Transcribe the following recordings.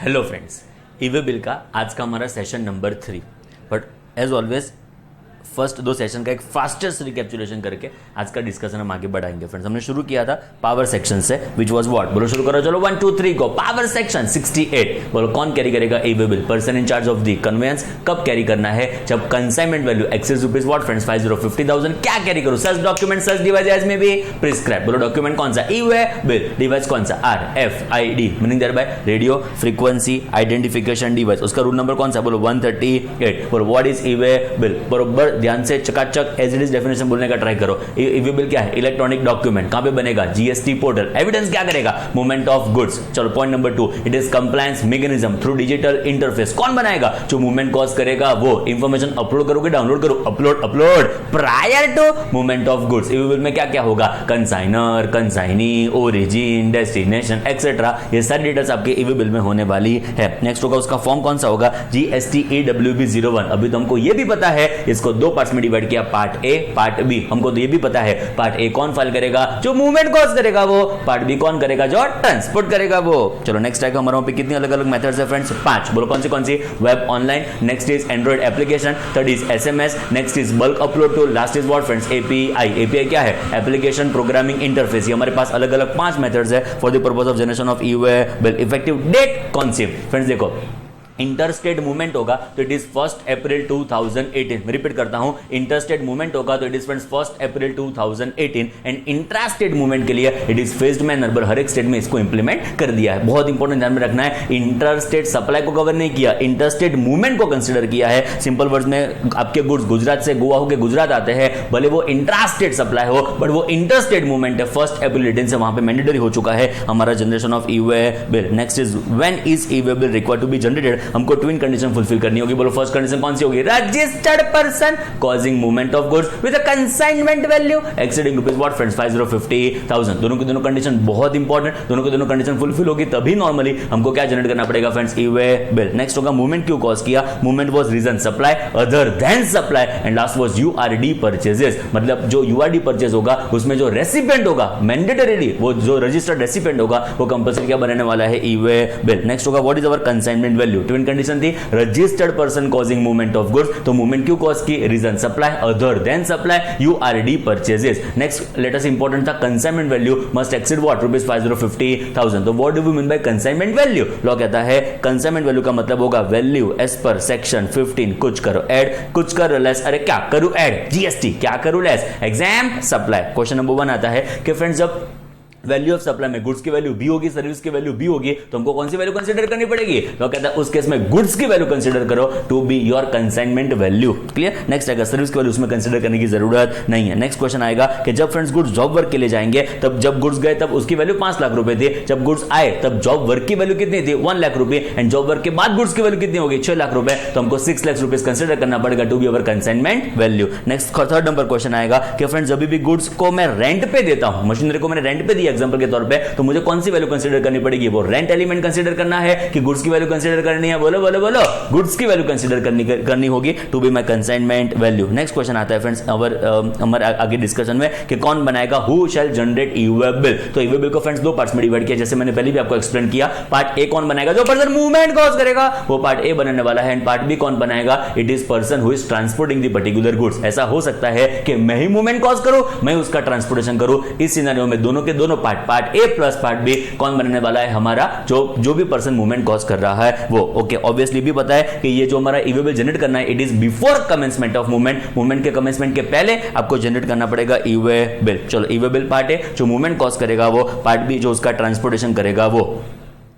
Hello friends, e-way bill का आज का हमारा session number 3। But as always first दो सेशन का एक फास्टेस्ट रिकैप्चुलेशन करके आज का डिस्कशन हम आगे बढ़ाएंगे। फ्रेंड्स, हमने शुरू किया था पावर सेक्शन से, विच वाज व्हाट, बोलो शुरू करो, चलो 1 2 3 गो। पावर सेक्शन 68, बोलो कौन कैरी करेगा e-way bill? Person in charge of the conveyance. कब कैरी करना है? जब consignment value excess rupees what friends 50,000। क्या कैरी करो? Such document such device as may be prescribe. बोलो डॉक्यूमेंट कौन सा? E-way bill. डिवाइस कौन सा? RFID, meaning there by radio frequency identification device. उसका रूल नंबर कौन सा? बोलो 138। बोलो व्हाट इज ईवे बिल? बरोबर ध्यान से चकाचक एज इट इज डेफिनेशन बोलने का ट्राई करो। ईवे बिल क्या है? Electronic document. कहां पे बनेगा? GST portal. एविडेंस क्या करेगा? Movement of goods. चलो point number 2, it is compliance mechanism through digital interface. कौन बनाएगा? जो मूवमेंट कॉज करेगा वो। इंफॉर्मेशन अपलोड करोगे, डाउनलोड करो, upload prior to movement of goods. E-way bill में क्या क्या होगा? Consignor, consignee, origin, destination etcetera, ये सारी डिटेल्स आपके ईवे बिल में होने वाली है। नेक्स्ट होगा उसका फॉर्म कौन सा होगा? GSTAWB01। अभी तो हमको ये भी पता है, इसको दो पार्ट्स में डिवाइड किया, पार्ट ए पार्ट बी। हमको तो ये भी पता है पार्ट ए कौन फाइल करेगा? जो मूवमेंट कॉज करेगा वो। पार्ट बी कौन करेगा? जो ट्रांसपोर्ट करेगा वो। चलो नेक्स्ट आएगा हमारे पे कितनी अलग अलग मेथड्स है फ्रेंड्स? 5। बोलो कौन सी? Web online, next is android application, third is SMS, next is bulk upload tool, last is what friends? API क्या है? Application programming interface. ये हमारे पास अलग अलग 5 मेथड्स है for the purpose of generation of e-way bill. Effective date कौन सी? फ्रेंड्स देखो, इंटरस्टेट मूवमेंट होगा तो इट इज 1 अप्रैल 2018। मैं रिपीट करता हूं, इंटरस्टेट मूवमेंट होगा तो it is friends 1 April 2018। And intrastate movement के लिए इट इज फेज्ड मैनर, पर हर एक स्टेट में इसको इंप्लीमेंट कर दिया है। बहुत इंपॉर्टेंट ध्यान में रखना है, इंटरस्टेट सप्लाई को कवर नहीं किया, इंटरस्टेट मूवमेंट को कंसीडर किया है। सिंपल वर्ड्स में, आपके गुड्स गुजरात से गोवा होकर गुजरात आते हैं, भले वो इंट्रास्टेट सप्लाई हो बट वो इंटरस्टेट मूवमेंट है। 1 अप्रैल 18 से वहां पे मैंडेटरी हो चुका है हमारा generation of e-way bill. Next is when is e-way bill required to be generated? हमको ट्विन कंडीशन फुलफिल करनी होगी। बोलो फर्स्ट कंडीशन कौन सी होगी? Registered person causing movement of goods with a consignment value exceeding rupees what friends 50,000। दोनों की दोनों कंडीशन बहुत इंपॉर्टेंट, दोनों की दोनों कंडीशन फुलफिल होगी तभी नॉर्मली हमको क्या जनरेट करना पड़ेगा फ्रेंड्स? E-way bill. नेक्स्ट होगा मूवमेंट क्यों कॉज किया? Movement was reason supply other than supply, and last was URD purchases. मतलब जो URD परचेज होगा उसमें जो रेसिपिएंट होगा मैंडेटरीली, वो जो रजिस्टर्ड रेसिपिएंट होगा वो कंपल्सरी क्या बनाने वाला है? E-way bill. नेक्स्ट होगा what is our consignment value? Twin condition थी registered person causing movement of goods, तो मूवमेंट क्यों कॉज की? Reason supply other than supply URD purchases. Next latest important था consignment value must exceed what rupees 50,000। तो what do we mean by consignment value? Law कहता है consignment value का मतलब होगा वैल्यू एज पर सेक्शन 15 कुछ करो ऐड, कुछ करो लेस। अरे क्या करूं ऐड? GST। क्या करूं less? Exempt supply. Question number 1 आता है कि फ्रेंड्स जब वैल्यू ऑफ सप्लाई में गुड्स की वैल्यू बी होगी, सर्विस की वैल्यू बी होगी, तो हमको कौन सी वैल्यू कंसीडर करनी पड़ेगी? तो कहता है उस केस में गुड्स की वैल्यू कंसीडर करो to be your consignment value. Clear? Next आएगा सर्विस की वैल्यू, उसमें कंसीडर करने की जरूरत नहीं है। नेक्स्ट क्वेश्चन आएगा कि जब फ्रेंड्स गुड्स जॉब वर्क के लिए जाएंगे, तब जब गुड्स गए तब उसकी वैल्यू 5 लाख रुपए थी, जब गुड्स आए तब जॉब वर्क की वैल्यू कितनी थी? 1 लाख रुपए, एंड जॉब वर्क के बाद गुड्स की वैल्यू कितनी होगी? 6 लाख रुपए, तो हमको 6 लाख रुपए कंसीडर करना पड़ेगा to be our consignment value. Next third number question आएगा कि फ्रेंड्स जब भी गुड्स को मैं रेंट पे देता हूं, मशीनरी को मैंने रेंट पे दिया एग्जांपल के तौर पे, तो मुझे कौन सी वैल्यू कंसीडर करनी पड़ेगी? वो रेंट एलिमेंट कंसीडर करना है कि गुड्स की वैल्यू कंसीडर करनी है? बोलो बोलो बोलो, गुड्स की वैल्यू कंसीडर करनी होगी to be my consignment value. Next question आता है फ्रेंड्स हमारे आगे डिस्कशन में कि कौन बनाएगा? Who shell generate e-way bill? तो ईवे बिल को फ्रेंड्स दो पार्ट्स में डिवाइड किया, जैसे मैंने पहले भी आपको एक्सप्लेन किया। पार्ट ए कौन बनाएगा? जो पर्सन मूवमेंट कॉज करेगा वो पार्ट ए बनने वाला है, एंड पार्ट बी कौन बनाएगा? It is person who is transporting the particular goods. ऐसा हो सकता है कि मैं ही मूवमेंट कॉज करूं, मैं उसका ट्रांसपोर्टेशन करूं। इस सिनेरियो में दोनों के दोनों part A plus part B कौन बनने वाला है? हमारा जो भी पर्सन मूवमेंट कॉज कर रहा है वो। ओके, ऑब्वियसली भी पता है कि ये जो हमारा ईवे बिल जनरेट करना है, it is before commencement of movement. Movement के कमेंसमेंट के पहले आपको जनरेट करना पड़ेगा ईवे बिल। चलो ईवे बिल पार्ट ए जो मूवमेंट कॉज करेगा वो, पार्ट बी जो उसका ट्रांसपोर्टेशन करेगा वो।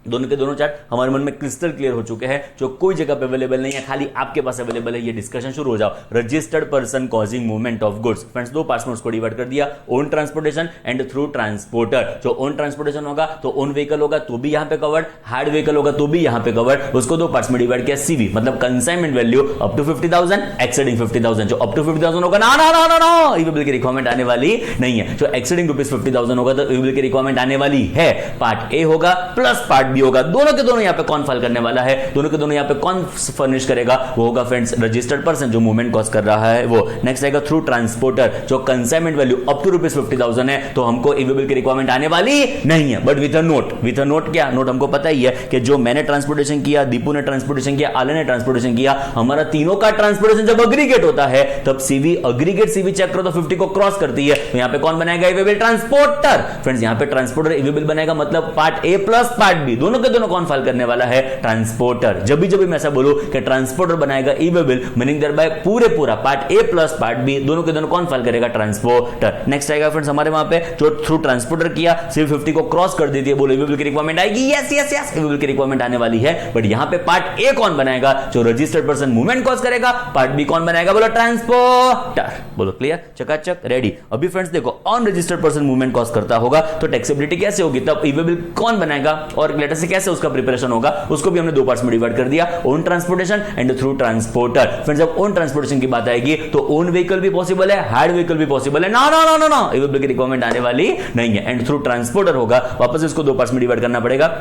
दोनों के दोनों चार्ट हमारे मन में क्रिस्टल क्लियर हो चुके हैं, जो कोई जगह पे अवेलेबल नहीं है, खाली आपके पास अवेलेबल है। ये डिस्कशन शुरू हो जाओ। Registered person causing movement of goods, friends दो पार्ट्स में उसको डिवाइड कर दिया, own transportation and through transporter. जो ओन ट्रांसपोर्टेशन होगा तो ओन व्हीकल होगा तो भी यहां पे कवर्ड, हार्ड व्हीकल होगा तो भी यहां पे कवर्ड। उसको दो पार्ट्स में डिवाइड किया, CV मतलब consignment value up to 50,000, exceeding 50,000। जो अप टू 50,000 होगा ना ना ना ना ना ईवे बिल की रिक्वायरमेंट आने वाली नहीं है। जो एक्सीडिंग रुपीज 50,000 होगा तो ईवे बिल की रिक्वायरमेंट आने वाली है। पार्ट ए होगा प्लस पार्ट बी होगा, दोनों के दोनों यहाँ पे कौन फाइल करने वाला है, दोनों के दोनों यहाँ पे कौन फर्निश करेगा, वो होगा फ्रेंड्स रजिस्टर्ड पर्सन जो मूवमेंट कॉस्ट कर रहा है वो। नेक्स्ट आएगा थ्रू ट्रांसपोर्टर, जो कंसाइनमेंट वैल्यू अप टू ₹50,000 है, तो हमको ई-वे बिल की रिक्वायरमेंट आने वाली नहीं है, but with a note. With a note क्या नोट, हमको पता ही है कि जो मैंने ट्रांसपोर्टेशन किया, दीपू ने ट्रांसपोर्टेशन किया, आले ने ट्रांसपोर्टेशन किया, हमारा तीनों का ट्रांसपोर्टेशन जब अग्रीगेट होता है तब सीवी अग्रीगेट सीवी चेक करो तो 50 को क्रॉस करती है, तो यहां पे कौन बनाएगा ई-वे बिल, ट्रांसपोर्टर। फ्रेंड्स यहां पे ट्रांसपोर्टर ई-वे बिल बनाएगा, मतलब part A plus part B दोनों के दोनों कौन फाइल करने वाला है, ट्रांसपोर्टर। जब भी मैं ऐसा बोलूं कि ट्रांसपोर्टर बनाएगा e-way bill, meaning there bye पूरा part A plus part B दोनों के दोनों कौन फाइल करेगा, ट्रांसपोर्टर। नेक्स्ट आएगा फ्रेंड्स हमारे वहां पे जो थ्रू ट्रांसपोर्टर किया सिर्फ 50 को क्रॉस कर देती है, बोलो ई-वे बिल की रिक्वायरमेंट आएगी, yes yes yes e-way bill की रिक्वायरमेंट आने वाली है, बट यहां पे पार्ट ए कौन बनाएगा, जो रजिस्टर्ड पर्सन मूवमेंट कॉस्ट करेगा, पार्ट बी कौन बनाएगा, बोलो ट्रांसपोर्टर। बोलो क्लियर, चकाचक रेडी। अभी फ्रेंड्स देखो on registered person movement cost करता होगा तो टैक्सेबिलिटी कैसे होगी, तब ई-वे बिल कौन बनाएगा और लेटर से कैसे उसका प्रिपरेशन होगा, उसको भी हमने दो पार्ट्स में डिवाइड कर दिया, own transportation and through transporter. Friends जब ओन ट्रांसपोर्टेशन की बात आएगी तो ओन व्हीकल भी पॉसिबल है, हायर्ड व्हीकल भी पॉसिबल है, ना ना ना ना ना ई-वे बिल की रिक्वायरमेंट आने वाली नहीं है। एंड थ्रू ट्रांसपोर्टर होगा, वापस इसको दो पार्ट्स में डिवाइड करना पड़ेगा,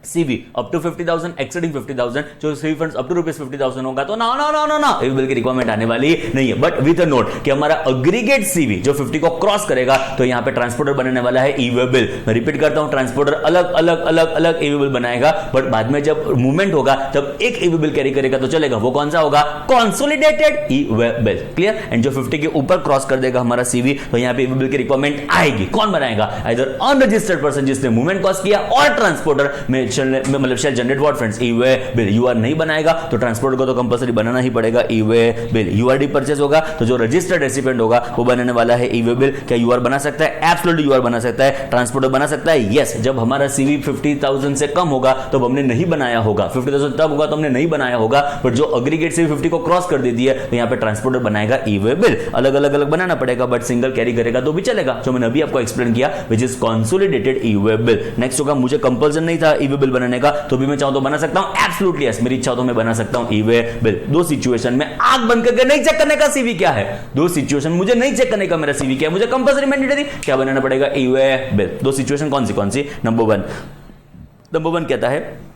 सीवी अप टू 50,000 एक्सीडिंग 50,000, जो सीवी फंड्स अप टू ₹50,000 होगा तो ना ना ना ना ना ई-वे बिल की रिक्वायरमेंट आने वाली नहीं है, बट विद अ नोट कि हमारा अग्रीगेट सीवी जो 50 को क्रॉस करेगा तो यहां पे ट्रांसपोर्टर बनने वाला है ई-वे बिल। मैं रिपीट करता हूं, ट्रांसपोर्टर अलग अलग अलग अलग ई-वे बिल बनाएगा, बट बाद में जब मूवमेंट होगा तब एक ई-वे बिल कैरी करेगा तो चलेगा, वो कौन सा होगा, consolidated e-way bill. Clear. And जो 50 के ऊपर क्रॉस कर देगा हमारा सीवी तो यहां पे ई-वे बिल की रिक्वायरमेंट आएगी, कौन बनाएगा, आइदर अनरजिस्टर्ड पर्सन जिसने मूवमेंट कॉस्ट किया और ट्रांसपोर्टर में मतलब generate what friends, e-way bill. UR नहीं बनाएगा तो ट्रांसपोर्टर को तो कंपलसरी बनाना ही पड़ेगा ई-वे बिल। यूआरडी परचेज होगा तो जो रजिस्टर्ड रेसिपिएंट होगा वो बनाने वाला है ई-वे बिल। क्या यूआर बना सकता है, एब्सोल्युटली यूआर बना सकता है। ट्रांसपोर्टर बना सकता है, यस, जब हमारा सीवी 50,000 से कम होगा तो हमने नहीं बनाया होगा, 50,000 तब होगा तो हमने नहीं बनाया होगा, बट जो अग्रीगेट सीवी 50 को क्रॉस कर देती है तो यहां पे ट्रांसपोर्टर बनाएगा ई-वे बिल। अलग अलग अलग बनाना पड़ेगा, बट सिंगल कैरी करेगा तो भी चलेगा, जो मैंने अभी आपको एक्सप्लेन किया, which is consolidated e-way bill. Next होगा, मुझे कंपल्सन नहीं था ई-वे बिल बनाने का, तो भी मैं चाहूं तो बना सकता हूं, एब्सोल्युटली यस, मेरी इच्छा हो तो मैं बना सकता हूं ई-वे बिल। दो सिचुएशन में आंख बंद करके नहीं चेक करने का सीवी क्या है, दो सिचुएशन मुझे नहीं चेक करने का मेरा सीवी क्या है, मुझे कंपल्सरी मैंडेटरी क्या बनाना पड़ेगा, ई-वे बिल। दो सिचुएशन कौन सी, नंबर वन कहता है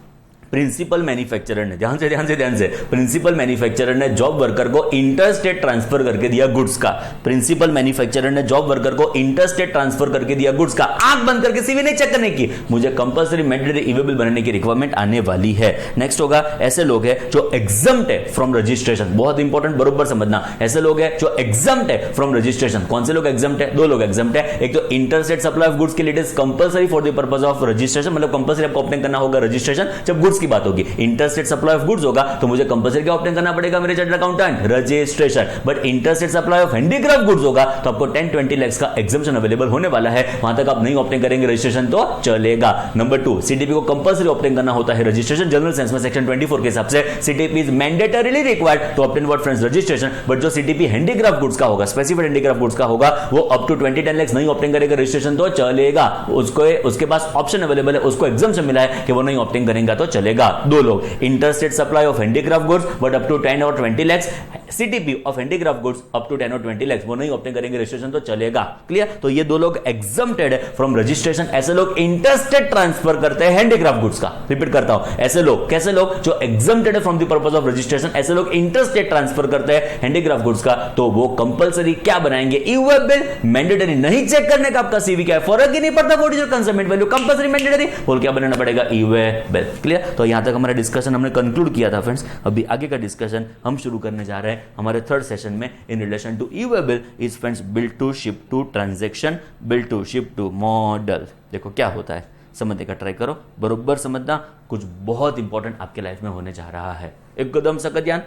प्रिंसिपल मैन्युफैक्चरर ने, ध्यान से प्रिंसिपल मैन्युफैक्चरर ने जॉब वर्कर को इंटरस्टेट ट्रांसफर करके दिया गुड्स का, प्रिंसिपल मैन्युफैक्चरर ने जॉब वर्कर को इंटरस्टेट ट्रांसफर करके दिया गुड्स का, आंख बंद करके सीवी नहीं चेक करने की, मुझे कंपल्सरी मैंडेटरी ई-वे बिल बनाने की रिक्वायरमेंट आने वाली है। नेक्स्ट होगा, ऐसे लोग हैं जो एग्जम्प्ट है फ्रॉम रजिस्ट्रेशन, बहुत इंपॉर्टेंट, बरोबर समझना, ऐसे लोग हैं जो एग्जम्प्ट है फ्रॉम रजिस्ट्रेशन। कौन से लोग एग्जम्प्ट है, दो लोग एग्जम्प्ट है, एक तो इंटरस्टेट सप्लाई ऑफ गुड्स के लिए it is compulsory for the purpose of registration, मतलब कंपल्सरी आपको ऑब्टेन करना होगा रजिस्ट्रेशन जब गुड्स की बात होगी। इंटरस्टेट सप्लाई ऑफ गुड्स होगा तो मुझे कंपल्सरी क्या ऑब्टेन करना पड़ेगा मेरे chartered accountant, registration. But interstate supply of handicraft goods होगा तो आपको 10-20 लाख का एग्जम्पशन अवेलेबल होने वाला है, वहां तक आप नहीं ऑब्टेन करेंगे रजिस्ट्रेशन तो चलेगा। नंबर 2, सीटीपी को कंपल्सरी ऑब्टेन करना होता है रजिस्ट्रेशन, जनरल सेंस में सेक्शन 24 के हिसाब से CTP is mandatorily required to obtain what friends, registration. But जो सीटीपी हैंडीक्राफ्ट गुड्स का होगा, स्पेसिफिक हैंडीक्राफ्ट गुड्स का होगा, वो अप टू 20-10 लाख नहीं ऑब्टेन करेगा रजिस्ट्रेशन तो चलेगा, उसको उसके पास ऑप्शन अवेलेबल है, उसको एग्जम्पशन मिला है कि वो नहीं ऑब्टेन करेगा तो चलेगा। दो लोग, interstate supply of handicraft goods but up to 10 और 20 lakh, CTP of handicraft goods up to 10 और 20 लाख, वो नहीं ऑब्टेन करेंगे रजिस्ट्रेशन तो चलेगा। क्लियर। तो ये दो लोग एग्जम्प्टेड है फ्रॉम रजिस्ट्रेशन, ऐसे लोग इंटरस्टेट ट्रांसफर करते हैं हैंडीक्राफ्ट गुड्स का। रिपीट करता हूं, ऐसे लोग, कैसे लोग, जो एग्जम्प्टेड है from the purpose of registration, ऐसे लोग इंटरस्टेट ट्रांसफर करते हैं हैंडीक्राफ्ट गुड्स का, तो वो कंपल्सरी क्या बनाएंगे, ई-वे बिल। मैंडेटरी नहीं चेक करने का आपका सीवी क्या है, फर्क ही नहीं पड़ता, what is your consignment value, compulsory mandatory, बोल क्या बनाना पड़ेगा, ई-वे बिल। क्लियर। तो यहां तक हमारा डिस्कशन हमने कंक्लूड किया था फ्रेंड्स। अभी आगे का डिस्कशन हम शुरू करने जा रहे हैं हमारे थर्ड सेशन में in relation to e-way bill is friends bill to ship to transaction, bill to ship to model. देखो क्या होता है, समझने का ट्राई करो, बरोबर समझना, कुछ बहुत इंपॉर्टेंट आपके लाइफ में होने जा रहा है। एकदम सख्त ध्यान।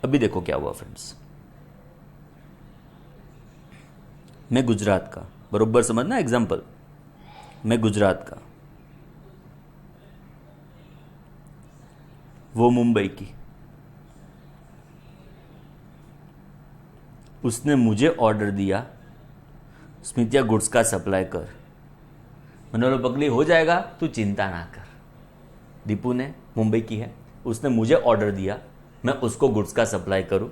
अभी देखो क्या हुआ फ्रेंड्स, मैं गुजरात का, बरोबर समझना, एग्जांपल, मैं गुजरात का, वो मुंबई की, उसने मुझे ऑर्डर दिया स्मितिया गुड्स का सप्लाई कर, मैंने बोला पगली हो जाएगा तू चिंता ना कर। दीपू ने, मुंबई की है, उसने मुझे ऑर्डर दिया मैं उसको गुड्स का सप्लाई करूं,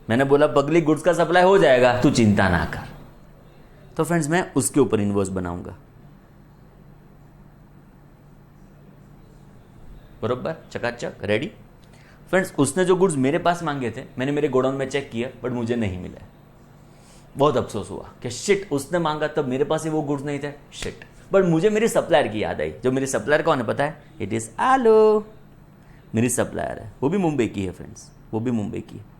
मैंने बोला पगली गुड्स का सप्लाई हो जाएगा तू चिंता ना कर। तो फ्रेंड्स मैं उसके ऊपर इनवॉइस बनाऊंगा, बरोबर, चकाचक, रेडी। फ्रेंड्स, उसने जो गुड्स मेरे पास मांगे थे मैंने मेरे गोडाउन में चेक किया, बट मुझे नहीं मिला। बहुत अफसोस हुआ कि शिट, उसने मांगा तब मेरे पास ही वो गुड्स नहीं थे, शिट। बट मुझे मेरी सप्लायर की याद आई। जो मेरी सप्लायर कौन है पता है? इट इज आलू। मेरी सप्लायर है, वो भी मुंबई की है फ्रेंड्स, वो भी मुंबई की है।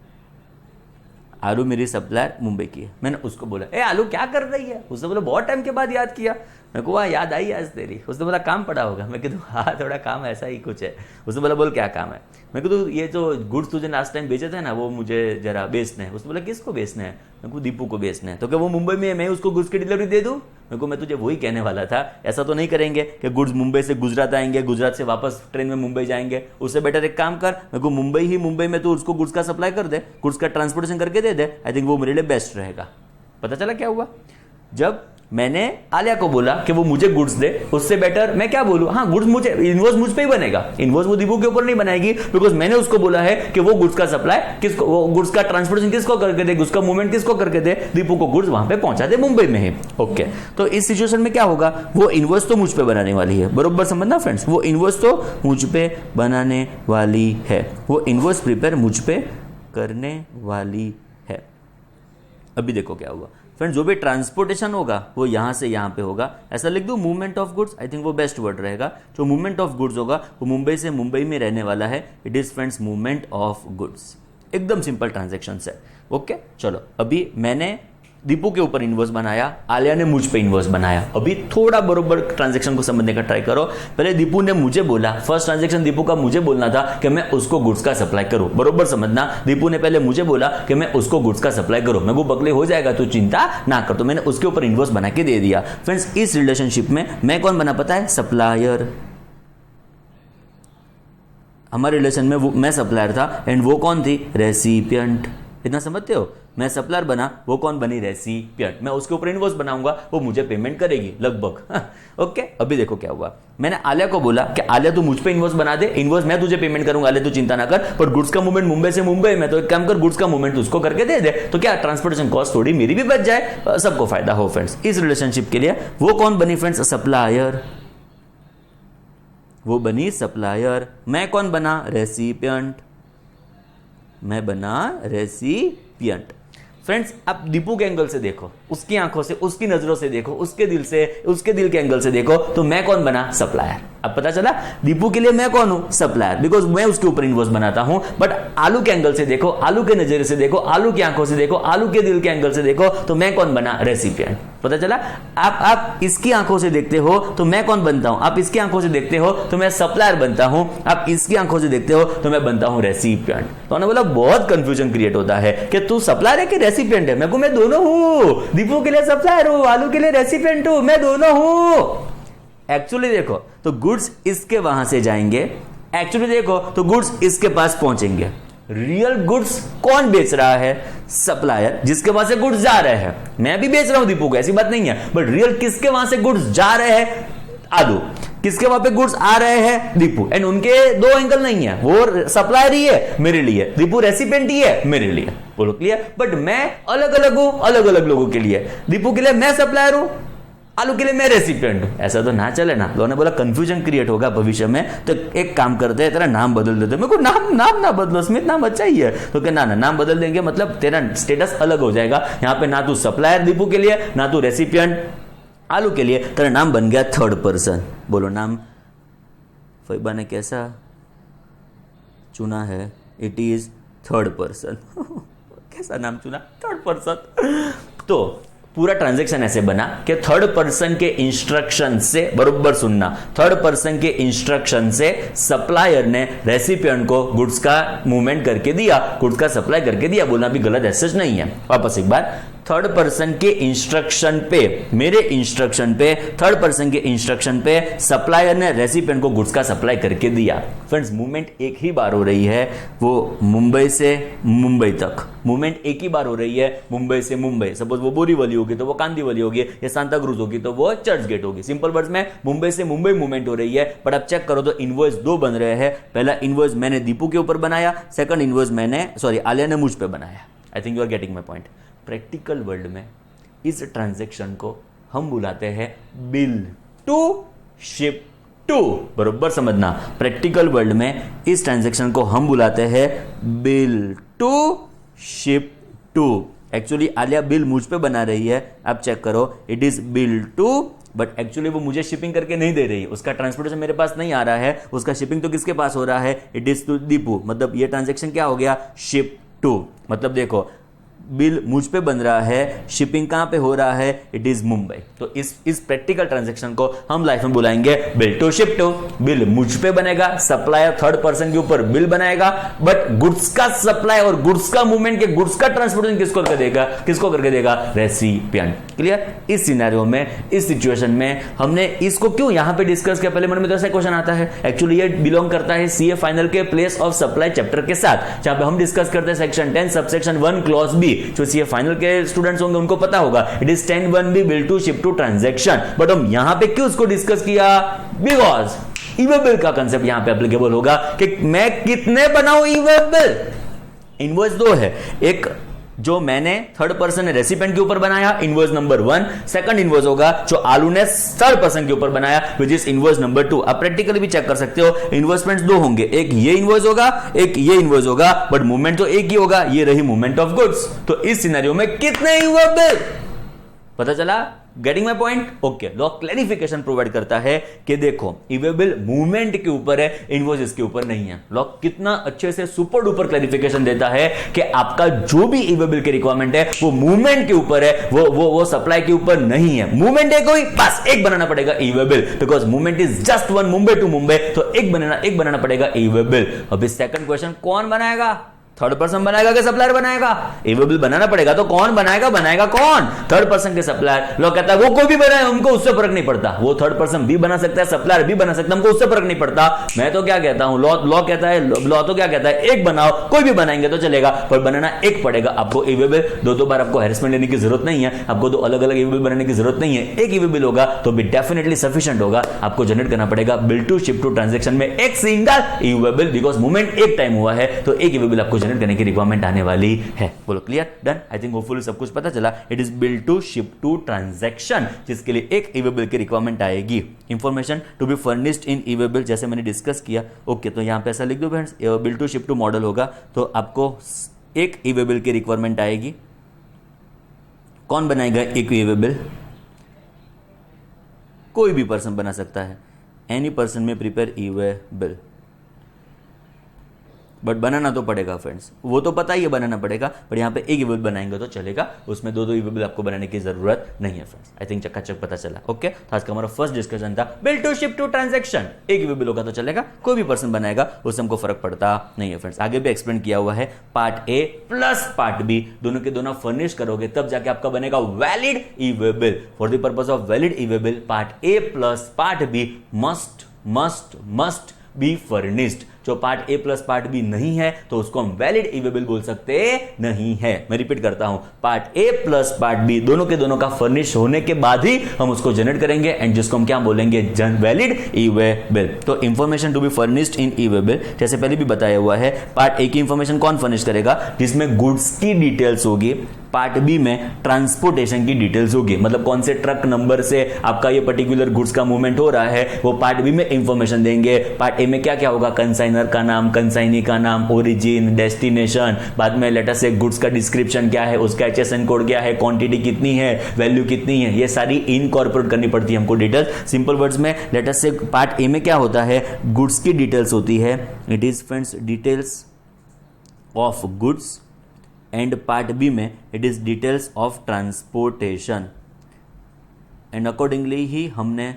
आलू मेरी सप्लायर मुंबई की है। मैंने उसको बोला, ए आलू क्या कर रही है? उसने बोला बहुत टाइम के बाद याद किया। मैं को वहाँ याद आई आज तेरी। उसने बोला काम पड़ा होगा। मैं कहूँ हाँ थोड़ा काम ऐसा ही कुछ है। उसने बोला बोल क्या काम है? मैं कहूँ ये जो गुड्स तुझे लास्ट टाइम बेचे थे ना वो मुझे जरा बेचने हैं। उसने बोला किसको बेचने हैं? मैं को दीपू को बेचने हैं। तो क्या वो मुंबई में है, मैं उसको गुड्स की डिलीवरी दे दूँ? मेरे को मैं तुझे वही कहने वाला था, ऐसा तो नहीं करेंगे कि गुड्स मुंबई से गुजरात आएंगे, गुजरात से वापस ट्रेन में मुंबई जाएंगे। उससे बेटर एक काम कर, मेरे को मुंबई में तो उसको गुड्स का सप्लाई कर दे, गुड्स का ट्रांसपोर्टेशन करके दे दे। आई थिंक वो मेरे लिए बेस्ट रहेगा। पता चला क्या हुआ? जब मैंने आलिया को बोला कि वो मुझे गुड्स दे, उससे बेटर मैं क्या बोलूं, हाँ गुड्स मुझे, इनवॉइस मुझ पे ही बनेगा, इनवॉइस वो दीपू के ऊपर नहीं बनाएगी, बिकॉज मैंने उसको बोला है कि वो गुड्स का सप्लाई किसको, वो गुड्स का ट्रांसपोर्टेशन किसको करके दे, गुड्स का मूवमेंट किसको करके दे, दीपू को गुड्स वहां पे पहुंचा दे मुंबई में ही। ओके, तो इस सिचुएशन में क्या होगा, वो इनवॉइस तो मुझ पे बनाने वाली है, बरोबर समझना फ्रेंड्स, वो इनवॉइस तो मुझ पे बनाने वाली है, वो इनवॉइस प्रिपेयर मुझ पे करने वाली है। अभी देखो क्या हुआ फ्रेंड्स, जो भी ट्रांसपोर्टेशन होगा वो यहां से यहां पे होगा। ऐसा लिख दो movement of goods, I think वो बेस्ट वर्ड रहेगा। जो मूवमेंट ऑफ गुड्स होगा वो मुंबई से मुंबई में रहने वाला है। It is friends movement of goods. एकदम सिंपल ट्रांजेक्शन है। ओके, चलो अभी मैंने दीपू के ऊपर इनवॉइस बनाया, आलिया ने मुझ पे इनवॉइस बनाया। अभी थोड़ा बरोबर ट्रांजैक्शन को समझने का ट्राई करो। पहले दीपू ने मुझे बोला, फर्स्ट ट्रांजैक्शन दीपू का मुझे बोलना था कि मैं उसको गुड्स का सप्लाई करूं, बरोबर समझना। दीपू ने पहले मुझे बोला कि मैं उसको गुड्स का सप्लाई करूं, मैं वो बकले हो जाएगा तो चिंता ना कर, तो मैंने उसके ऊपर इनवॉइस बना के दे दिया। फ्रेंड्स, इस रिलेशनशिप में मैं कौन बना पता है? सप्लायर। हमारे रिलेशन में मैं सप्लायर था एंड वो कौन थी? रेसिपिएंट। इतना समझते हो? मैं सप्लायर बना, वो कौन बनी? रेसिपिएंट। मैं उसके ऊपर इनवॉइस बनाऊंगा, वो मुझे पेमेंट करेगी लगभग। ओके, अभी देखो क्या हुआ। मैंने आलिया को बोला कि आलिया तू मुझ पे इनवॉइस बना दे, इनवॉइस मैं तुझे पेमेंट करूंगा, आलिया तू चिंता ना कर, पर गुड्स का मूवमेंट मुंबई से मुंबई में, तो एक काम कर गुड्स का मूवमेंट उसको करके दे दे, तो क्या ट्रांसपोर्टेशन कॉस्ट थोड़ी मेरी भी बच जाए, सबको फायदा हो। फ्रेंड्स, इस रिलेशनशिप के लिए वो कौन बनी फ्रेंड्स? सप्लायर। वो बनी सप्लायर। मैं कौन बना? रेसिपिएंट। मैं बना रेसिपिएंट। फ्रेंड्स, आप दीपू के एंगल से देखो, उसकी आंखों से, उसकी नजरों से देखो, उसके दिल से, उसके दिल के एंगल से देखो, तो मैं कौन बना? सप्लायर। अब पता चला दीपू के लिए मैं कौन हूं? सप्लायर, बिकॉज मैं उसके ऊपर इनवॉइस बनाता हूं। बट आलू के एंगल से देखो, आलू के नजरिए से देखो, आलू की आंखों से देखो, आलू के दिल के एंगल से देखो, तो मैं कौन बना? रेसिपिएंट। पता चला? आप इसकी आंखों से देखते हो तो मैं कौन बनता हूं? आप इसकी आंखों से देखते हो तो मैं सप्लायर बनता हूं। आप इसकी आंखों से देखते हो तो मैं बनता हूं रेसिपिएंट। तो उन्होंने बोला बहुत कंफ्यूजन क्रिएट होता है कि तू सप्लायर है कि रेसिपिएंट है। मैं दोनों हूं, दीपू के लिए सप्लायर हूं, आलू के लिए रेसिपिएंट हूं, मैं दोनों हूं। एक्चुअली देखो तो गुड्स इसके वहां से जाएंगे, एक्चुअली देखो तो गुड्स इसके पास पहुंचेंगे। रियल गुड्स कौन बेच रहा है? सप्लायर, जिसके वहां से गुड्स जा रहे हैं। मैं भी बेच रहा हूं दीपू को, ऐसी बात नहीं है, बट रियल किसके वहां से गुड्स जा रहे हैं? आलू। किसके वहां पे गुड्स आ रहे हैं? दीपू। एंड उनके दो एंगल नहीं है, वो सप्लायर ही है मेरे लिए, दीपू रेसिपिएंट ही है मेरे लिए। बोलो क्लियर? बट मैं अलग अलग हूं, अलग अलग लोगों के लिए। दीपू के लिए मैं सप्लायर हूं, आलू के लिए मैं रेसिपिएंट हूं। ऐसा तो ना चले ना। लोगों ने बोला कंफ्यूजन क्रिएट होगा भविष्य में, तो एक काम करते हैं तेरा नाम बदल देते। मेरे को नाम ना बदलो स्मिथ, नाम अच्छा ही है। तो क्या ना नाम बदल देंगे, मतलब तेरा स्टेटस अलग हो जाएगा। यहाँ पे ना तू सप्लायर दीपू के लिए, ना तू रेसिपिएंट आलू के लिए, तेरा नाम बन गया थर्ड पर्सन। बोलो नाम फैबा ने कैसा चुना है? It is third person. कैसा नाम चुना? Third person. तो पूरा ट्रांजैक्शन ऐसे बना कि थर्ड पर्सन के इंस्ट्रक्शन से, बरोबर सुनना, थर्ड पर्सन के इंस्ट्रक्शन से सप्लायर ने रेसिपिएंट को गुड्स का मूवमेंट करके दिया, गुड्स का सप्लाई करके दिया। बोलना भी गलत ऐसे नहीं है। वापस एक बार, थर्ड पर्सन के इंस्ट्रक्शन पे, मेरे इंस्ट्रक्शन पे, थर्ड पर्सन के इंस्ट्रक्शन पे सप्लायर ने रेसिपिएंट को गुड्स का सप्लाई करके दिया। फ्रेंड्स, मूवमेंट एक ही बार हो रही है, वो मुंबई से मुंबई तक। मूवमेंट एक ही बार हो रही है, मुंबई से मुंबई। सपोज वो बोरीवली होगी तो वो कांदीवली होगी, या सांता क्रूज होगी तो वो चर्च गेट होगी। सिंपल वर्ड्स में मुंबई से मुंबई मूवमेंट हो रही है। बट अब चेक करो तो इनवॉइस दो बन रहे हैं। पहला इनवॉइस मैंने दीपू के ऊपर बनाया, सेकंड इनवॉइस आलिया ने मुझ पे बनाया। I think you are getting my point. Practical world में इस ट्रांजैक्शन को हम बुलाते हैं बिल टू शिप टू, बरोबर समझना। प्रैक्टिकल वर्ल्ड में इस ट्रांजैक्शन को हम बुलाते हैं bill to ship to. Actually Alia bill मुझ पे बना रही है, आप चेक करो, it is bill to, but actually वो मुझे शिपिंग करके नहीं दे रही है, उसका ट्रांसपोर्टेशन मेरे पास नहीं आ रहा है, उसका शिपिंग तो किसके पास हो रहा है, इट इज टू दीपू। मतलब ये ट्रांजैक्शन क्या हो गया, शिप टू। मतलब देखो बिल मुझ पे बन रहा है, शिपिंग कहां पे हो रहा है, इट इज मुंबई। तो इस प्रैक्टिकल ट्रांजैक्शन को हम लाइफ में बुलाएंगे bill to ship to. Bill मुझ पे बनेगा, सप्लायर थर्ड पर्सन के ऊपर बिल बनाएगा, बट गुड्स का सप्लाई और गुड्स का मूवमेंट के गुड्स का ट्रांसपोर्टेशन किसको करके देगा, रेसिपिएंट। क्लियर। इस सिनेरियो में, इस सिचुएशन में हमने इसको क्यों यहां पे डिस्कस किया, पहले मन में तो ऐसा क्वेश्चन आता है। एक्चुअली ये बिलोंग करता है सीए फाइनल के प्लेस ऑफ सप्लाई चैप्टर के साथ, जहां पे हम डिस्कस करते हैं सेक्शन 10 सबसेक्शन 1 क्लॉज बी। जो सीए फाइनल के स्टूडेंट्स होंगे उनको पता होगा, it is 10(1)b bill to ship to transaction. But हम यहां पे क्यों उसको डिस्कस किया, बिकॉज ईवे बिल का कंसेप्ट यहां पे एप्लीकेबल होगा कि मैं कितने बनाऊं ईवे बिल। इनवॉइस दो है, एक जो मैंने थर्ड पर्सन रेसिपेंट के ऊपर बनाया, इनवॉइस नंबर 1। सेकंड इनवॉइस होगा जो आलू ने थर्ड पर्सन के ऊपर बनाया, विच इज इनवॉइस नंबर 2। आप प्रैक्टिकली भी चेक कर सकते हो, इन्वेस्टमेंट्स दो होंगे, एक ये इनवॉइस होगा, एक ये इनवॉइस होगा, बट मूवमेंट तो एक ही होगा, ये रही मूवमेंट ऑफ गुड्स। तो इस सिनेरियो में कितने हुए बिल, पता चला, getting my point. Okay, law clarification provide करता है कि देखो ईवे बिल मूवमेंट के ऊपर है, इनवॉइस के ऊपर नहीं है। लॉ कितना अच्छे से सुपर डुपर क्लैरिफिकेशन देता है कि आपका जो भी ईवे बिल की रिक्वायरमेंट है वो मूवमेंट के ऊपर है, वो सप्लाई के ऊपर नहीं है। मूवमेंट है कोई, बस एक बनाना पड़ेगा e-way bill, because movement is just one, Mumbai to Mumbai, तो एक बनाना पड़ेगा ईवे बिल। अभी सेकंड क्वेश्चन कौन बनाएगा, थर्ड पर्सन बनाएगा कि सप्लायर बनाएगा, ईवे बिल बनाना पड़ेगा तो कौन बनाएगा कौन, थर्ड पर्सन के सप्लायर। लोग कहता है वो कोई भी बनाए हमको उससे फर्क नहीं पड़ता, वो थर्ड पर्सन भी बना सकता है, सप्लायर भी बना सकता है, हमको उससे फर्क नहीं पड़ता। मैं तो क्या कहता हूं, लॉ कहता है, लॉ तो क्या कहता है, एक बनाओ, कोई भी बनाएंगे तो चलेगा, पर बनाना एक पड़ेगा आपको ईवे बिल। दो बार आपको हैरेसमेंट लेने की जरूरत नहीं है, आपको दो अलग अलग ईवे बिल बनाने की जरूरत नहीं है, एक ईवे बिल होगा तो भी डेफिनेटली सफिशिएंट होगा। आपको जनरेट करना पड़ेगा bill to ship to transaction में एक single e-way bill, because movement एक टाइम हुआ है, तो एक ईवे बिल आपको जनरेट करने की रिक्वायरमेंट आने वाली है। बोलो clear, done. I think hopefully सब कुछ पता चला। It is bill to ship to transaction, जिसके लिए एक ईवे बिल की रिक्वायरमेंट आएगी। Information to be furnished in e-way bill, जैसे मैंने डिस्कस किया। ओके, तो यहां पे ऐसा लिख दो friends, bill to ship to model होगा तो आपको एक ईवे बिल की रिक्वायरमेंट आएगी। कौन बनाएगा एक ईवे बिल, कोई भी पर्सन बना सकता है, एनी पर्सन में प्रिपेयर ईवे बिल, बट बनाना तो पड़ेगा फ्रेंड्स, वो तो पता ही है बनाना पड़ेगा, पर यहां पे एक ईवे बिल बनाएंगे तो चलेगा, उसमें दो ईवे बिल आपको बनाने की जरूरत नहीं है फ्रेंड्स। आई थिंक चक्काचक पता चला। ओके, तो आज का हमारा फर्स्ट डिस्कशन था bill to ship to transaction. एक ईवे बिल होगा तो चलेगा, कोई भी पर्सन बनाएगा उससे हमको फर्क पड़ता नहीं है फ्रेंड्स। आगे भी एक्सप्लेन किया हुआ है, part A plus part B दोनों के दोनों फर्निश करोगे तब जाके आपका बनेगा valid e-way bill. For the purpose of valid e-way bill, part A plus part B must be furnished. जो part A plus part B नहीं है तो उसको हम वैलिड ईवे बिल बोल सकते नहीं है। मैं रिपीट करता हूं, part A plus part B दोनों के दोनों का फर्निश होने के बाद ही हम उसको जनरेट करेंगे, एंड जिसको हम क्या बोलेंगे, वैलिड ईवे बिल। तो information to be furnished in e-way bill, जैसे पहले भी बताया हुआ है, पार्ट ए की इंफॉर्मेशन कौन फर्निश करेगा, जिसमें गुड्स की डिटेल्स होगी। पार्ट बी में ट्रांसपोर्टेशन की डिटेल्स होगी, मतलब कौन से ट्रक नंबर से आपका ये पर्टिकुलर गुड्स का मूवमेंट हो रहा है, वो पार्ट बी में इंफॉर्मेशन देंगे। पार्ट ए में क्या क्या होगा, कंसाइनर का नाम, कंसाइनी का नाम, ओरिजिन, डेस्टिनेशन, बाद में लेटर से गुड्स का डिस्क्रिप्शन क्या है, उसका HSN कोड क्या है, क्वांटिटी कितनी है, वैल्यू कितनी है, ये सारी इनकॉर्पोरेट करनी पड़ती है हमको डिटेल्स। सिंपल वर्ड्स में लेटर से पार्ट ए में क्या होता है, गुड्स की डिटेल्स होती है, it is friends details of goods, and part B में it is details of transportation, and accordingly ही हमने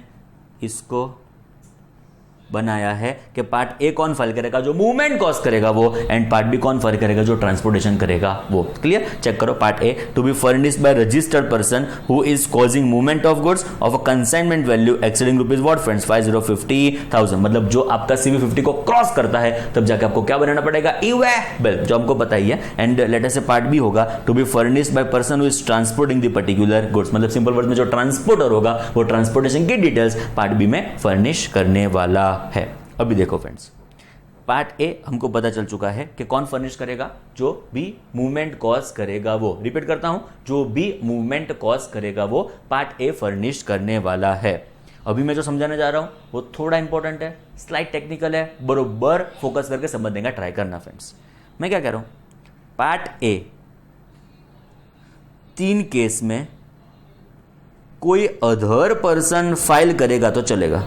इसको बनाया है कि पार्ट ए कौन फाइल करेगा, जो मूवमेंट कॉज करेगा वो, एंड पार्ट बी कौन फाइल करेगा, जो ट्रांसपोर्टेशन करेगा वो। क्लियर, चेक करो, part A to be furnished by registered person who is causing movement of goods of a consignment value exceeding rupees what friends 50,50,000, मतलब जो आपका CV50 को क्रॉस करता है तब जाके आपको क्या बनाना पड़ेगा, ईवे बिल, जो हमको पता ही है। एंड लेटर से पार्ट बी होगा to be furnished by person who is transporting the particular goods, मतलब सिंपल वर्ड में जो ट्रांसपोर्टर होगा वो ट्रांसपोर्टेशन की डिटेल्स पार्ट बी में फर्निश करने वाला है। अभी देखो फ्रेंड्स, पार्ट ए हमको पता चल चुका है कि कौन फर्निश करेगा, जो भी मूवमेंट कॉज करेगा वो। रिपीट करता हूं, जो भी मूवमेंट कॉज करेगा वो पार्ट ए फर्निश करने वाला है। अभी मैं जो समझाने जा रहा हूं वो थोड़ा इंपॉर्टेंट है, स्लाइड टेक्निकल है, बरोबर फोकस करके समझने का ट्राई करना फ्रेंड्स। मैं क्या कह रहा हूं, पार्ट ए, 3 केस में कोई अदर पर्सन फाइल करेगा तो चलेगा।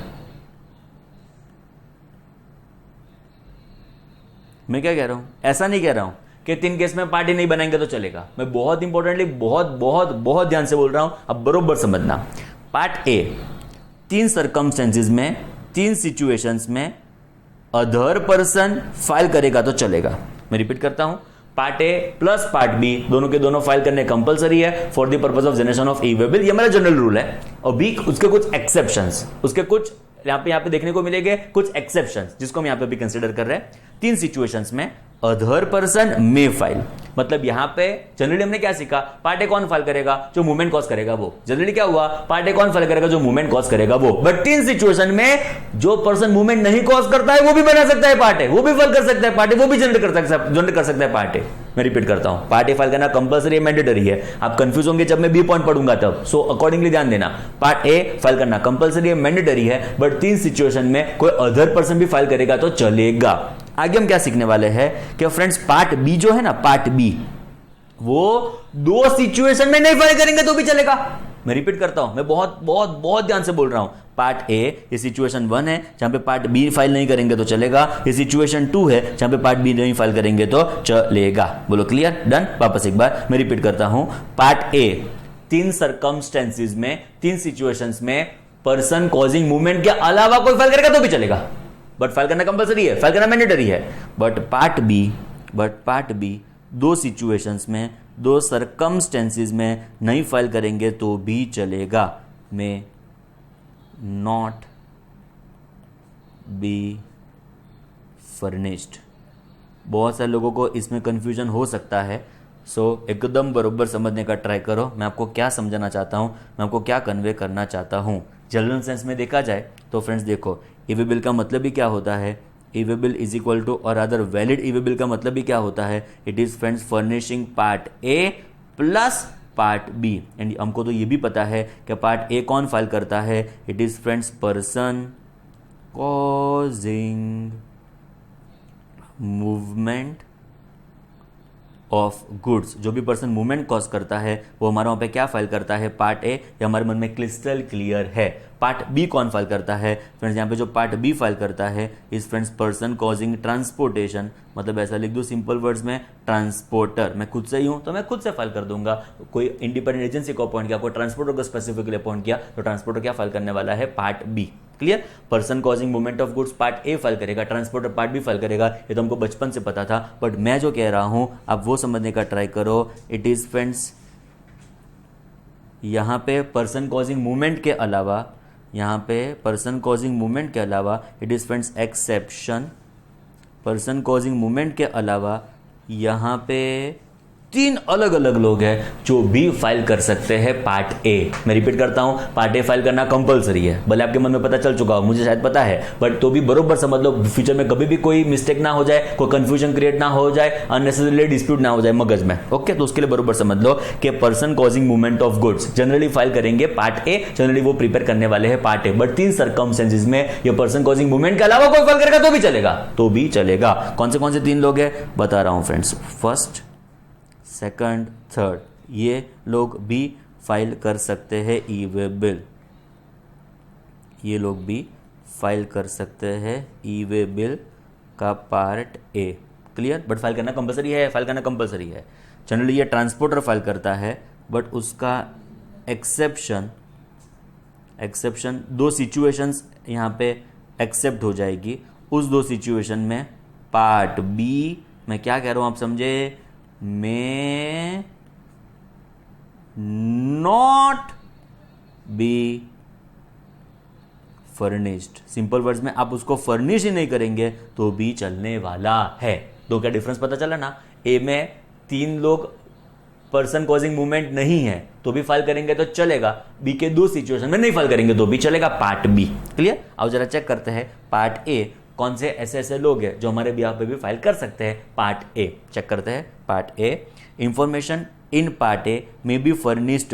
मैं क्या कह रहा हूं, ऐसा नहीं कह रहा हूं कि 3 केस में पार्टी नहीं बनाएंगे तो चलेगा। मैं बहुत इंपॉर्टेंटली बहुत बहुत बहुत ध्यान से बोल रहा हूं, अब बरोबर समझना। पार्ट ए, 3 सर्कमस्टेंसेस में, 3 सिचुएशंस में अदर पर्सन फाइल करेगा तो चलेगा। मैं रिपीट करता हूं, part A plus part B दोनों के दोनों फाइल करने कंपलसरी है for the purpose of generation of E way bill. ये मेरा जनरल रूल है। अभी उसके कुछ एक्सेप्शंस, उसके कुछ यहां पे देखने को मिलेंगे कुछ एक्सेप्शंस जिसको हम यहां पे भी कंसीडर कर रहे हैं। 3 सिचुएशंस में अदर पर्सन मे फाइल, मतलब यहां पे जनरली हमने क्या सीखा, पार्ट ए कौन फाइल करेगा, जो मूवमेंट कॉज करेगा वो। जनरली क्या हुआ, पार्ट ए कौन फाइल करेगा, जो मूवमेंट कॉज करेगा वो। बट 3 सिचुएशन में जो पर्सन मूवमेंट नहीं कॉज करता है वो भी बना सकता है पार्ट ए, वो भी फाइल कर सकता है पार्ट ए, वो भी जनरेट कर सकता है पार्ट ए। मैं रिपीट करता हूं, पार्ट ए फाइल करना कंपलसरी है, मैंडेटरी है। आप कंफ्यूज होंगे जब मैं बी पॉइंट पढ़ूंगा तब, सो अकॉर्डिंगली ध्यान देना। पार्ट ए फाइल करना कंपलसरी है, मैंडेटरी है, बट 3 सिचुएशन में कोई अदर पर्सन भी फाइल करेगा तो चलेगा। आगे हम क्या सीखने वाले हैं कि फ्रेंड्स पार्ट बी जो है ना, पार्ट बी, वो 2 सिचुएशन में नहीं फाइल करेंगे तो भी चलेगा। मैं रिपीट करता हूं, मैं बहुत बहुत बहुत ध्यान से बोल रहा हूं। पार्ट ए ये सिचुएशन 1 है जहां पे पार्ट बी फाइल नहीं करेंगे तो चलेगा। ये सिचुएशन 2 है जहां पे पार्ट बी नहीं फाइल करेंगे तो चलेगा। बोलो क्लियर, डन। वापस एक बार मैं रिपीट करता हूं, पार्ट ए 3 सर्कमस्टेंसेस में, 3 सिचुएशंस में पर्सन कॉजिंग मूवमेंट के अलावा कोई फाइल करेगा तो भी चलेगा, बट फाइल करना कंपलसरी है, फाइल करना मैंडेटरी है। बट पार्ट बी 2 सिचुएशंस में, 2 सर्कमस्टेंसेस में नहीं फाइल करेंगे तो भी चलेगा। में नॉट बी फर्निश्ड। बहुत सारे लोगों को इसमें कंफ्यूजन हो सकता है, सो एकदम बरोबर समझने का ट्राई करो। मैं आपको क्या समझाना चाहता हूं, मैं आपको क्या कन्वे करना चाहता हूं। जनरल सेंस में देखा जाए तो फ्रेंड्स देखो, ईवेबल का मतलब भी क्या होता है, ईवेबल इज इक्वल टू और अदर वैलिड ईवेबल का मतलब भी क्या होता है, it is friends furnishing part A plus part B. And हमको तो ये भी पता है कि पार्ट ए कौन फाइल करता है, it is friends person causing movement of goods. जो भी पर्सन मूवमेंट कॉज करता है वो हमारा वहां पे क्या फाइल करता है, पार्ट ए। ये हमारे मन में क्रिस्टल क्लियर है। पार्ट बी कौन फाइल करता है फ्रेंड्स, यहाँ पे जो पार्ट बी फाइल करता है is friends person causing transportation, मतलब ऐसा लिख दो सिंपल वर्ड्स में, ट्रांसपोर्टर। मैं खुद से ही हूं तो मैं खुद से फाइल कर दूंगा। कोई इंडिपेंडेंट एजेंसी को अपॉइंट किया, कोई ट्रांसपोर्टर को स्पेसिफिकली अपॉइंट किया, तो ट्रांसपोर्टर क्या फाइल करने वाला है, part B. Clear. Person causing movement of goods part A file करेगा, ट्रांसपोर्टर पार्ट बी फाइल करेगा। ये तो हमको बचपन से पता था, बट मैं जो कह रहा हूं आप वो समझने का ट्राई करो। इट इज फ्रेंड्स यहां पे पर्सन कॉजिंग मूवमेंट के अलावा, यहां पे पर्सन कॉजिंग मूवमेंट के अलावा it is friends exception. Person causing movement के अलावा यहां पे 3 अलग अलग लोग हैं जो भी फाइल कर सकते हैं पार्ट ए। मैं रिपीट करता हूं, पार्ट ए फाइल करना कंपलसरी है। भले आपके मन में पता चल चुका हो, मुझे शायद पता है, बट तो भी बरोबर समझ लो, फ्यूचर में कभी भी कोई मिस्टेक ना हो जाए, कोई कंफ्यूजन क्रिएट ना हो जाए, अननेसेसरी डिस्प्यूट ना हो जाए मगज में। ओके, तो उसके लिए बरोबर समझ लो कि person causing movement of goods generally file करेंगे पार्ट ए, जनरली वो प्रिपेयर करने वाले हैं पार्ट ए। बट 3 सर्कमस्टेंसेस में ये पर्सन कॉजिंग मूवमेंट के अलावा कोई फाइल करेगा तो भी चलेगा। कौन से 3 लोग हैं बता रहा हूं फ्रेंड्स, फर्स्ट, सेकंड, थर्ड, ये लोग भी फाइल कर सकते हैं ई वे बिल। ये लोग भी फाइल कर सकते हैं ई वे बिल का part A. Clear. But file करना कंपलसरी है, फाइल करना कंपलसरी है। जनरली ये ट्रांसपोर्टर फाइल करता है, बट उसका एक्सेप्शन 2 सिचुएशंस यहाँ पे एक्सेप्ट हो जाएगी। उस 2 सिचुएशन में पार्ट बी, मैं क्या कह रहा हूं आप समझे, में not be furnished. Simple words में आप उसको फर्निश ही नहीं करेंगे तो भी चलने वाला है। दो क्या डिफरेंस पता चला ना। ए में 3 लोग पर्सन कॉजिंग मूवमेंट नहीं है तो भी फाइल करेंगे तो चलेगा, बी के 2 सिचुएशन में नहीं फाइल करेंगे तो भी चलेगा, पार्ट बी। क्लियर। अब जरा चेक करते हैं पार्ट ए कौन से ऐसे लोग हैं जो हमारे बिहाफ पे भी फाइल कर सकते हैं, पार्ट ए। चेक करते हैं part A. Information in part A may be furnished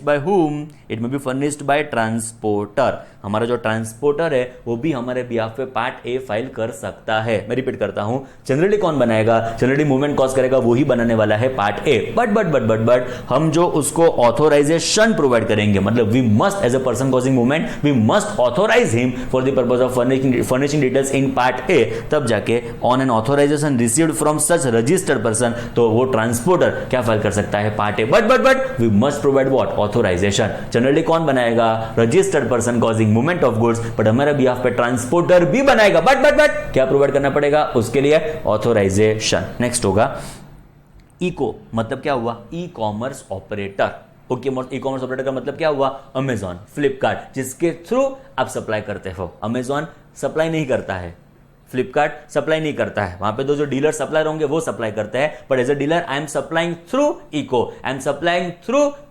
by whom? It may be furnished by transporter. हमारा जो ट्रांसपोर्टर है वो भी हमारे बिहाफ पे पार्ट ए फाइल कर सकता है। मैं रिपीट करता हूं, जनरली कौन बनाएगा? जनरली मूवमेंट कॉज करेगा वही बनाने वाला है पार्ट ए। बट हम जो उसको ऑथोराइजेशन प्रोवाइड करेंगे, मतलब we must as a person causing movement we must authorise him for the purpose of furnishing details in part A, तब जाके on an authorisation received from such registered person, तो वो transporter क्या file कर सकता है? Part A. But we must provide what? Authorisation. Generally कौन बनाएगा? Registered person causing movement of goods, but हमारे बिहाफ पे ट्रांसपोर्टर भी बनाएगा। बट क्या प्रोवाइड करना पड़ेगा उसके लिए? ऑथोराइजेशन। नेक्स्ट होगा इको, मतलब क्या हुआ? E commerce operator. Okay, e commerce operator का मतलब क्या हुआ? अमेजॉन, फ्लिपकार्ट, जिसके थ्रू आप सप्लाई करते हो। अमेजॉन सप्लाई नहीं करता है, फ्लिपकार्ट सप्लाई नहीं करता है, वहां पे दो जो डीलर सप्लायर होंगे वो सप्लाई करते हैं, but as a dealer I am supplying through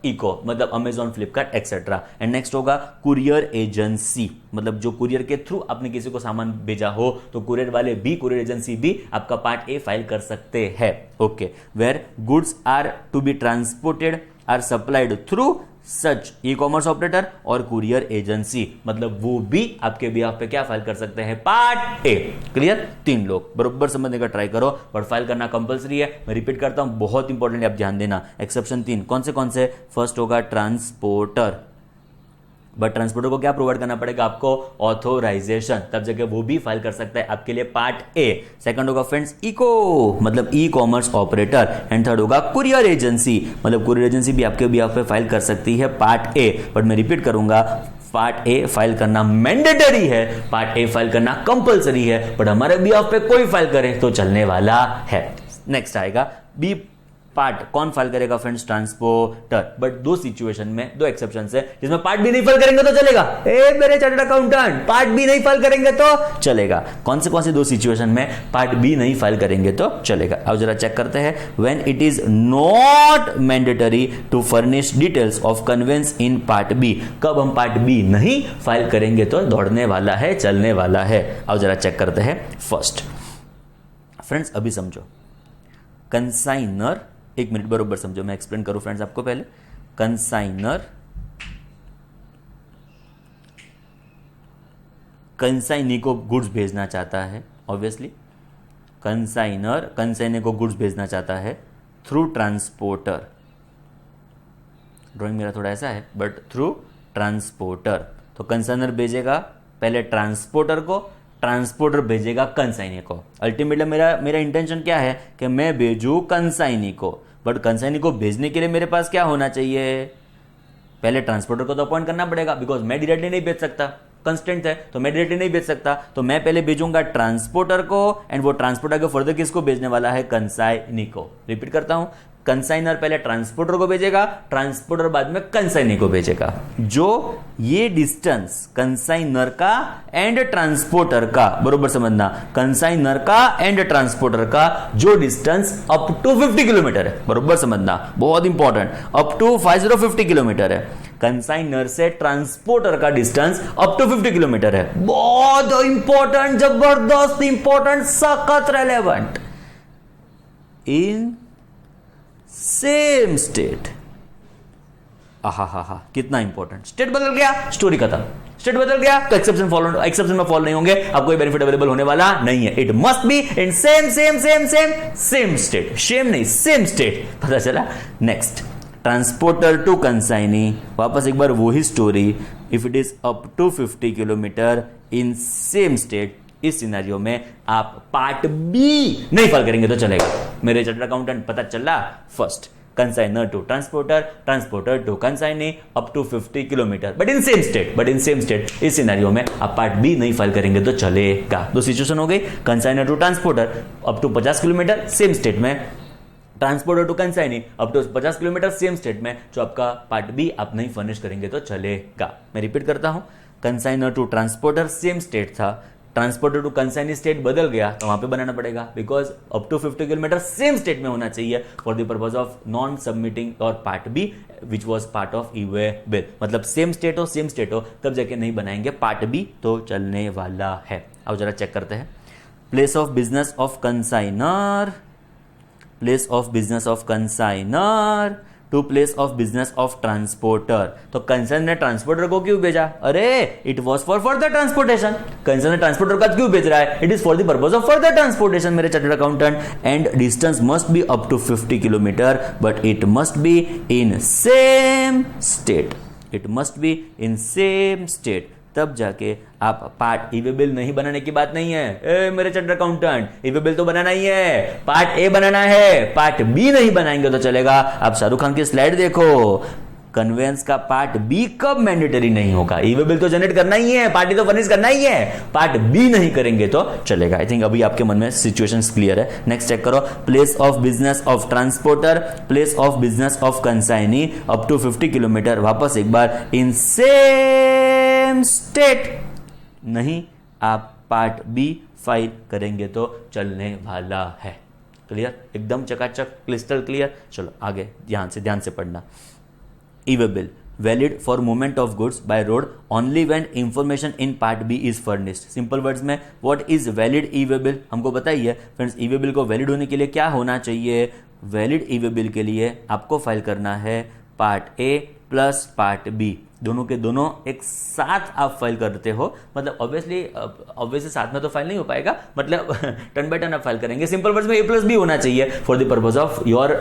eco, मतलब Amazon, Flipkart etcetera. And next होगा कुरियर एजेंसी, मतलब जो कुरियर के थ्रू आपने किसी को सामान भेजा हो तो कुरियर वाले भी, कुरियर एजेंसी भी आपका पार्ट ए फाइल कर सकते हैं। Okay, where goods are to be transported are supplied through such e-commerce operator और कुरियर एजेंसी, मतलब वो भी आपके बिहाफ पे क्या फाइल कर सकते हैं? Part A. क्लियर? 3 लोग बरोबर समझने का ट्राई करो, बट फाइल करना कंपलसरी है। मैं रिपीट करता हूं, बहुत इंपॉर्टेंट, आप ध्यान देना। एक्सेप्शन 3 कौन से? फर्स्ट होगा ट्रांसपोर्टर, बट ट्रांसपोर्टर को क्या प्रोवाइड करना पड़ेगा आपको? ऑथोराइजेशन, तब जगह वो भी फाइल कर सकता है आपके लिए पार्ट ए। सेकंड होगा फ्रेंड्स इको, मतलब e commerce operator. And third होगा कुरियर एजेंसी, मतलब कुरियर एजेंसी भी आपके बिहाफ पे फाइल कर सकती है पार्ट ए। बट मैं रिपीट करूंगा, पार्ट ए फाइल करना मैंडेटरी है, पार्ट ए फाइल करना कंपलसरी है, बट हमारे बिहाफ पे कोई फाइल करे तो चलने वाला है। नेक्स्ट आएगा बी पार्ट, कौन फाइल करेगा फ्रेंड्स? ट्रांसपोर्टर। बट 2 सिचुएशन में 2 एक्सेप्शन है जिसमें पार्ट भी नहीं फाइल करेंगे तो चलेगा। मेरे चार्टर्ड अकाउंटेंट, पार्ट भी नहीं फाइल करेंगे तो चलेगा। कौन से 2 सिचुएशन में पार्ट बी नहीं फाइल करेंगे तो चलेगा? अब जरा चेक करते हैं। When it is not mandatory to furnish details of conveyance in part B, कब हम पार्ट बी नहीं फाइल करेंगे तो दौड़ने वाला है, चलने वाला है। अब जरा चेक करते हैं। फर्स्ट फ्रेंड्स, अभी समझो, कंसाइनर, 1 मिनट बरोबर समझो, मैं एक्सप्लेन करूं फ्रेंड्स आपको पहले। कंसाइनर कंसाइनी को गुड्स भेजना चाहता है, ऑब्वियसली कंसाइनर कंसाइनी को गुड्स भेजना चाहता है थ्रू ट्रांसपोर्टर। ड्राइंग मेरा थोड़ा ऐसा है, बट थ्रू ट्रांसपोर्टर। तो कंसाइनर भेजेगा पहले ट्रांसपोर्टर को, ट्रांसपोर्टर भेजेगा कंसाइनी को। अल्टीमेटली मेरा इंटेंशन क्या है कि मैं भेजूं कंसाइनी को, बट कंसाइनी को भेजने के लिए मेरे पास क्या होना चाहिए? पहले ट्रांसपोर्टर को तो अपॉइंट करना पड़ेगा, बिकॉज मैं डायरेक्टली नहीं भेज सकता, कंस्टेंट है तो मैं डायरेक्टली नहीं भेज सकता। तो मैं पहले भेजूंगा ट्रांसपोर्टर को, एंड वो ट्रांसपोर्टर को फर्दर किसको भेजने वाला है? कंसाइनी को। रिपीट करता हूं, कंसाइनर पहले ट्रांसपोर्टर को भेजेगा, ट्रांसपोर्टर बाद में कंसाइनी को भेजेगा। जो ये डिस्टेंस कंसाइनर का एंड ट्रांसपोर्टर का, बरोबर समझना, कंसाइनर का एंड ट्रांसपोर्टर का जो डिस्टेंस अप टू 50 किलोमीटर है, बरोबर समझना, बहुत इंपॉर्टेंट, अप टू 50 किलोमीटर है। कंसाइनर से ट्रांसपोर्टर का डिस्टेंस अप टू 50 किलोमीटर है। बहुत इंपॉर्टेंट, जबरदस्त इंपॉर्टेंट, सखत रेलेवेंट। इन सेम स्टेट, आहा कितना इंपॉर्टेंट। स्टेट बदल गया, स्टोरी खत्म। स्टेट बदल गया तो एक्सेप्शन में फॉलो नहीं होंगे, आपको कोई बेनिफिट अवेलेबल होने वाला नहीं है। It must be in same state, same नहीं सेम स्टेट। पता चला? नेक्स्ट, ट्रांसपोर्टर टू कंसाइनी, वापस एक बार वही story. If it is up to 50 kilometre in same state, इस सिनेरियो में आप पार्ट बी नहीं फाइल करेंगे तो चलेगा। मेरे चार्टर्ड अकाउंटेंट, पता चला? First, consignor to transporter, transporter to consignee up to 50 kilometre, but in same state, इस सिनेरियो में आप पार्ट बी नहीं फाइल करेंगे तो चलेगा। 2 सिचुएशन हो गई, consignor to transporter up to 50 kilometre same state में, transporter to consignee up to 50 kilometre same state में, जो आपका पार्ट बी आप नहीं फर्निश करेंगे तो चलेगा। मैं रिपीट करता हूं, consignor to transporter same state था, ट्रांसपोर्टर टू कंसाइनी स्टेट बदल गया तो वहां पे बनाना पड़ेगा, because up to 50 kilometre same state में होना चाहिए for the purpose of non submitting और part B which was part of e-way bill. मतलब सेम स्टेट हो तब जाके नहीं बनाएंगे पार्ट बी तो चलने वाला है। अब जरा चेक करते हैं। Place of business of consignor, place of business of consignor to place of business of transporter. तो कंसाइनर ने ट्रांसपोर्टर को क्यों भेजा? अरे it was for further transportation. Consignor ने ट्रांसपोर्टर का क्यों भेज रहा है? It is for the purpose of further transportation मेरे chartered accountant. And distance must be up to 50 kilometre but it must be in same state. It must be in same state. तब जाके आप part e-way bill नहीं बनाने की बात नहीं है मेरे चार्टर्ड अकाउंटेंट। ईवे बिल तो बनाना ही है, पार्ट ए बनाना है, पार्ट बी नहीं बनाएंगे तो चलेगा। आप शाहरुख खान की स्लाइड देखो, कन्वेंस का पार्ट बी कब मैंडेटरी नहीं होगा? ईवे बिल तो जनरेट करना ही है, पार्टी तो फर्निश करना ही है, पार्ट बी नहीं करेंगे तो चलेगा। आई थिंक अभी आपके मन में सिचुएशन क्लियर है। नेक्स्ट चेक करो, place of business of transporter, place of business of consignee up to 50 kilometre. वापस एक बार, इन सेम स्टेट नहीं, आप पार्ट बी फाइल करेंगे तो चलने वाला है। क्लियर? एकदम चकाचक, क्रिस्टल क्लियर। चलो आगे ध्यान से पढ़ना। E-way bill valid for movement of goods by road only when information in part B is furnished. Simple words में what is valid e-way bill हमको बताइए फ्रेंड्स। ईवे बिल को वैलिड होने के लिए क्या होना चाहिए? वैलिड ईवे बिल के लिए आपको फाइल करना है part A plus part B, दोनों के दोनों एक साथ आप फाइल करते हो। मतलब ऑब्वियसली साथ में तो फाइल नहीं हो पाएगा, मतलब टर्न बाय टर्न आप फाइल करेंगे। सिंपल वर्ड्स में ए प्लस बी होना चाहिए for the purpose of your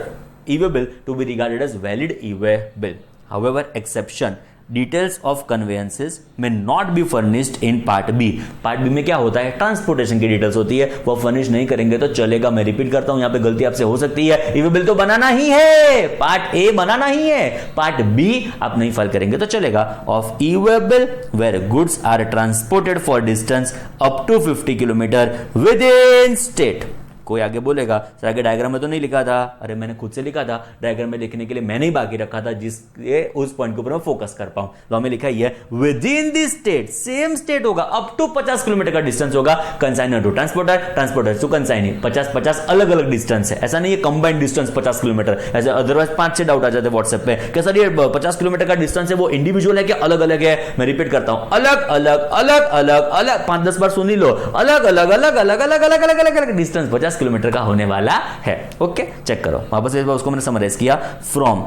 e-way bill to be regarded as valid e-way bill. However, exception, details of conveyances may not be furnished in part B. Part B में क्या होता है? Transportation की details होती है, वो फर्निश नहीं करेंगे तो चलेगा। मैं रिपीट करता हूं, यहां पे गलती आपसे हो सकती है। ईवे बिल तो बनाना ही है, पार्ट ए बनाना ही है, पार्ट बी आप नहीं फाइल करेंगे तो चलेगा। Of e-way bill where goods are transported for distance up to 50 kilometre within state. कोई आगे बोलेगा सर आगे डायग्राम में तो नहीं लिखा था। अरे मैंने खुद से लिखा था, डायग्राम में लिखने के लिए मैंने ही बाकी रखा था जिसके उस पॉइंट के ऊपर मैं फोकस कर पाऊं। तो हमें लिखा है with in the state, same state होगा, अप टू 50 किलोमीटर का डिस्टेंस होगा। Consignor to transporter, transporter to consignee, 50-50 अलग अलग डिस्टेंस है। ऐसा नहीं है कंबाइंड डिस्टेंस 50 किलोमीटर, ऐसे अदरवाइज 5-6 डाउट आ जाते हैं व्हाट्सएप पे कि सर ये 50 किलोमीटर का डिस्टेंस है वो इंडिविजुअल है कि अलग अलग है? मैं रिपीट करता हूं, अलग अलग अलग अलग अलग 5-10 बार सुन ही लो, अलग अलग अलग अलग अलग अलग अलग अलग अलग डिस्टेंस 50 किलोमीटर का होने वाला है। ओके, चेक करो वापस एक बार उसको मैंने समराइज किया। From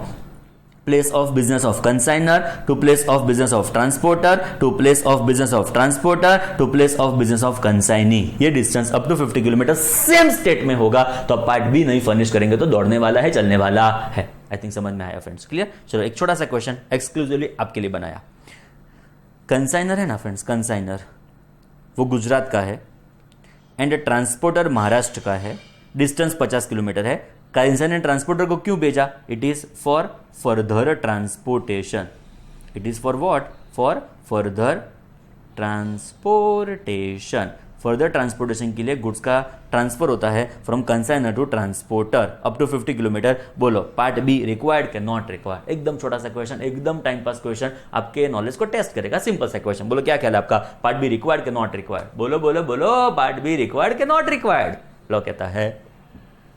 place of business of consignor to place of business of transporter to place of business of transporter to place of business of consignee, ये distance up to 50 kilometre same state में होगा। तो आप part B नहीं furnish करेंगे तो दौड़ने वाला है, चलने वाला है। आई थिंक समझ में आया फ्रेंड्स, क्लियर? चलो एक छोटा सा क्वेश्चन एक्सक्लूसिवली आपके लिए बनाया। कंसाइनर है ना फ्रेंड्स, कंसाइनर वो गुजरात का है एंड ट्रांसपोर्टर महाराष्ट्र का है, डिस्टेंस 50 किलोमीटर है। कंसाइनर ने ट्रांसपोर्टर को क्यों भेजा? It is for further transportation. It is for what? For further transportation. Further transportation के लिए गुड्स का ट्रांसफर होता है from consignor to transporter up to 50 kilometre. बोलो पार्ट बी रिक्वायर्ड के नॉट रिक्वायर्ड? एकदम छोटा सा क्वेश्चन, एकदम टाइम पास क्वेश्चन, आपके नॉलेज को टेस्ट करेगा। सिंपल सा क्वेश्चन, बोलो क्या ख्याल है आपका? पार्ट बी रिक्वायर्ड के नॉट रिक्वायर्ड? बोलो बोलो बोलो, पार्ट बी रिक्वायर्ड के नॉट रिक्वायर्ड? लॉ कहता है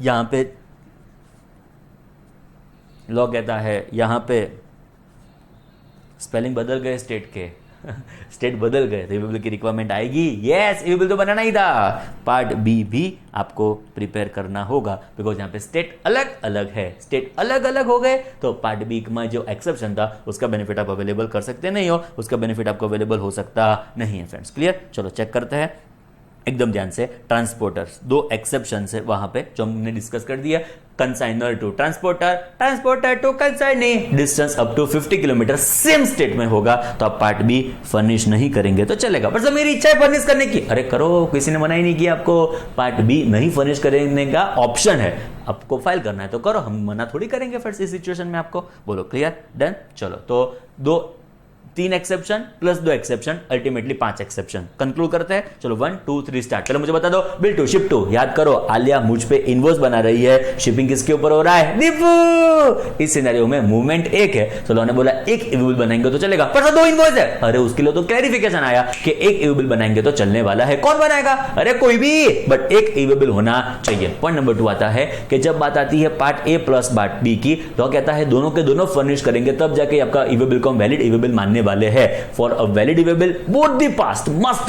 यहां पे, लॉ कहता है यहां पे स्पेलिंग बदल गए स्टेट के स्टेट बदल गए तो ईवे बिल की रिक्वायरमेंट आएगी। यस, ईवे बिल तो बनाना ही था। पार्ट बी भी आपको प्रिपेयर करना होगा बिकॉज यहां पे स्टेट अलग अलग है। स्टेट अलग अलग हो गए तो पार्ट बी में जो एक्सेप्शन था उसका बेनिफिट आप अवेलेबल कर सकते नहीं हो, उसका बेनिफिट आपको अवेलेबल हो सकता नहीं है फ्रेंड्स। क्लियर? चलो चेक करते हैं एकदम ध्यान से। ट्रांसपोर्टर्स, दो एक्सेप्शन है वहां पे जो हमने डिस्कस कर दिया। Consignor to transporter, transporter to consignee, distance up to 50 kilometre same state में होगा तो आप पार्ट बी फर्निश नहीं करेंगे तो चलेगा। पर सर मेरी इच्छा है फर्निश करने की, अरे करो, किसी ने मना ही नहीं किया आपको। पार्ट बी नहीं फर्निश करने का ऑप्शन है, आपको फाइल करना है तो करो, हम मना थोड़ी करेंगे फिर इस सिचुएशन में आपको। बोलो क्लियर? डन? चलो तो 3 exception plus 2 exception, ultimately 5 exception. Conclude करते हैं, चलो 1 2 3 स्टार्ट। चलो मुझे बता दो, बिल टू शिप टू। याद करो, आलिया मुझ पे इनवॉइस बना रही है, शिपिंग किसके ऊपर हो रहा है? दीपू। इस सिनेरियो में मूवमेंट एक है तो उन्होंने बोला एक ईवे बिल बनाएंगे तो चलेगा, पर 2 इनवॉइस है। अरे उसके लिए तो क्लैरिफिकेशन आया कि एक ईवे बिल बनाएंगे तो चलने वाला है। कौन बनाएगा? अरे कोई भी, बट एक ईवे बिल होना चाहिए। पॉइंट नंबर 2 आता है कि जब बात आती है part A plus part B की तो कहता है दोनों के दोनों फर्निश करेंगे तब जाके आपका ईवे बिल को वैलिड ईवे बिल मानने वाले हैं। For a valid e-way bill, both the parts must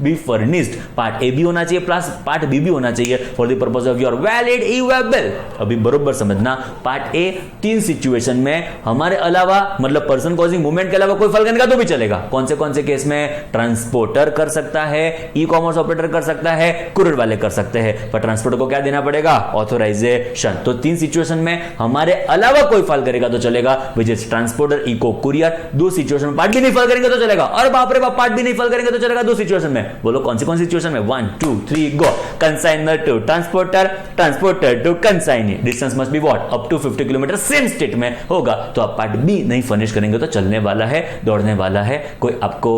be furnished, part A भी होना चाहिए प्लस पार्ट बी भी होना चाहिए for the purpose of your valid e-way bill. अभी बरोबर समझना, पार्ट ए तीन सिचुएशन में हमारे अलावा मतलब पर्सन कॉजिंग मूवमेंट के अलावा कोई फाइल करने का तो भी चलेगा। कौन से केस में? ट्रांसपोर्टर कर सकता है, ई कॉमर्स ऑपरेटर कर सकता है, कुरियर वाले कर सकते हैं, पर ट्रांसपोर्टर को क्या देना पड़ेगा? ऑथराइजेशन। तो तीन सिचुएशन में हमारे अलावा कोई फाइल करेगा तो चलेगा, which is transporter, eco, courier. दो सिचुएशन में पार्ट बी नहीं फाइल करेंगे तो चलेगा। और बाप रे बाप, पार्ट बी नहीं फाइल करेंगे तो चलेगा दो सिचुएशन में। बोलो कौन सी सिचुएशन में? 1 2 3 go. Consignor to transporter, transporter to consignee, distance must be what? Up to 50 kilometre same state में होगा। तो आप पार्ट बी नहीं फर्निश करेंगे तो चलने वाला है, दौड़ने वाला है, कोई आपको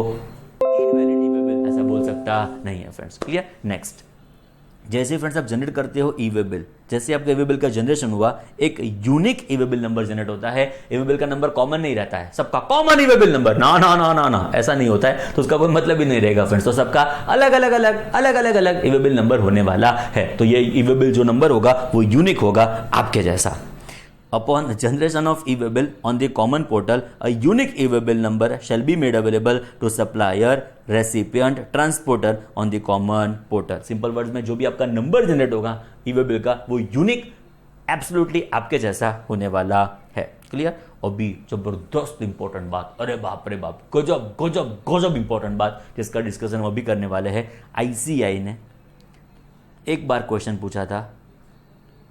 ऐसा बोल सकता नहीं है फ्रेंड्स। क्लियर? नेक्स्ट, जैसे फ्रेंड्स आप जनरेट करते हो ई-वे बिल, जैसे आपका ई-वे बिल का जनरेशन हुआ, एक unique e-way bill number generate होता है। ई-वे बिल का नंबर कॉमन नहीं रहता है, सबका कॉमन ई-वे बिल नंबर, ना ना ना ना ना, ऐसा नहीं होता है, तो उसका कोई मतलब ही नहीं रहेगा फ्रेंड्स। तो सबका अलग अलग अलग अलग अलग अलग ई-वे बिल नंबर होने वाला है। तो ये ई-वे बिल जो नंबर होगा वो यूनिक होगा आपके जैसा। Upon generation of e-way-bill on the common portal, a unique e-way-bill number shall be made available to supplier, recipient, transporter on the common portal. Simple words में जो भी आपका नंबर जनरेट होगा e-way-bill का, वो यूनिक एब्सोल्युटली आपके जैसा होने वाला है। क्लियर? और भी जबरदस्त इंपॉर्टेंट बात, अरे बाप रे बाप, गजब गजब गजब इंपॉर्टेंट बात, जिसका डिस्कशन हम अभी करने वाले हैं। आईसीआई ने एक बार क्वेश्चन पूछा था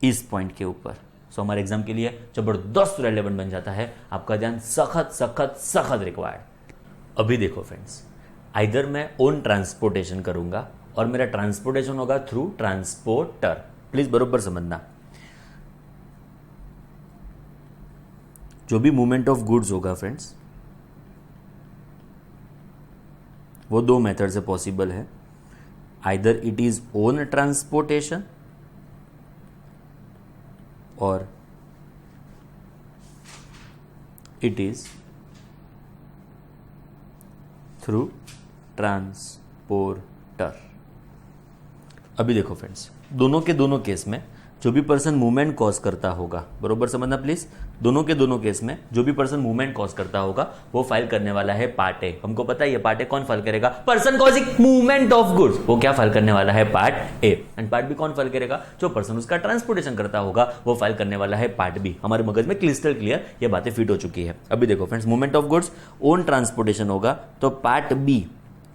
इस पॉइंट के ऊपर, सो हमारे एग्जाम के लिए जबरदस्त रेलेवेंट बन जाता है। आपका ध्यान सखत सखत सखत रिक्वायर्ड। अभी देखो फ्रेंड्स, आइदर मैं ओन ट्रांसपोर्टेशन करूंगा और मेरा ट्रांसपोर्टेशन होगा थ्रू ट्रांसपोर्टर। प्लीज बरोबर समझना, जो भी मूवमेंट ऑफ गुड्स होगा फ्रेंड्स, वो दो मेथड से पॉसिबल है। Either it is own transportation और it is through transporter। अभी देखो फ्रेंड्स, दोनों के दोनों केस में जो भी पर्सन मूवमेंट कॉज करता होगा, बरोबर समझना प्लीज, दोनों के दोनों केस में जो भी पर्सन मूवमेंट कॉज करता होगा वो फाइल करने वाला है पार्ट ए। हमको पता है ये पार्ट ए कौन फाइल करेगा? Person causing movement of goods, वो क्या फाइल करने वाला है? Part A. And part B कौन फाइल करेगा? जो पर्सन उसका ट्रांसपोर्टेशन करता होगा वो फाइल करने वाला है पार्ट बी। हमारे मगज में क्रिस्टल क्लियर ये बातें फिट हो चुकी है। अभी देखो friends, movement of goods own transportation होगा तो पार्ट बी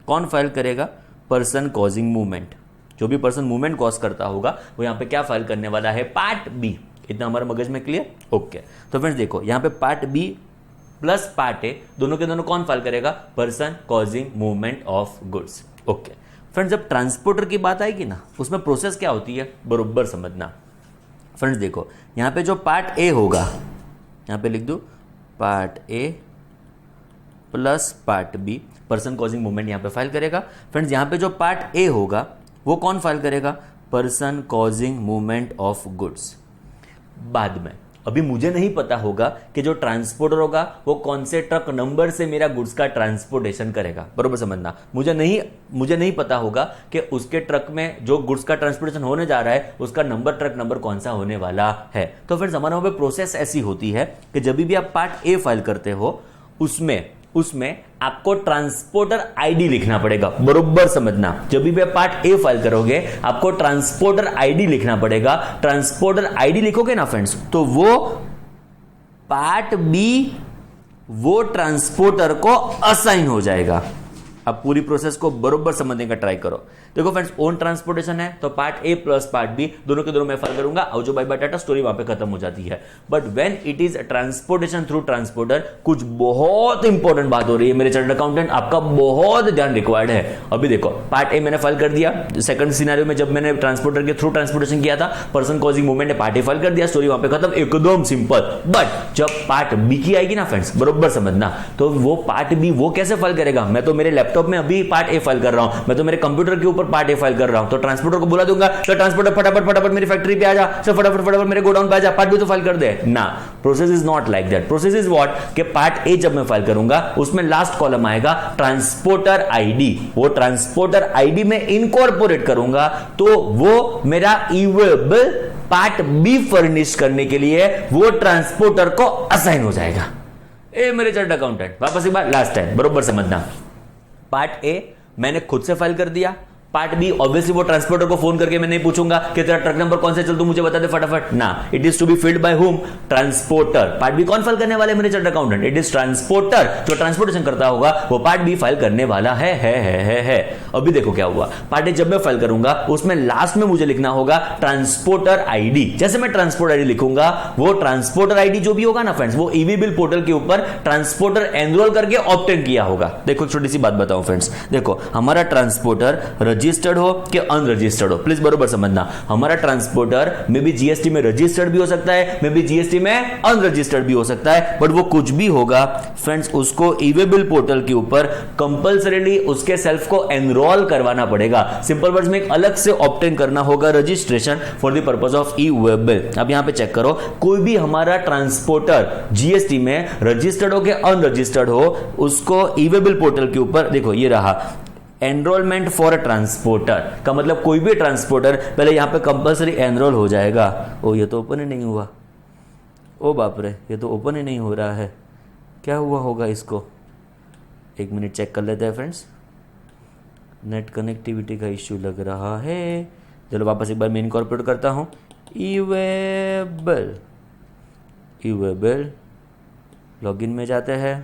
कौन फाइल करेगा? Person causing movement. जो भी पर्सन मूवमेंट कॉज करता होगा वो यहां पे क्या फाइल करने वाला है? Part B. इतना हमारे मगज में क्लियर? ओके। तो फ्रेंड्स देखो, यहां पे part B plus part A दोनों के दोनों कौन फाइल करेगा? Person causing movement of goods. Okay friends, जब ट्रांसपोर्टर की बात आएगी ना, उसमें प्रोसेस क्या होती है बरोबर समझना। फ्रेंड्स देखो, यहां पे जो पार्ट ए होगा, यहां पे लिख दो part A plus part B, person causing movement यहां पे फाइल करेगा। फ्रेंड्स यहां पे जो पार्ट ए होगा वो कौन फाइल करेगा? Person causing movement of goods. बाद में अभी मुझे नहीं पता होगा कि जो ट्रांसपोर्टर होगा वो कौन से ट्रक नंबर से मेरा गुड्स का ट्रांसपोर्टेशन करेगा, बरोबर समझना। मुझे नहीं पता होगा कि उसके ट्रक में जो गुड्स का ट्रांसपोर्टेशन होने जा रहा है उसका नंबर, ट्रक नंबर कौन सा होने वाला है। तो फिर हमारे वहां पे प्रोसेस ऐसी होती है कि जब भी आप पार्ट ए फाइल करते हो उसमें आपको ट्रांसपोर्टर आईडी लिखना पड़ेगा, बरोबर समझना। जब भी आप पार्ट ए फाइल करोगे आपको ट्रांसपोर्टर आईडी लिखना पड़ेगा। ट्रांसपोर्टर आईडी लिखोगे ना फ्रेंड्स, तो वो पार्ट बी वो ट्रांसपोर्टर को असाइन हो जाएगा। अब पूरी प्रोसेस को बरोबर समझने का ट्राई करो। देखो फ्रेंड्स, ओन ट्रांसपोर्टेशन है तो part A plus part B दोनों के दोनों मैं फाइल करूंगा और जो बाय बाय डाटा स्टोरी वहां पे खत्म हो जाती है। But when it is transportation through transporter, कुछ बहुत इंपॉर्टेंट बात हो रही है मेरे चार्टर्ड अकाउंटेंट, आपका बहुत ध्यान रिक्वायर्ड है। अभी देखो, पार्ट ए मैंने फाइल कर दिया। सेकंड सिनेरियो में जब मैंने ट्रांसपोर्टर के थ्रू ट्रांसपोर्टेशन किया था, पर्सन कॉजिंग मूवमेंट ने पार्ट ए फाइल कर दिया, स्टोरी वहां पे खत्म, एकदम सिंपल। बट जब पार्ट बी की आएगी ना फ्रेंड्स, बरोबर समझना, तो वो पार्ट बी वो कैसे फाइल करेगा? मैं तो मेरे लैपटॉप में अभी पार्ट ए फाइल कर रहा हूं, मैं तो मेरे कंप्यूटर के ऊपर पार्ट ए फाइल कर रहा हूं, तो ट्रांसपोर्टर को बुला दूंगा, तो ट्रांसपोर्टर फटाफट मेरी फैक्ट्री पे आ जा, फटाफट मेरे गोडाउन पे आ जा, पार्ट बी तो फाइल कर दे ना। Process is not like that. Process is what कि पार्ट ए जब मैं फाइल करूंगा उसमें लास्ट कॉलम आएगा ट्रांसपोर्टर आईडी। वो ट्रांसपोर्टर आईडी में इनकॉर्पोरेट करूंगा तो वो मेरा ई-वे-बिल पार्ट बी फर्निश करने के लिए वो ट्रांसपोर्टर को असाइन हो जाएगा। ए मेरे चार्टर्ड अकाउंटेंट, वापस एक बार लास्ट टाइम बरोबर समझना। पार्ट ए मैंने खुद से फाइल कर दिया। पार्ट बी, ऑब्वियसली वो ट्रांसपोर्टर को फोन करके मैं नहीं पूछूंगा कि तेरा ट्रक नंबर कौन से, चल तू मुझे बता दे फटाफट ना। It is to be filled by whom, transporter. Part B कौन फाइल करने वाले मेरे chartered accountant, it is transporter. जो ट्रांसपोर्टेशन करता होगा वो पार्ट बी फाइल करने वाला है। अभी देखो क्या हुआ, पार्ट ए जब मैं फाइल करूंगा उसमें लास्ट में मुझे लिखना होगा ट्रांसपोर्टर आईडी। जैसे मैं ट्रांसपोर्ट आईडी लिखूंगा, वो ट्रांसपोर्टर आईडी जो भी होगा ना फ्रेंड्स, वो ईवी बिल पोर्टल के ऊपर ट्रांसपोर्टर एनरोल करके ऑब्टेन किया होगा। देखो छोटी सी बात बताऊं फ्रेंड्स, देखो हमारा ट्रांसपोर्टर रजिस्टर्ड हो कि अनरजिस्टर्ड हो, प्लीज बरोबर समझना। हमारा ट्रांसपोर्टर मे बी जीएसटी में रजिस्टर्ड भी हो सकता है, मे बी जीएसटी में अनरजिस्टर्ड भी हो सकता है, बट वो कुछ भी होगा फ्रेंड्स, उसको ईवे बिल पोर्टल के ऊपर कंपल्सरीली उसके सेल्फ को एनरोल करवाना पड़ेगा। सिंपल वर्ड्स में एक अलग से ऑब्टेन करना होगा registration for the purpose of E way bill. अब यहां पे चेक करो, कोई भी हमारा ट्रांसपोर्टर जीएसटी में रजिस्टर्ड हो के अनरजिस्टर्ड हो, उसको ई वे बिल पोर्टल के ऊपर देखो ये रहा एनरोलमेंट फॉर अ ट्रांसपोर्टर का मतलब कोई भी ट्रांसपोर्टर पहले यहां पे कंपल्सरी एनरोल हो जाएगा। ओ ये तो ओपन ही नहीं हुआ, ओ बाप रे ये तो ओपन ही नहीं हो रहा है, क्या हुआ होगा इसको, एक मिनट चेक कर लेते हैं फ्रेंड्स। नेट कनेक्टिविटी का इश्यू लग रहा है। चलो वापस एक बार मैं इनकॉर्पोरेट करता हूं, ईवेबल लॉगिन में जाते हैं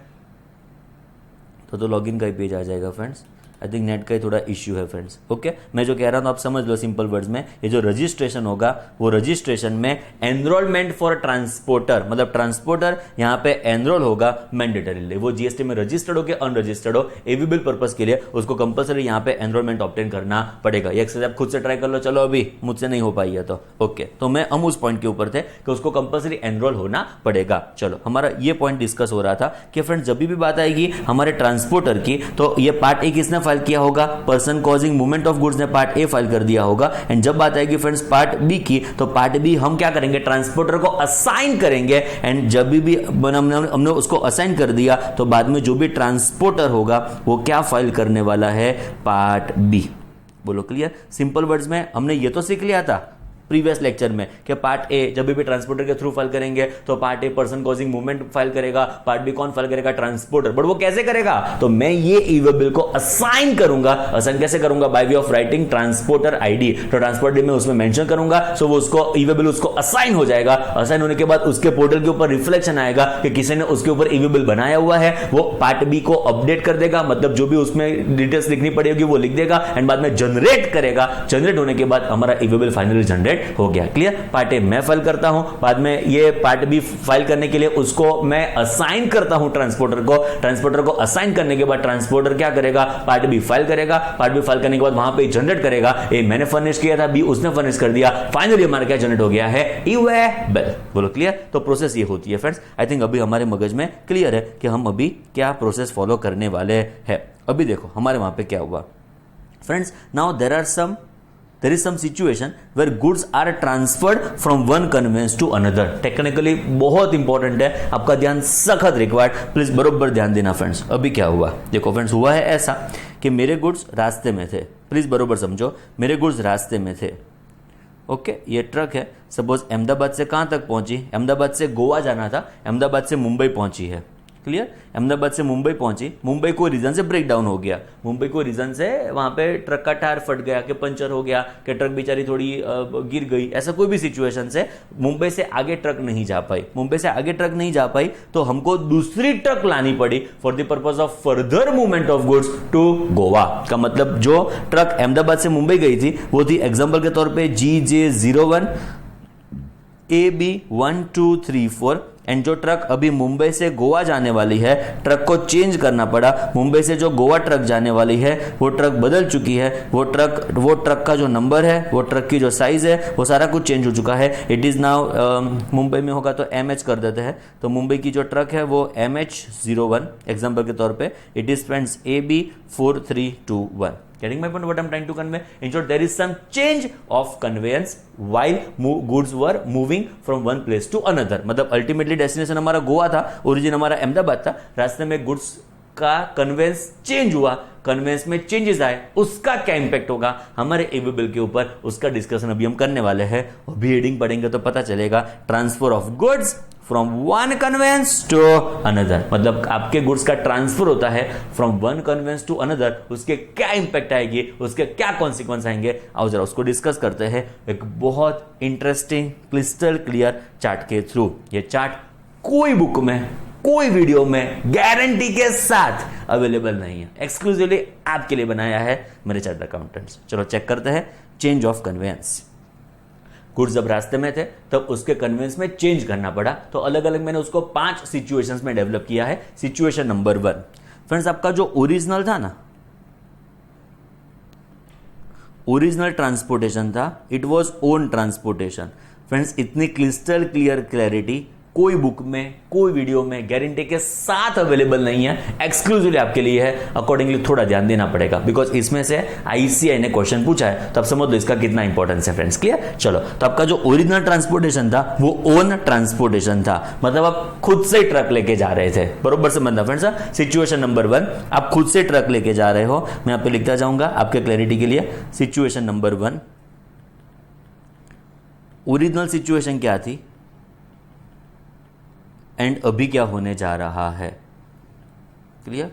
तो लॉगिन का ही पेज आ जाएगा फ्रेंड्स। आई थिंक नेट का ही थोड़ा इश्यू है फ्रेंड्स। ओके, मैं जो कह रहा हूं आप समझ लो सिंपल वर्ड्स में, ये जो रजिस्ट्रेशन होगा वो रजिस्ट्रेशन में एनरोलमेंट फॉर ट्रांसपोर्टर, मतलब ट्रांसपोर्टर यहां पे एनरोल होगा मैंडेटरीली। वो जीएसटी में रजिस्टर्ड हो के अनरजिस्टर्ड हो, एवी बिल पर्पस के लिए उसको कंपल्सरी यहां पे एनरोलमेंट ऑब्टेन करना पड़ेगा। ये एक्सरसाइज आप खुद से ट्राई कर लो, चलो अभी मुझसे नहीं हो पाई है तो ओके। तो हम उस पॉइंट के ऊपर थे कि उसको कंपल्सरी एनरोल होना पड़ेगा। चलो हमारा ये पॉइंट डिस्कस हो रहा था कि फ्रेंड्स जब भी बात आएगी हमारे ट्रांसपोर्टर की, तो ये पार्ट ए किसने फाइल किया होगा, person causing movement of goods ने पार्ट ए फाइल कर दिया होगा। एंड जब बात आएगी फ्रेंड्स पार्ट बी की, तो पार्ट बी हम क्या करेंगे, ट्रांसपोर्टर को असाइन करेंगे। एंड जब भी हमने उसको असाइन कर दिया तो बाद में जो भी ट्रांसपोर्टर होगा वो क्या फाइल करने वाला है, पार्ट बी। बोलो क्लियर। सिंपल वर्ड्स में हमने ये तो सीख लिया था प्रीवियस लेक्चर में कि पार्ट ए जब भी ट्रांसपोर्टर के थ्रू फाइल करेंगे तो part a person causing movement file करेगा, पार्ट बी कौन फाइल करेगा, ट्रांसपोर्टर। बट वो कैसे करेगा, तो मैं ये ईवे बिल को असाइन करूंगा। असाइन कैसे करूंगा, by way of writing transporter ID. तो ट्रांसपोर्टर में उसमें मेंशन करूंगा, सो वो उसको ईवे बिल उसको असाइन हो जाएगा। असाइन होने के बाद उसके पोर्टल के ऊपर रिफ्लेक्शन आएगा कि किसी ने उसके ऊपर ईवे बिल बनाया हुआ है, वो पार्ट बी को अपडेट कर देगा, मतलब जो भी उसमें डिटेल्स लिखनी पड़ेगी वो लिख देगा एंड बाद में जनरेट करेगा। जनरेट होने के बाद हमारा ईवे बिल फाइनली जनरेट हो गया। क्लियर। पार्ट ए मैं फाइल करता हूं, बाद में ये पार्ट बी फाइल करने के लिए उसको मैं असाइन करता हूं ट्रांसपोर्टर को। ट्रांसपोर्टर को असाइन करने के बाद ट्रांसपोर्टर क्या करेगा, पार्ट बी फाइल करेगा। पार्ट बी फाइल करने के बाद वहां पे जनरेट करेगा। ए मैंने फर्निश किया था, बी उसने फर्निश कर दिया, फाइनली हमारा क्या जनरेट हो गया है, ईवेबल। बोलो क्लियर। तो प्रोसेस ये होती है फ्रेंड्स। आई थिंक अभी हमारे मगज में क्लियर है कि हम अभी क्या प्रोसेस फॉलो करने वाले हैं। अभी देखो हमारे वहां पे क्या हुआ friends. Now there is some situation where goods are transferred from one conveyance to another. Technically बहुत इंपॉर्टेंट है, आपका ध्यान सख्त रिक्वायर्ड, प्लीज बरोबर ध्यान देना फ्रेंड्स। अभी क्या हुआ, देखो फ्रेंड्स हुआ है ऐसा कि मेरे गुड्स रास्ते में थे, प्लीज बरोबर समझो, मेरे गुड्स रास्ते में थे। ओके, ये ट्रक है, सपोज अहमदाबाद से कहां तक पहुंची, अहमदाबाद से गोवा जाना था, अहमदाबाद से मुंबई पहुंची है। क्लियर। अहमदाबाद से मुंबई पहुंची, मुंबई को रीजन से ब्रेक डाउन हो गया, मुंबई को रीजन से वहां पे ट्रक का टायर फट गया, कि पंचर हो गया, कि ट्रक बेचारी थोड़ी गिर गई, ऐसा कोई भी सिचुएशन से मुंबई से आगे ट्रक नहीं जा पाई। मुंबई से आगे ट्रक नहीं जा पाई तो हमको दूसरी ट्रक लानी पड़ी for the purpose of further movement of goods to Goa. का मतलब जो ट्रक अहमदाबाद से मुंबई गई थी वो थी एग्जाम्पल के तौर पर GJ01 AB 1234। एंड जो ट्रक अभी मुंबई से गोवा जाने वाली है, ट्रक को चेंज करना पड़ा, मुंबई से जो गोवा ट्रक जाने वाली है वो ट्रक बदल चुकी है, वो ट्रक का जो नंबर है, वो ट्रक की जो साइज है, वो सारा कुछ चेंज हो चुका है। इट इज नाउ मुंबई में होगा तो MH कर देते हैं, तो मुंबई की जो ट्रक है वो MH01 एग्जाम्पल के तौर पे, it is friends AB 4321। Getting my point? What I'm trying to convey? In short, there is some change of conveyance while goods were moving from one place to another. मतलब ultimately destination हमारा गोवा था, origin हमारा अहमदाबाद था, रास्ते में goods का convince change हुआ, convince में चेंजेस आए, उसका क्या इंपैक्ट होगा हमारे ईवे बिल के ऊपर, उसका डिस्कशन अभी हम करने वाले हैं। अभी हेडिंग पढ़ेंगे तो पता चलेगा। Transfer of goods from one conveyance to another, मतलब आपके गुड्स का ट्रांसफर होता है from one conveyance to another, उसके क्या इंपैक्ट आएगी, उसके क्या कॉन्सिक्वेंस आएंगे, आओ जरा उसको डिस्कस करते हैं एक बहुत इंटरेस्टिंग क्रिस्टल क्लियर चार्ट के थ्रू। ये चार्ट कोई बुक में, कोई वीडियो में गारंटी के साथ अवेलेबल नहीं है, एक्सक्लूसिवली आपके लिए बनाया है मेरे चार्ट अकाउंटेंट्स। चलो चेक करते हैं। चेंज ऑफ कन्वेंस, गुड्स जब रास्ते में थे तब उसके कन्वेंस में चेंज करना पड़ा, तो अलग अलग मैंने उसको 5 सिचुएशंस में डेवलप किया है। सिचुएशन नंबर 1, फ्रेंड्स आपका जो ओरिजिनल था ना, ओरिजिनल ट्रांसपोर्टेशन था, it was own transportation. Friends इतनी क्रिस्टल क्लियर क्लैरिटी कोई बुक में, कोई वीडियो में गारंटी के साथ अवेलेबल नहीं है, एक्सक्लूसिवली आपके लिए है। अकॉर्डिंगली थोड़ा ध्यान देना पड़ेगा, बिकॉज इसमें से आईसीआई ने क्वेश्चन पूछा है, तब समझ लो इसका कितना इंपॉर्टेंस है फ्रेंड्स। क्लियर? चलो, तो आपका जो ओरिजिनल ट्रांसपोर्टेशन था वो ओन ट्रांसपोर्टेशन था, मतलब आप खुद से ट्रक लेके जा रहे थे, बरोबर से मतलब फ्रेंड्स। सिचुएशन नंबर 1, आप खुद से ट्रक लेके जा रहे हो, मैं यहाँ पे लिखता जाऊंगा आपके क्लैरिटी के लिए। सिचुएशन नंबर 1, ओरिजिनल सिचुएशन क्या थी एंड अभी क्या होने जा रहा है। क्लियर?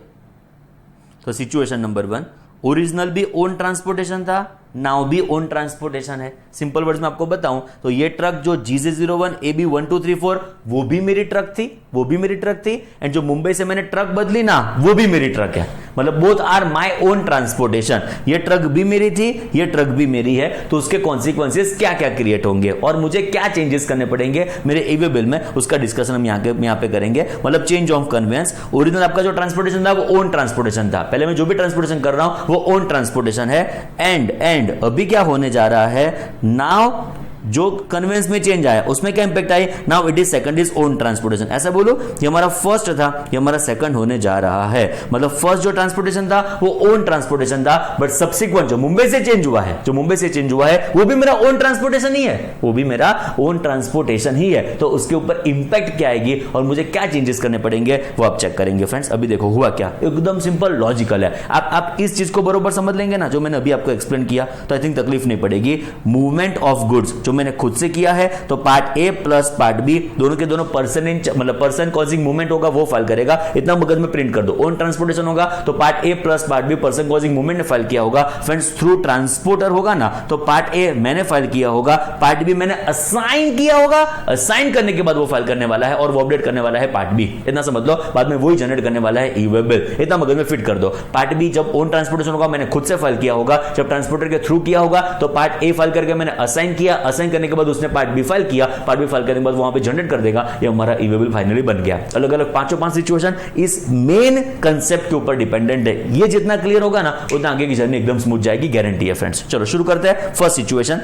तो सिचुएशन नंबर 1, ओरिजिनल भी ओन ट्रांसपोर्टेशन था, नाउ भी ओन ट्रांसपोर्टेशन है। सिंपल वर्ड्स में आपको बताऊं तो ये ट्रक जो GJ01 AB 1234 वो भी मेरी ट्रक थी, वो भी मेरी ट्रक थी, एंड जो मुंबई से मैंने ट्रक बदली ना वो भी मेरी ट्रक है, मतलब both are my own transportation. ये ट्रक भी मेरी थी, ये ट्रक भी मेरी है, तो उसके कॉन्सिक्वेंसेस क्या क्या क्रिएट होंगे और मुझे क्या चेंजेस करने पड़ेंगे मेरे ईवे बिल में, उसका डिस्कशन हम यहाँ पे करेंगे। मतलब चेंज ऑफ कन्वेंस, ओरिजिनल आपका जो ट्रांसपोर्टेशन था वो ओन ट्रांसपोर्टेशन था, पहले मैं जो भी ट्रांसपोर्टेशन कर रहा हूं वो ओन ट्रांसपोर्टेशन है, एंड अभी क्या होने जा रहा है, नाउ जो कन्वेंस में चेंज आया उसमें क्या impact I, now it is second is own transportation. ऐसा बोलो, ये हमारा फर्स्ट था, ये हमारा सेकंड होने जा रहा है, मतलब फर्स्ट जो ट्रांसपोर्टेशन था वो ओन ट्रांसपोर्टेशन था, बट सब्सिक्वेंट जो मुंबई से चेंज हुआ है, जो मुंबई से चेंज हुआ है वो भी मेरा ओन ट्रांसपोर्टेशन ही है, वो भी मेरा ओन ट्रांसपोर्टेशन ही है, तो उसके ऊपर इंपैक्ट क्या आएगी और मुझे क्या चेंजेस करने पड़ेंगे वो आप चेक करेंगे फ्रेंड्स। अभी देखो हुआ क्या, एकदम सिंपल लॉजिकल है, आप इस चीज को बरोबर समझ लेंगे ना जो मैंने अभी आपको एक्सप्लेन किया, तो आई थिंक तकलीफ नहीं पड़ेगी। मूवमेंट ऑफ गुड्स जो मैंने खुद से किया है, तो part A plus part B दोनों के दोनों पर्सन कॉजिंग मूवमेंट होगा वो फाइल करेगा, इतना मगज में प्रिंट कर दो। ओन ट्रांसपोर्टेशन होगा तो part A plus part B person causing movement ने फाइल किया होगा, फ्रेंड्स थ्रू ट्रांसपोर्टर होगा ना, तो पार्ट ए मैंने फाइल किया होगा, पार्ट बी मैंने असाइन किया होगा, असाइन करने के बाद वो फाइल करने वाला है और वो अपडेट करने वाला है पार्ट बी, इतना समझ लो, बाद में वही जनरेट करने वाला है ई-वे बिल, इतना मगज में फिट कर दो। पार्ट बी जब ओन ट्रांसपोर्टेशन होगा मैंने खुद से फाइल किया होगा, जब ट्रांसपोर्टर के थ्रू किया होगा तो पार्ट ए फाइल करके मैंने असाइन किया, असाइन करने के बाद उसने पार्ट बी फाइल किया, पार्ट बी फाइल करने के बाद वहां पे जनरेट कर देगा, ये हमारा ई-वे बिल फाइनली बन गया। अलग अलग पांचों पांच सिचुएशन इस मेन कंसेप्ट के ऊपर डिपेंडेंट है, ये जितना क्लियर होगा ना उतना आगे की जर्नी एकदम स्मूथ जाएगी, गारंटी है फ्रेंड्स। चलो शुरू करते हैं। फर्स्ट सिचुएशन,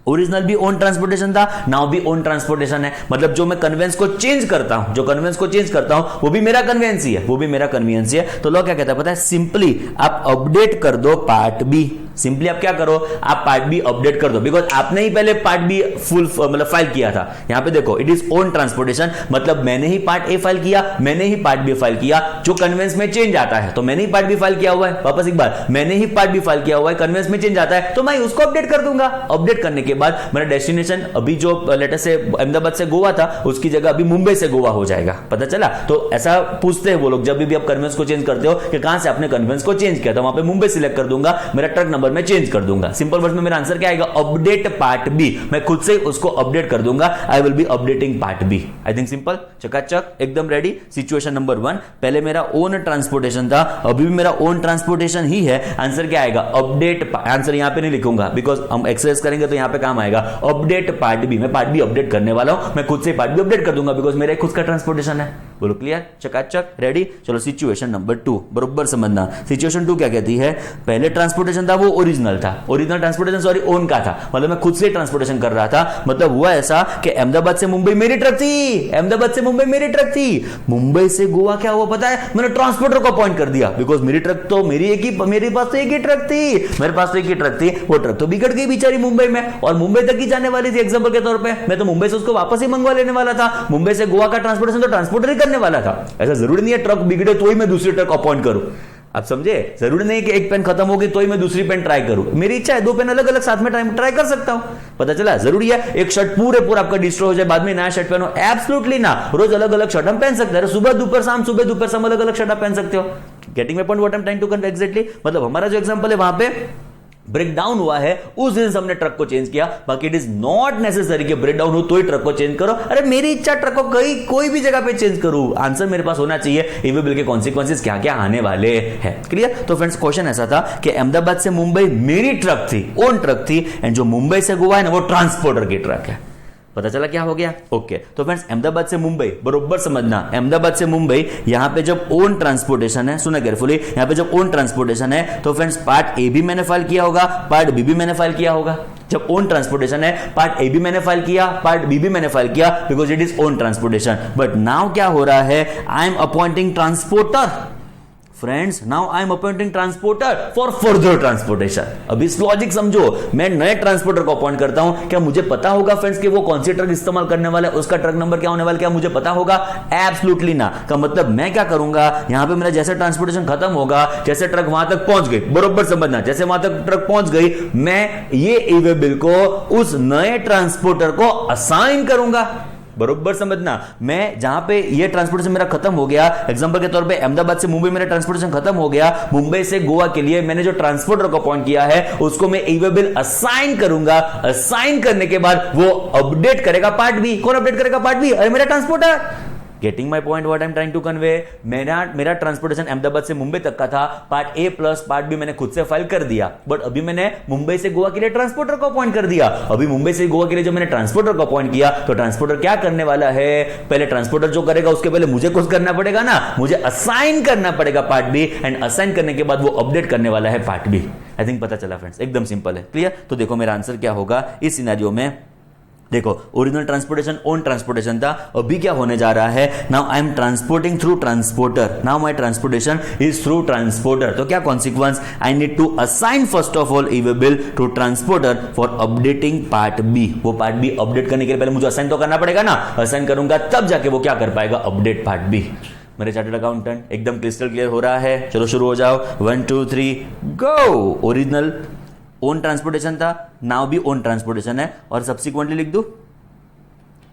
ओरिजिनल भी ओन ट्रांसपोर्टेशन था, नाउ भी ओन ट्रांसपोर्टेशन है, मतलब जो मैं कन्वेंस को चेंज करता हूं, जो कन्वेंस को चेंज करता हूं वो भी मेरा कन्वेंस ही है, वो भी मेरा कन्वीनियंस ही है। तो लॉ क्या कहता है पता है, सिंपली आप अपडेट कर दो पार्ट बी, सिंपली आप क्या करो, आप पार्ट बी अपडेट कर दो, बिकॉज आपने ही पहले पार्ट बी फुल मतलब फाइल किया था। यहां पे देखो इट इज ओन ट्रांसपोर्टेशन, मतलब मैंने ही पार्ट ए फाइल किया, मैंने ही पार्ट बी फाइल किया, जो कन्वेंस में चेंज आता है तो मैंने ही पार्ट बी फाइल किया हुआ है, वापस एक बार मैंने ही पार्ट बी फाइल किया हुआ है, कन्वेंस में चेंज आता है तो मैं उसको अपडेट कर दूंगा। अपडेट करने के बाद मेरा डेस्टिनेशन अभी जो लेटर से अहमदाबाद से गोवा था उसकी जगह अभी मुंबई से गोवा हो जाएगा, पता चला। तो ऐसा पूछते हैं वो लोग जब भी आप कन्वेंस को चेंज करते हो कि कहां से आपने कन्वेंस को चेंज किया, तो वहां पे मुंबई सिलेक्ट कर दूंगा, मेरा ट्रक नंबर में चेंज कर दूंगा। सिंपल वर्ड्स में मेरा आंसर क्या आएगा, अपडेट पार्ट बी, मैं खुद से उसको अपडेट कर दूंगा, I will be updating part B. I think simple, चकाचक, एकदम रेडी। सिचुएशन नंबर 1, पहले मेरा ओन ट्रांसपोर्टेशन था, अभी भी मेरा ओन ट्रांसपोर्टेशन ही है, आंसर क्या आएगा, अपडेट। आंसर यहां पे नहीं लिखूंगा बिकॉज हम एक्सरसाइज करेंगे तो यहां पे काम आएगा, अपडेट पार्ट बी, मैं पार्ट बी अपडेट करने वाला हूं, मैं खुद से पार्ट बी अपडेट कर दूंगा बिकॉज मेरा खुद का ट्रांसपोर्टेशन है। बोलो क्लियर, चकाचक, रेडी। चलो सिचुएशन नंबर 2 बरोबर समझना। सिचुएशन 2 क्या कहती है, पहले ट्रांसपोर्टेशन था वो ओरिजिनल था, ओरिजिनल ट्रांसपोर्टेशन सॉरी ओन का था, मतलब मैं खुद से ट्रांसपोर्टेशन कर रहा था। मतलब हुआ ऐसा कि अहमदाबाद से मुंबई मेरी ट्रक थी, अहमदाबाद से मुंबई मेरी ट्रक थी, मुंबई से गोवा क्या हुआ पता है, मैंने ट्रांसपोर्टर को अपॉइंट कर दिया बिकॉज मेरी ट्रक तो मेरी एक ही, मेरे पास तो एक ही ट्रक थी, मेरे पास तो एक ही ट्रक थी, वो ट्रक तो बिगड़ गई बेचारी मुंबई में और मुंबई तक ही जाने वाली थी। एग्जांपल के तौर पे मैं तो मुंबई से उसको वापस ही मंगवा लेने वाला था, मुंबई से गोवा का ट्रांसपोर्टेशन तो ट्रांसपोर्टर ही करने वाला था। ऐसा जरूरी नहीं है ट्रक बिगड़े तो ही मैं दूसरी ट्रक अपॉइंट करूं। आप समझे? जरूरी नहीं कि एक पेन खत्म होगी तो ही मैं दूसरी पेन ट्राई करूं, मेरी इच्छा है 2 पेन अलग अलग साथ में ट्राई कर सकता हूं। पता चला? जरूरी है एक शर्ट पूरा आपका डिस्ट्रॉय हो जाए बाद में नया शर्ट पहनो? एब्सोल्युटली ना, रोज अलग अलग शर्ट हम पहन सकते हैं, सुबह दोपहर शाम अलग अलग शर्ट आप पहन सकते हो। Getting my point what I am trying to convey exactly? मतलब हमारा जो एग्जांपल है वहां पे ब्रेक डाउन हुआ है, उस दिन से हमने ट्रक को चेंज किया, बाकी इट इज नॉट नेसेसरी कि ब्रेक डाउन हो तो ही ट्रक को चेंज करो। अरे मेरी इच्छा ट्रक को कोई भी जगह पे चेंज करूं, आंसर मेरे पास होना चाहिए ईवी बिल के कॉन्सिक्वेंसेस क्या क्या आने वाले हैं। क्लियर? तो फ्रेंड्स क्वेश्चन ऐसा था कि अहमदाबाद से मुंबई मेरी ट्रक थी, ओन ट्रक थी, एंड जो मुंबई से गोवा है ना वो ट्रांसपोर्टर की ट्रक है। पता चला क्या हो गया? ओके। तो फ्रेंड्स अहमदाबाद से मुंबई बरोबर समझना, अहमदाबाद से मुंबई यहां पे जब ओन ट्रांसपोर्टेशन है, सुना केयरफुली, यहां पे जब ओन ट्रांसपोर्टेशन है तो फ्रेंड्स पार्ट ए भी मैंने फाइल किया होगा, पार्ट बी भी मैंने फाइल किया होगा। जब ओन ट्रांसपोर्टेशन है पार्ट ए भी मैंने फाइल किया, पार्ट बी भी मैंने फाइल किया, because it is own transportation. But now क्या हो रहा है? I am appointing transporter. Friends now I M appointing transporter for further transportation. अब इस लॉजिक समझो, मैं नए ट्रांसपोर्टर को अपॉइंट करता हूं, क्या मुझे पता होगा फ्रेंड्स कि वो कौन सी ट्रक इस्तेमाल करने वाला है, उसका ट्रक नंबर क्या होने वाला है, क्या मुझे पता होगा? एब्सोल्युटली ना। का मतलब मैं क्या करूंगा, यहां पे मेरा जैसे ट्रांसपोर्टेशन खत्म होगा, जैसे ट्रक वहां तक पहुंच गई, बरोबर समझना, जैसे वहां तक ट्रक पहुंच गई, मैं ये ई-वे बिल को उस नए ट्रांसपोर्टर को असाइन करूंगा। बरोबर समझना, मैं जहां पे ये ट्रांसपोर्टेशन मेरा खत्म हो गया, एग्जांपल के तौर पे अहमदाबाद से मुंबई मेरा ट्रांसपोर्टेशन खत्म हो गया, मुंबई से गोवा के लिए मैंने जो ट्रांसपोर्टर को अपॉइंट किया है उसको मैं ई-वे बिल असाइन करूंगा। असाइन करने के बाद वो अपडेट करेगा पार्ट बी। कौन अपडेट करेगा? Part B. अरे मेरा transporter. Getting my point what I am trying to convey? मेरा ट्रांसपोर्टेशन अहमदाबाद से मुंबई तक का था, part A plus part B मैंने खुद से फाइल कर दिया, बट अभी मैंने मुंबई से गोवा के लिए ट्रांसपोर्टर को अपॉइंट कर दिया। अभी मुंबई से गोवा के लिए जब मैंने ट्रांसपोर्टर को अपॉइंट किया तो ट्रांसपोर्टर क्या करने वाला है? पहले ट्रांसपोर्टर जो करेगा उसके पहले मुझे कुछ करना पड़ेगा ना, मुझे असाइन करना पड़ेगा पार्ट बी, एंड असाइन करने के बाद वो अपडेट करने वाला है पार्ट बी। आई थिंक पता चला फ्रेंड्स, एकदम सिंपल है। क्लियर? तो देखो मेरा आंसर क्या होगा इस सिनेरियो में। देखो ओरिजिनल ट्रांसपोर्टेशन ओन ट्रांसपोर्टेशन था, अभी क्या होने जा रहा है? Now I am transporting through transporter, now my transportation is through transporter. तो क्या consequence? I need to assign first of all e way bill to transporter for updating part B. वो पार्ट बी अपडेट करने के लिए पहले मुझे assign तो करना पड़ेगा ना, असाइन करूंगा तब जाके वो क्या कर पाएगा? Update part B. मेरे चार्टर्ड अकाउंटेंट एकदम क्रिस्टल क्लियर हो रहा है? चलो शुरू हो जाओ, 1 2 3 गो। ओरिजिनल ओन ट्रांसपोर्टेशन था, नाउ भी ओन ट्रांसपोर्टेशन है, और सब्सिक्वेंटली लिख दूं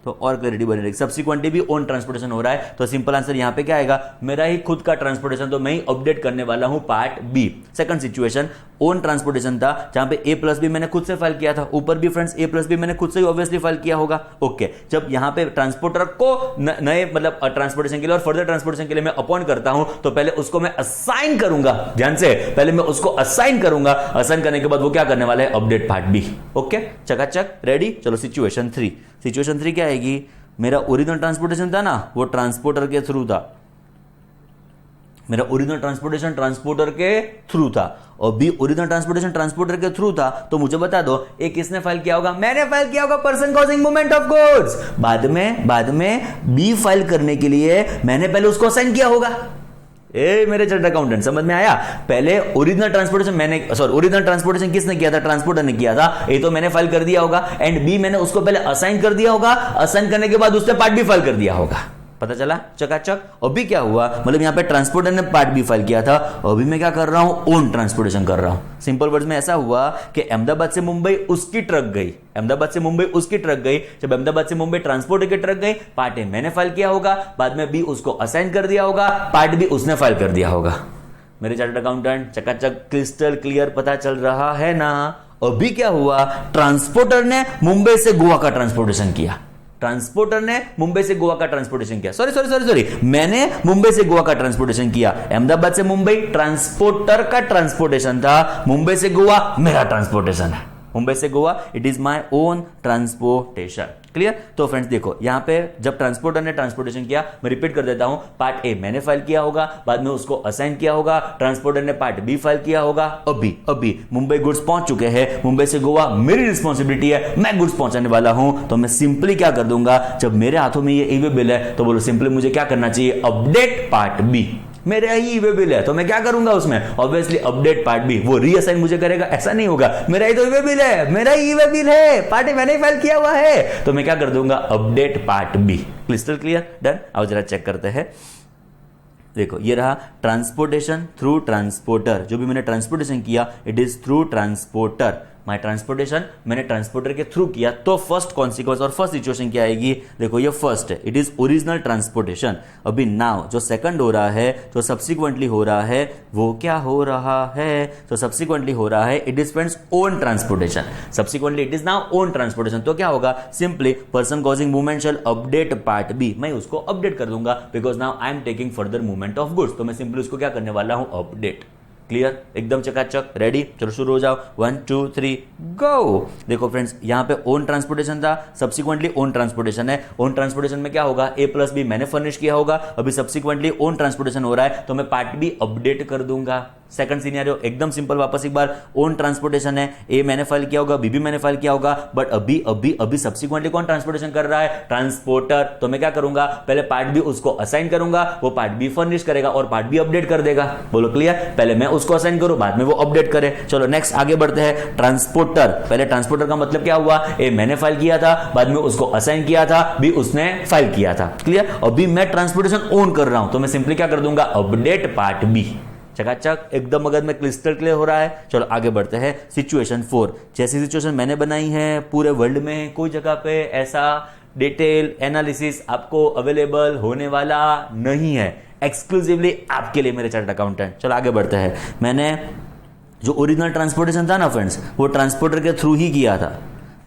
तो और क्लैरिटी बनी रहेगी। सब्सिक्वेंटली भी ओन ट्रांसपोर्टेशन हो रहा है, तो सिंपल आंसर यहां पे क्या आएगा? मेरा ही खुद का ट्रांसपोर्टेशन, तो मैं ही अपडेट करने वाला हूं part B. Second situation, own transportation था जहां पे ए प्लस बी मैंने खुद से फाइल किया था, ऊपर भी फ्रेंड्स ए प्लस बी मैंने खुद से ही ऑब्वियसली फाइल किया होगा। ओके, जब यहां पे ट्रांसपोर्टर को नए मतलब ट्रांसपोर्टेशन के लिए और फर्दर ट्रांसपोर्टेशन के लिए मैं अपॉइंट करता हूं, तो पहले उसको मैं असाइन करूंगा। ध्यान से, पहले मैं उसको असाइन करूंगा, असाइन करने के बाद वो क्या करने वाला है? Update part B. ओके, चकाचक रेडी। चलो सिचुएशन 3। सिचुएशन 3 क्या आएगी? मेरा ओरिजिनल ट्रांसपोर्टेशन था ना, वो ट्रांसपोर्टर के थ्रू था, मेरा ओरिजिनल ट्रांसपोर्टेशन ट्रांसपोर्टर के थ्रू था, और बी ओरिजिनल ट्रांसपोर्टेशन ट्रांसपोर्टर के थ्रू था। तो मुझे बता दो ए किसने फाइल किया होगा? मैंने फाइल किया होगा, person causing movement of goods. बाद में बी फाइल करने के लिए मैंने पहले उसको असाइन किया होगा। ए मेरे चार्टर्ड अकाउंटेंट, समझ में आया? पहले ओरिजिनल ट्रांसपोर्टेशन किसने किया था? ट्रांसपोर्टर ने किया था। ए तो मैंने फाइल कर दिया होगा, एंड बी मैंने उसको पहले असाइन कर दिया होगा, असाइन करने के बाद उसने पार्ट बी फाइल कर दिया होगा। पता चला? चकाचक। अभी क्या हुआ? मतलब यहां पे ट्रांसपोर्टर ने पार्ट बी फाइल किया था, अभी मैं क्या कर रहा हूं? ओन ट्रांसपोर्टेशन कर रहा हूं। सिंपल वर्ड्स में ऐसा हुआ कि अहमदाबाद से मुंबई उसकी ट्रक गई, अहमदाबाद से मुंबई उसकी ट्रक गई। जब अहमदाबाद से मुंबई ट्रांसपोर्टर की ट्रक गई, पार्ट ए मैंने फाइल किया होगा, बाद में बी उसको असाइन कर दिया होगा, पार्ट बी उसने फाइल कर दिया होगा। मेरे चार्टर्ड अकाउंटेंट, चकाचक क्रिस्टल क्लियर पता चल रहा है ना? अभी क्या हुआ? ट्रांसपोर्टर ने मुंबई से गोवा का ट्रांसपोर्टेशन किया, ट्रांसपोर्टर ने मुंबई से गोवा का ट्रांसपोर्टेशन किया। सॉरी, मैंने मुंबई से गोवा का ट्रांसपोर्टेशन किया। अहमदाबाद से मुंबई ट्रांसपोर्टर का ट्रांसपोर्टेशन था, मुंबई से गोवा मेरा ट्रांसपोर्टेशन है। मुंबई से Goa it is my own transportation. Clear? तो फ्रेंड्स देखो, यहां पे जब ट्रांसपोर्टर ने ट्रांसपोर्टेशन किया, मैं रिपीट कर देता हूं, पार्ट ए मैंने फाइल किया होगा, बाद में उसको असाइन किया होगा, ट्रांसपोर्टर ने पार्ट बी फाइल किया होगा। अभी मुंबई गुड्स पहुंच चुके हैं, मुंबई से गोवा मेरी रिस्पॉन्सिबिलिटी है, मैं गुड्स पहुंचाने वाला हूं। तो मैं सिंपली क्या कर दूंगा? जब मेरे हाथों में ये ई-वे बिल है तो बोलो सिंपली मुझे क्या करना चाहिए? Update part B. मेरा ही ई-वे बिल है तो मैं क्या करूंगा उसमें? Obviously update part B. वो रीअसाइन मुझे करेगा? ऐसा नहीं होगा, मेरा ही तो ई-वे बिल है, मेरा ही ई-वे बिल है, पार्ट ए मैंने फाइल किया हुआ है, तो मैं क्या कर दूंगा? Update part B. Crystal clear? Done. आओ जरा चेक करते हैं। देखो ये रहा ट्रांसपोर्टेशन थ्रू ट्रांसपोर्टर, जो भी मैंने ट्रांसपोर्टेशन किया it is through transporter. My transportation मैंने ट्रांसपोर्टर के थ्रू किया, तो फर्स्ट कॉन्सिक्वेंस और फर्स्ट सिचुएशन क्या आएगी, देखो ये फर्स्ट है, इट इज ओरिजिनल ट्रांसपोर्टेशन। अभी नाउ जो सेकंड हो रहा है, जो सब्सिक्वेंटली हो रहा है, वो क्या हो रहा है, तो सब्सिक्वेंटली हो रहा है it is friends own transportation. Subsequently it is now own transportation, तो क्या होगा, सिंपली पर्सन कॉजिंग मूवमेंट शैल अपडेट पार्ट बी, मैं उसको अपडेट कर दूंगा because now I am taking further movement of goods, तो मैं सिंपली उसको क्या करने वाला हूं, अपडेट। क्लियर, एकदम चकाचक, रेडी, चलो शुरू हो जाओ, 1 2 3 गो। देखो फ्रेंड्स यहां पे ओन ट्रांसपोर्टेशन था, सब्सिक्वेंटली ओन ट्रांसपोर्टेशन है। ओन ट्रांसपोर्टेशन में क्या होगा, ए प्लस बी मैंने फर्निश किया होगा, अभी सब्सिक्वेंटली ओन ट्रांसपोर्टेशन हो रहा है तो मैं पार्ट बी अपडेट कर दूंगा। सेकंड सिनेरियो एकदम सिंपल, वापस एक बार, ओन ट्रांसपोर्टेशन है, ए मैंने फाइल किया होगा, बी भी मैंने फाइल किया होगा, बट अभी अभी अभी सब्सिक्वेंटली कौन ट्रांसपोर्टेशन कर रहा है, ट्रांसपोर्टर, तो मैं क्या करूंगा, पहले पार्ट बी उसको असाइन करूंगा, वो पार्ट बी फर्निश करेगा और पार्ट बी अपडेट कर देगा। बोलो क्लियर, पहले मैं उसको असाइन करूं, बाद में वो अपडेट करे। चलो नेक्स्ट आगे बढ़ते हैं, ट्रांसपोर्टर। पहले ट्रांसपोर्टर का मतलब क्या हुआ, ए मैंने फाइल किया था, बाद में उसको असाइन किया था, बी उसने फाइल किया था। क्लियर, अभी मैं ट्रांसपोर्टेशन ओन कर रहा हूं तो मैं सिंपली क्या कर दूंगा, अपडेट पार्ट बी। चकाचक एकदम, अगर में क्रिस्टल क्लियर हो रहा है। चलो आगे बढ़ते हैं, सिचुएशन 4। जैसी सिचुएशन मैंने बनाई है पूरे वर्ल्ड में कोई जगह पे ऐसा डिटेल एनालिसिस आपको अवेलेबल होने वाला नहीं है, एक्सक्लूसिवली आपके लिए मेरे चार्टर्ड अकाउंटेंट। चलो आगे बढ़ते हैं, मैंने जो ओरिजिनल ट्रांसपोर्टेशन था ना फ्रेंड्स, वो ट्रांसपोर्टर के थ्रू ही किया था,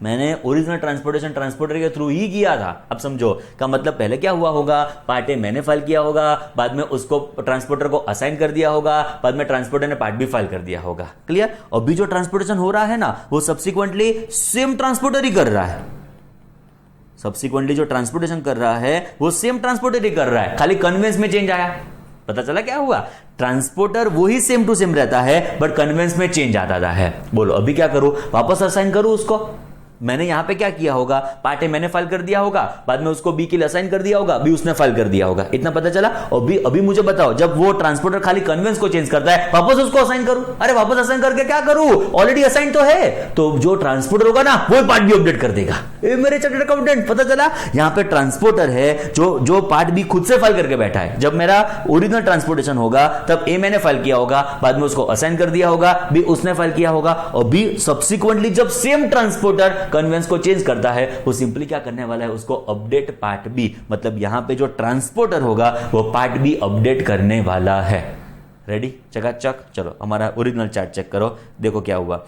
मैंने ओरिजिनल ट्रांसपोर्टेशन ट्रांसपोर्टर के थ्रू ही किया था। अब समझो का मतलब पहले क्या हुआ होगा, पार्ट ए मैंने फाइल किया होगा, बाद में उसको ट्रांसपोर्टर को असाइन कर दिया होगा, बाद में ट्रांसपोर्टर ने पार्ट बी फाइल कर दिया होगा। क्लियर, अभी जो ट्रांसपोर्टेशन हो रहा है ना वो सब्सिक्वेंटली सेम ट्रांसपोर्टर ही कर रहा है, सब्सिक्वेंटली जो ट्रांसपोर्टेशन कर रहा है वो सेम ट्रांसपोर्टर ही कर रहा है, खाली कन्वेंस में चेंज आया। पता चला क्या हुआ, ट्रांसपोर्टर वही सेम टू सेम रहता है बट कन्वेंस में चेंज आता है। बोलो अभी क्या करूं, वापस असाइन करूं उसको, मैंने यहां पे क्या किया होगा, पार्ट ए मैंने फाइल कर दिया होगा, बाद में उसको बी के लिए असाइन कर दिया होगा, बी उसने फाइल कर दिया होगा, इतना पता चला। और अभी मुझे बताओ, जब वो ट्रांसपोर्टर खाली कन्वेंस को चेंज करता है वापस उसको असाइन करूं, अरे वापस असाइन करके क्या करूं, ऑलरेडी असाइन तो है, तो जो ट्रांसपोर्टर होगा ना वो पार्ट बी अपडेट कर देगा। मेरे चार्टर्ड अकाउंटेंट पता चला, यहां पे ट्रांसपोर्टर है जो पार्ट बी खुद से फाइल करके बैठा है। जब मेरा ओरिजिनल ट्रांसपोर्टेशन होगा तब ए मैंने फाइल किया होगा, बाद में उसको असाइन कर दिया होगा, बी उसने फाइल किया होगा, और बी सब्सिक्वेंटली जब सेम ट्रांसपोर्टर कन्वेंस को चेंज करता है वो सिंपली क्या करने वाला है, उसको अपडेट पार्ट बी, मतलब यहां पे जो ट्रांसपोर्टर होगा वो पार्ट बी अपडेट करने वाला है। रेडी, चकाचक। चलो हमारा ओरिजिनल चार्ट चेक करो, देखो क्या हुआ।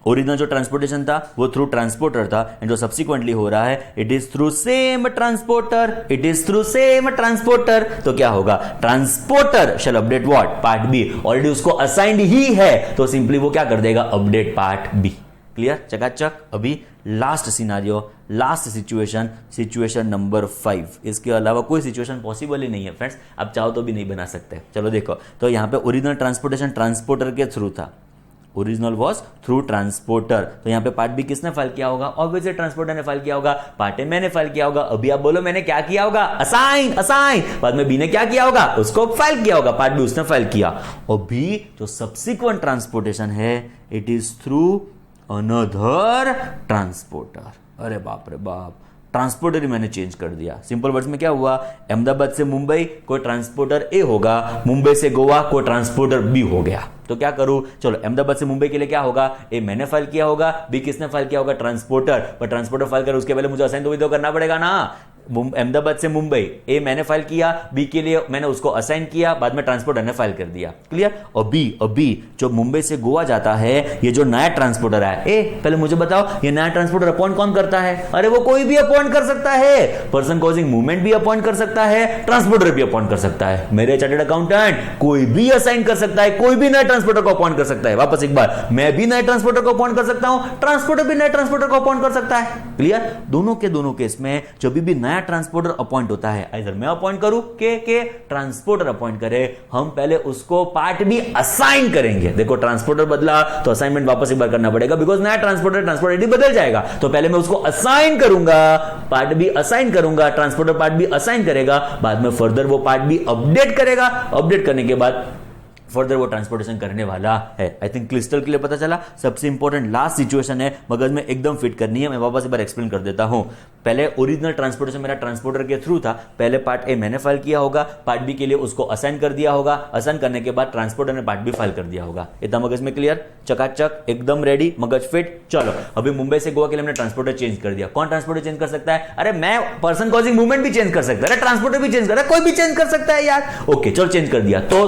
ओरिजिनल जो ट्रांसपोर्टेशन था वो थ्रू ट्रांसपोर्टर था, एंड जो सब्सिक्वेंटली हो रहा है it is through same transporter, it is through same transporter. तो क्या होगा, transporter shall update what, part B, already उसको असाइंड ही है तो सिंपली वो क्या कर देगा, अपडेट पार्ट बी। क्लियर, चकाचक। अभी last scenario, last situation, situation number 5। इसके अलावा कोई सिचुएशन पॉसिबल ही नहीं है फ्रेंड्स, आप चाहो तो भी नहीं बना सकते। चलो देखो, तो यहां पे ओरिजिनल ट्रांसपोर्टेशन ट्रांसपोर्टर के थ्रू था, ओरिजिनल वॉज थ्रू ट्रांसपोर्टर, तो यहां पे पार्ट बी किसने फाइल किया होगा, ऑब्वियसली ट्रांसपोर्टर ने फाइल किया होगा, पार्ट ए मैंने फाइल किया होगा। अभी आप बोलो मैंने क्या किया होगा, असाइन, असाइन, बाद में बी ने क्या किया होगा, उसको फाइल किया होगा, पार्ट बी उसने फाइल किया। और बी जो सब्सिक्वेंट ट्रांसपोर्टेशन है it is through another transporter. अरे बाप रे बाप, ट्रांसपोर्टर ही मैंने चेंज कर दिया। सिंपल वर्ड्स में क्या हुआ, अहमदाबाद से मुंबई कोई ट्रांसपोर्टर ए होगा, मुंबई से गोवा कोई ट्रांसपोर्टर बी हो गया। तो क्या करूं, चलो अहमदाबाद से मुंबई के लिए क्या होगा, ए मैंने फाइल किया होगा, बी किसने फाइल किया होगा, ट्रांसपोर्टर, पर ट्रांसपोर्टर फाइल कर उसके पहले मुझे असाइन तो भी तो करना पड़ेगा ना। अहमदाबाद से मुंबई, ए मैंने फाइल किया, बी के लिए मैंने उसको असाइन किया, बाद में ट्रांसपोर्टर ने फाइल कर दिया। क्लियर। अभी जो मुंबई से गोवा जाता है, ये जो नया ट्रांसपोर्टर है, ए पहले मुझे बताओ ये नया ट्रांसपोर्टर अपॉइंट कौन करता है, अरे वो कोई भी अपॉइंट कर सकता है, पर्सन कॉजिंग मूवमेंट भी अपॉइंट कर सकता है, ट्रांसपोर्टर भी अपॉइंट कर सकता है। मेरे चार्टर्ड अकाउंटेंट कोई भी असाइन कर सकता है, कोई भी नए ट्रांसपोर्टर को अपॉइंट कर सकता है। वापस एक बार, मैं भी नए ट्रांसपोर्टर को अपॉइंट कर सकता हूं, ट्रांसपोर्टर भी नए ट्रांसपोर्टर को अपॉइंट कर सकता है। क्लियर। दोनों केस में जब भी नया ट्रांसपोर्टर अपॉइंट होता है, इधर मैं अपॉइंट करूं के ट्रांसपोर्टर अपॉइंट करे, हम पहले उसको पार्ट भी असाइन करेंगे। देखो ट्रांसपोर्टर बदला तो असाइनमेंट वापस एक बार करना पड़ेगा, बिकॉज नया ट्रांसपोर्टर बदल जाएगा, तो पहले मैं उसको असाइन करूंगा, पार्ट भी असाइन करूंगा, ट्रांसपोर्टर पार्ट भी असाइन करेगा, बाद में फर्दर वो पार्ट भी अपडेट करेगा, अपडेट करने के बाद फर्दर वो ट्रांसपोर्टेशन करने वाला है। आई थिंक क्रिस्टल क्लियर पता चला। सबसे इंपॉर्टेंट लास्ट सिचुएशन है, मगज में एकदम फिट करनी है। मैं वापस एक बार एक्सप्लेन कर देता हूं। पहले ओरिजिनल ट्रांसपोर्टेशन मेरा ट्रांसपोर्टर के थ्रू था। पहले पार्ट ए मैंने फाइल किया होगा, पार्ट बी के लिए उसको असाइन कर दिया होगा, असाइन करने के बाद ट्रांसपोर्टर ने पार्ट बी फाइल कर दिया होगा। इतना मगज में क्लियर, चकाचक, एकदम रेडी, मगज फिट। चलो अभी मुंबई से गोवा के लिए हमने ट्रांसपोर्टर चेंज कर दिया। कौन ट्रांसपोर्टर चेंज कर सकता है? अरे मैं पर्सन कॉजिंग मूवमेंट भी चेंज कर सकता है, ट्रांसपोर्टर भी चेंज कर रहा है, कोई भी चेंज कर सकता है यार। ओके चलो चेंज कर दिया। तो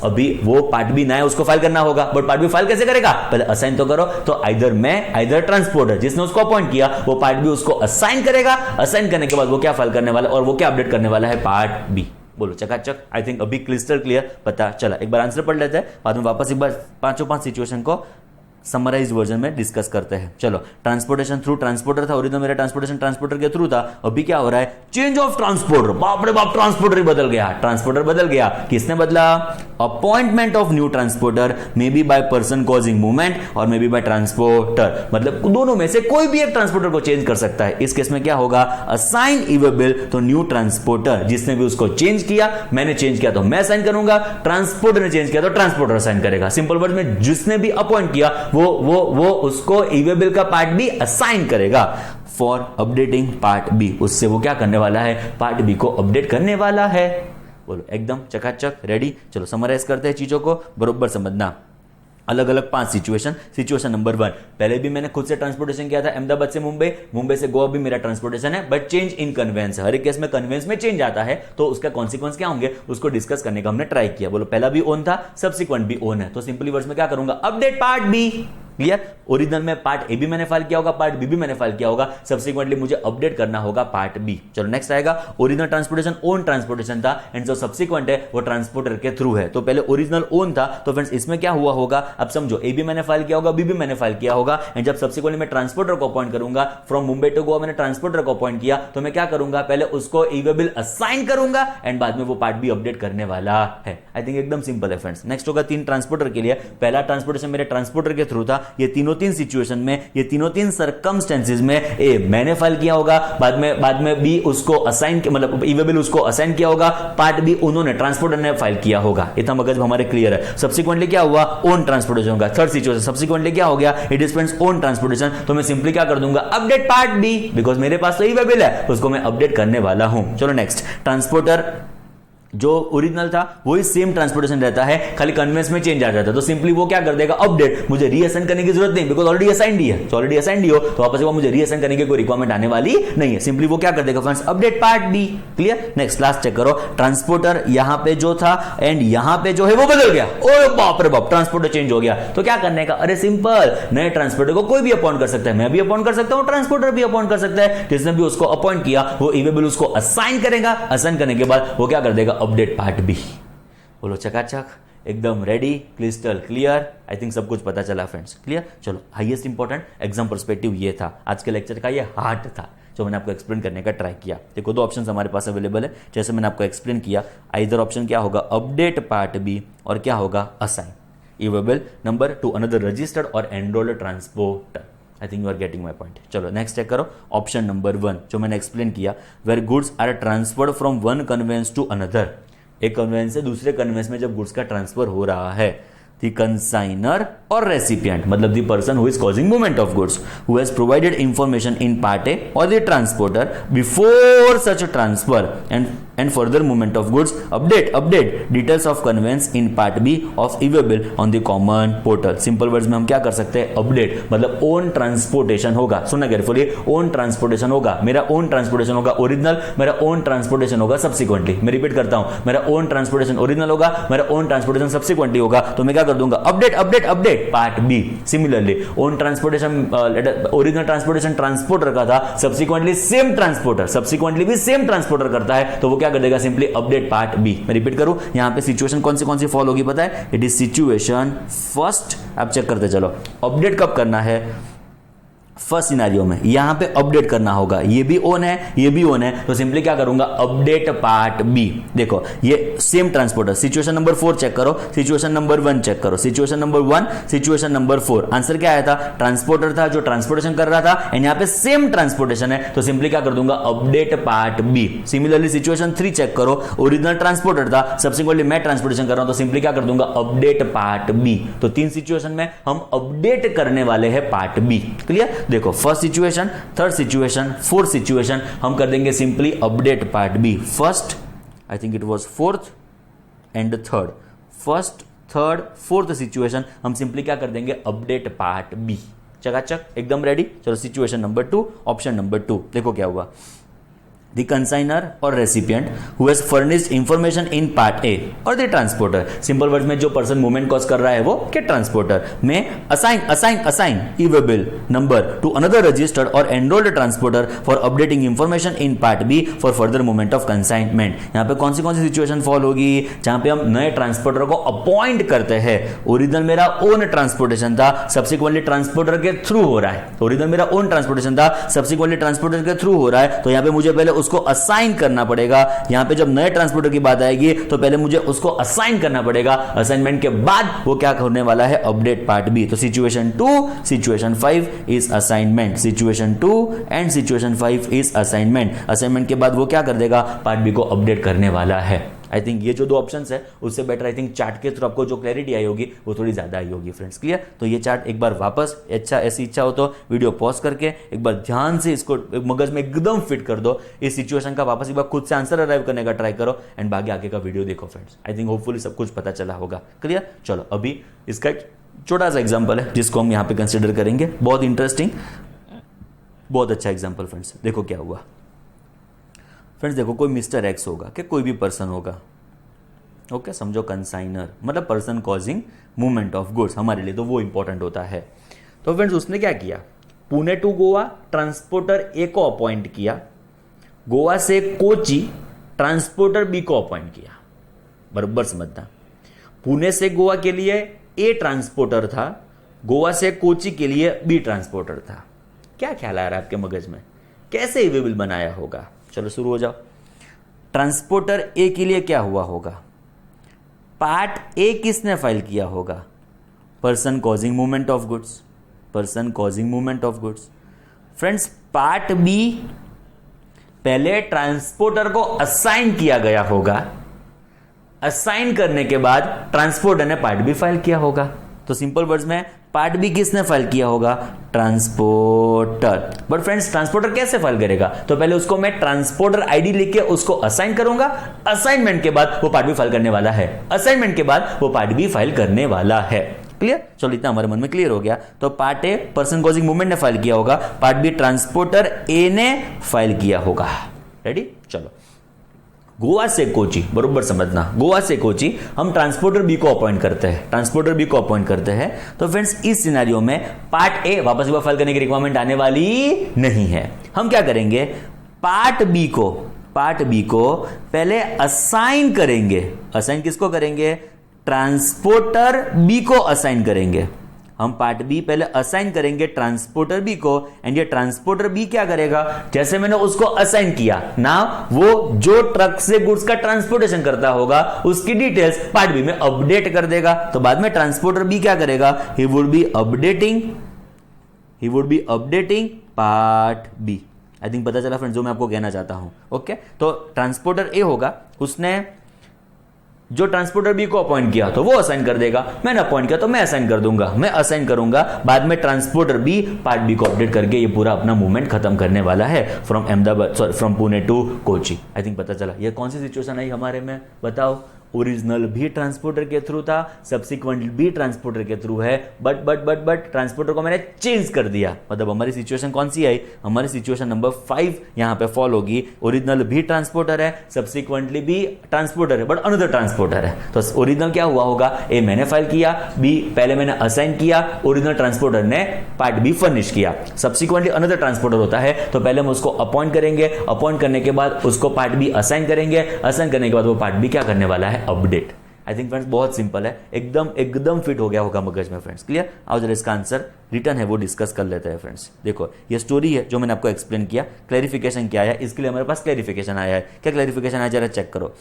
अभी वो पार्ट बी नया उसको फाइल करना होगा, बट पार्ट बी फाइल कैसे करेगा? पहले असाइन तो करो। तो आइदर मैं आइदर ट्रांसपोर्टर जिसने उसको अपॉइंट किया वो पार्ट बी उसको असाइन करेगा। असाइन करने के बाद वो क्या फाइल करने वाला और वो क्या अपडेट करने वाला है? Part B. बोलो चकाचक। आई थिंक अभी क्रिस्टल क्लियर पता चला। एक बार आंसर पढ़ लेते हैं, बाद में वापस एक बार पांचों पांच सिचुएशन को समराइज वर्जन में डिस्कस करते हैं। चलो ट्रांसपोर्टेशन थ्रू ट्रांसपोर्टर था, ओरिजिनल मेरा ट्रांसपोर्टेशन ट्रांसपोर्टर के थ्रू था। अभी क्या हो रहा है? Change of transporter. बाप रे बाप, ट्रांसपोर्टर ही बदल गया। ट्रांसपोर्टर बदल गया। किसने बदला? Appointment of new transporter, may be by person causing movement और मे बी बाय ट्रांसपोर्टर। मतलब दोनों में से कोई भी एक ट्रांसपोर्टर को चेंज कर सकता है। इस केस में क्या होगा? असाइन इवेबल, तो न्यू ट्रांसपोर्टर जिसने भी उसको चेंज किया, मैंने चेंज किया तो मैं असाइन करूंगा, ट्रांसपोर्टर ने चेंज किया तो ट्रांसपोर्टर असाइन करेगा। सिंपल वर्ड में जिसने भी अपॉइंट किया वो उसको इवेबल का पार्ट बी असाइन करेगा फॉर अपडेटिंग पार्ट बी। उससे वो क्या करने वाला है? पार्ट बी को अपडेट करने वाला है। बोलो एकदम चकाचक रेडी। चलो समराइज करते हैं चीजों को, बरोबर समझना। अलग अलग 5 सिचुएशन। सिचुएशन नंबर 1, पहले भी मैंने खुद से ट्रांसपोर्टेशन किया था अहमदाबाद से मुंबई, मुंबई से गोवा भी मेरा ट्रांसपोर्टेशन है, बट चेंज इन कन्वेंस। हर एक केस में कन्वेंस में चेंज आता है तो उसका कॉन्सिक्वेंस क्या होंगे उसको डिस्कस करने का हमने ट्राई किया। बोलो पहला भी ओन था, सब्सिक्वेंट भी ओन है, तो सिंपली वर्ड्स में क्या करूंगा? Update part B. Clear? Original में पार्ट ए भी मैंने फाइल किया होगा, पार्ट बी भी मैंने फाइल किया होगा, सब्सिक्वेंटली मुझे अपडेट करना होगा पार्ट बी। चलो नेक्स्ट आएगा, ओरिजिनल ट्रांसपोर्टेशन ओन ट्रांसपोर्टेशन था एंड जो सब्सिक्वेंट है वो ट्रांसपोर्टर के थ्रू है। तो पहले ओरिजिनल ओन था, तो फ्रेंड्स इसमें क्या हुआ होगा? अब समझो ए भी मैंने फाइल किया होगा, बी भी मैंने फाइल किया होगा, एंड जब सब्सिक्वेंटली मैं ट्रांसपोर्टर को अपॉइंट करूंगा, फ्रॉम मुंबई टू गोवा मैंने ट्रांसपोर्टर को अपॉइंट किया, तो मैं क्या करूंगा? पहले उसको इवेबल असाइन करूंगा एंड बाद में वो पार्ट बी अपडेट करने वाला है। आई थिंक एकदम सिंपल है फ्रेंड्स। नेक्स्ट होगा 3 ट्रांसपोर्टर के लिए। पहला ट्रांसपोर्टेशन मेरे ट्रांसपोर्टर के थ्रू था। ये तीनों 3 सिचुएशन में, ये तीनों 3 सर्कमस्टेंसेस में ए मैंने फाइल किया होगा, बाद में बी उसको असाइन, मतलब इवेबल उसको असाइन किया होगा, पार्ट बी उन्होंने ट्रांसपोर्टर ने फाइल किया होगा। इतना मगज हमारे क्लियर है। सब्सिक्वेंटली क्या हुआ? ओन ट्रांसपोर्टेशन होगा। थर्ड सिचुएशन सब्सिक्वेंटली क्या हो गया? It is friends own transportation, तो मैं सिंपली क्या कर दूंगा? अपडेट पार्ट बी, बिकॉज मेरे पास तो इवेबल है, उसको मैं अपडेट करने वाला हूं। चलो नेक्स्ट, ट्रांसपोर्टर जो ओरिजिनल था वही सेम ट्रांसपोर्टेशन रहता है, खाली कन्वेंस में चेंज आ जाता है, तो सिंपली वो क्या कर देगा? अपडेट। मुझे रीअसाइन करने की जरूरत नहीं, बिकॉज ऑलरेडी असाइंड ही है। तो ऑलरेडी असाइंड ही हो तो वापस वो मुझे रीअसाइन करने की कोई रिक्वायरमेंट आने वाली नहीं है। सिंपली वो क्या कर देगा friends? Update part B. Clear? Next last check करो, ट्रांसपोर्टर यहां पे जो था एंड यहां पे जो है वो बदल गया। ओए बाप रे बाप, ट्रांसपोर्टर चेंज हो गया, तो क्या करने का? अरे सिंपल, नए ट्रांसपोर्टर को कोई भी अपॉइंट कर सकता है, मैं भी अपॉइंट कर सकता हूं, ट्रांसपोर्टर भी अपॉइंट कर सकता है। जिसने भी उसको अपॉइंट किया वो इवेबल उसको असाइन करेगा, असाइन करने के बाद वो क्या कर देगा? Update part B. बोलो चकाचक, एकदम ready, crystal clear. I think सब कुछ पता चला फ्रेंड्स। क्लियर? चलो हाईएस्ट इंपॉर्टेंट एग्जाम पर्सपेक्टिव ये था आज के लेक्चर का, ये हार्ट था जो मैंने आपको एक्सप्लेन करने का ट्राई किया। देखो 2 ऑप्शन हमारे पास अवेलेबल है, जैसे मैंने आपको एक्सप्लेन किया। आइदर ऑप्शन क्या होगा? अपडेट पार्ट बी, और क्या होगा? Assign e-way bill number 2 another registered और enrolled transporter. I think you are getting my point. चलो नेक्स्ट चेक करो, ऑप्शन नंबर 1 जो मैंने एक्सप्लेन किया, where goods are transferred from one conveyance to another. एक कन्वेंस से दूसरे कन्वेंस में जब गुड्स का ट्रांसफर हो रहा है, द कंसाइनर और रेसिपिएंट, मतलब the person who is causing movement of goods, who has provided information in part A और the transporter before such transfer and further movement of goods, update details of conveyance in part B of e-way bill on the common portal. Simple words में हम क्या कर सकते हैं? Update मतलब own transportation होगा। सुनना केयरफुली, ओन ट्रांसपोर्टेशन होगा, मेरा ओन ट्रांसपोर्टेशन होगा ओरिजिनल, मेरा ओन ट्रांसपोर्टेशन होगा सब्सिक्वेंटली। मैं रिपीट करता हूं, मेरा ओन ट्रांसपोर्टेशन ओरिजिनल होगा, मेरा ओन ट्रांसपोर्टेशन सब्सिक्वेंटली होगा, तो मैं क्या कर दूंगा? Update part B. Similarly own transportation original transportation transporter का था, सब्सिक्वेंटली सेम ट्रांसपोर्टर सब्सिक्वेंटली भी सेम ट्रांसपोर्टर करता है, तो वो क्या कर देगा? Simply update part B. मैं रिपीट करूं, यहां पे सिचुएशन कौन सी फॉलो होगी पता है? It is situation first. आप चेक करते चलो, अपडेट कब करना है? फर्स्ट सिनेरियो में यहां पे अपडेट करना होगा, ये भी ऑन है ये भी ऑन है, तो सिंपली क्या करूंगा, अपडेट पार्ट बी। देखो ये same transporter, situation number 4 check करो, सिचुएशन नंबर 1 चेक करो, situation number 1 situation number 4, answer क्या आया था, ट्रांसपोर्टर था जो ट्रांसपोर्टेशन कर रहा था, एंड यहां पे सेम ट्रांसपोर्टेशन है, तो सिंपली क्या कर दूंगा, update part B. Similarly situation 3 check करो, ओरिजिनल ट्रांसपोर्टर था, सब्सिक्वेंटली मैं ट्रांसपोर्टेशन कर रहा हूं, तो सिंपली क्या कर दूंगा, अपडेट पार्ट बी। तो 3 सिचुएशन में हम अपडेट करने वाले हैं पार्ट बी। क्लियर? देखो first situation, third situation, fourth situation हम कर देंगे simply update part B. First, I think it was fourth and third, first third fourth situation हम सिंपली क्या कर देंगे, अपडेट पार्ट बी। चकाचक, एकदम रेडी। चलो सिचुएशन नंबर 2, ऑप्शन नंबर 2, देखो क्या हुआ। The consigner or recipient who has furnished information in part A or the transporter, simple word में जो पर्सन मूवमेंट कॉज कर रहा है वो के ट्रांसपोर्टर में assign e-way bill number to another registered or enrolled transporter for updating information in part B for further movement of consignment। यहाँ पे कौन सी सिचुएशन फॉल होगी, जहां पे हम नए ट्रांसपोर्टर को अपॉइंट करते हैं। ओरिजिनल मेरा ओन ट्रांसपोर्टेशन था, सब्सिक्वेंटली ट्रांसपोर्टर के थ्रू हो रहा है, ओरिजिनल मेरा ओन ट्रांसपोर्टेशन था, सब्सिक्वेंटली ट्रांसपोर्टर के थ्रू हो रहा है, तो यहाँ पे मुझे पहले उसको असाइन करना पड़ेगा। यहां पे जब नए ट्रांसपोर्टर की बात आएगी तो पहले मुझे उसको असाइन करना पड़ेगा, असाइनमेंट के बाद वो क्या होने वाला है, अपडेट पार्ट बी। तो situation 2 situation 5 is assignment, situation 2 and situation 5 is assignment. Assignment के बाद वो क्या कर देगा, पार्ट बी को अपडेट करने वाला है। आई थिंक ये जो 2 ऑप्शंस है उससे बेटर आई थिंक चार्ट के थ्रू आपको जो क्लैरिटी आई होगी वो थोड़ी ज्यादा आई होगी फ्रेंड्स। क्लियर? तो ये चार्ट एक बार वापस ऐसी इच्छा हो तो वीडियो पॉज करके एक बार ध्यान से इसको मगज में एकदम फिट कर दो, इस सिचुएशन का वापस एक बार खुद से आंसर अराइव करने का ट्राई करो एंड बाकी आगे का वीडियो देखो फ्रेंड्स। आई थिंक होपफुली सब कुछ पता चला होगा। क्लियर? चलो अभी इसका एक छोटा सा एग्जाम्पल है जिसको हम यहाँ पे कंसिडर करेंगे, बहुत इंटरेस्टिंग, बहुत अच्छा एग्जाम्पल फ्रेंड्स। देखो क्या हुआ फ्रेंड्स, देखो कोई मिस्टर एक्स होगा कि कोई भी पर्सन होगा, ओके समझो कंसाइनर मतलब person causing movement of goods, हमारे लिए तो वो इंपॉर्टेंट होता है। तो फ्रेंड्स उसने क्या किया, पुणे टू गोवा ट्रांसपोर्टर ए को अपॉइंट किया, गोवा से कोची ट्रांसपोर्टर बी को अपॉइंट किया। बराबर समझना, पुणे से गोवा के लिए ए ट्रांसपोर्टर था, गोवा से कोची के लिए बी ट्रांसपोर्टर था। क्या ख्याल आ रहा है आपके मगज में, कैसे ई-वे बिल बनाया होगा? चलो शुरू हो जाओ। ट्रांसपोर्टर ए के लिए क्या हुआ होगा, पार्ट ए किसने फाइल किया होगा, person causing movement of goods, person causing movement of goods. Friends part B पहले ट्रांसपोर्टर को असाइन किया गया होगा, असाइन करने के बाद ट्रांसपोर्टर ने पार्ट बी फाइल किया होगा। तो सिंपल वर्ड्स में पार्ट बी किसने फाइल किया होगा, ट्रांसपोर्टर। बट फ्रेंड्स ट्रांसपोर्टर कैसे फाइल करेगा, तो पहले उसको मैं ट्रांसपोर्टर आईडी लिख के उसको असाइन करूंगा, असाइनमेंट के बाद वो पार्ट बी फाइल करने वाला है, असाइनमेंट के बाद वो पार्ट बी फाइल करने वाला है। क्लियर? चलो इतना हमारे मन में क्लियर हो गया। तो part a person causing movement ने फाइल किया होगा, पार्ट बी ट्रांसपोर्टर ए ने फाइल किया होगा। रेडी? चलो गोवा से कोची, बरोबर समझना, गोवा से कोची हम ट्रांसपोर्टर बी को अपॉइंट करते हैं, ट्रांसपोर्टर बी को अपॉइंट करते हैं। तो फ्रेंड्स इस सिनेरियो में पार्ट ए वापस फाइल करने की रिक्वायरमेंट आने वाली नहीं है। हम क्या करेंगे, पार्ट बी को पहले असाइन करेंगे। असाइन किसको करेंगे, ट्रांसपोर्टर बी को असाइन करेंगे। हम पार्ट बी पहले असाइन करेंगे ट्रांसपोर्टर बी को, एंड ये ट्रांसपोर्टर बी क्या करेगा, जैसे मैंने उसको असाइन किया ना, वो जो ट्रक से गुड्स का ट्रांसपोर्टेशन करता होगा उसकी डिटेल्स पार्ट बी में अपडेट कर देगा। तो बाद में ट्रांसपोर्टर बी क्या करेगा, he would be updating part B. I think पता चला फ्रेंड्स जो मैं आपको कहना चाहता हूं। ओके, तो ट्रांसपोर्टर ए होगा, उसने जो ट्रांसपोर्टर बी को अपॉइंट किया तो वो असाइन कर देगा, मैंने अपॉइंट किया तो मैं असाइन कर दूंगा, मैं असाइन करूंगा, बाद में ट्रांसपोर्टर बी पार्ट बी को अपडेट करके ये पूरा अपना मूवमेंट खत्म करने वाला है from Pune to Kochi. I think पता चला ये कौन सी सिचुएशन आई हमारे में, बताओ। ओरिजिनल भी ट्रांसपोर्टर के थ्रू था, सब्सिक्वेंट भी ट्रांसपोर्टर के थ्रू है, बट ट्रांसपोर्टर को मैंने चेंज कर दिया। मतलब हमारी सिचुएशन कौन सी आई, हमारी सिचुएशन नंबर 5 यहां पे फॉल होगी। ओरिजिनल भी ट्रांसपोर्टर है, सब्सिक्वेंटली भी ट्रांसपोर्टर है, बट अनदर ट्रांसपोर्टर है। तो ओरिजिनल क्या हुआ होगा, ए मैंने फाइल किया, बी पहले मैंने असाइन किया, ओरिजिनल ट्रांसपोर्टर ने पार्ट बी फर्निश किया, सब्सिक्वेंटली अनदर ट्रांसपोर्टर होता है तो पहले हम उसको अपॉइंट करेंगे, अपॉइंट करने के बाद उसको पार्ट बी असाइन करेंगे, असाइन करने के बाद वो पार्ट बी क्या करने वाला है, अपडेट। आई थिंक फ्रेंड्स बहुत सिंपल है, एकदम एकदम फिट हो गया होगा मगज में फ्रेंड्स। क्लियर? आओ जरा इसका आंसर रिटर्न है वो डिस्कस कर लेते हैं फ्रेंड्स। देखो ये स्टोरी है जो मैंने आपको एक्सप्लेन किया, क्लैरिफिकेशन क्या है, इसके लिए हमारे पास क्लैरिफिकेशन आया है। क्या क्लैरिफिकेशन आया जरा चेक करो।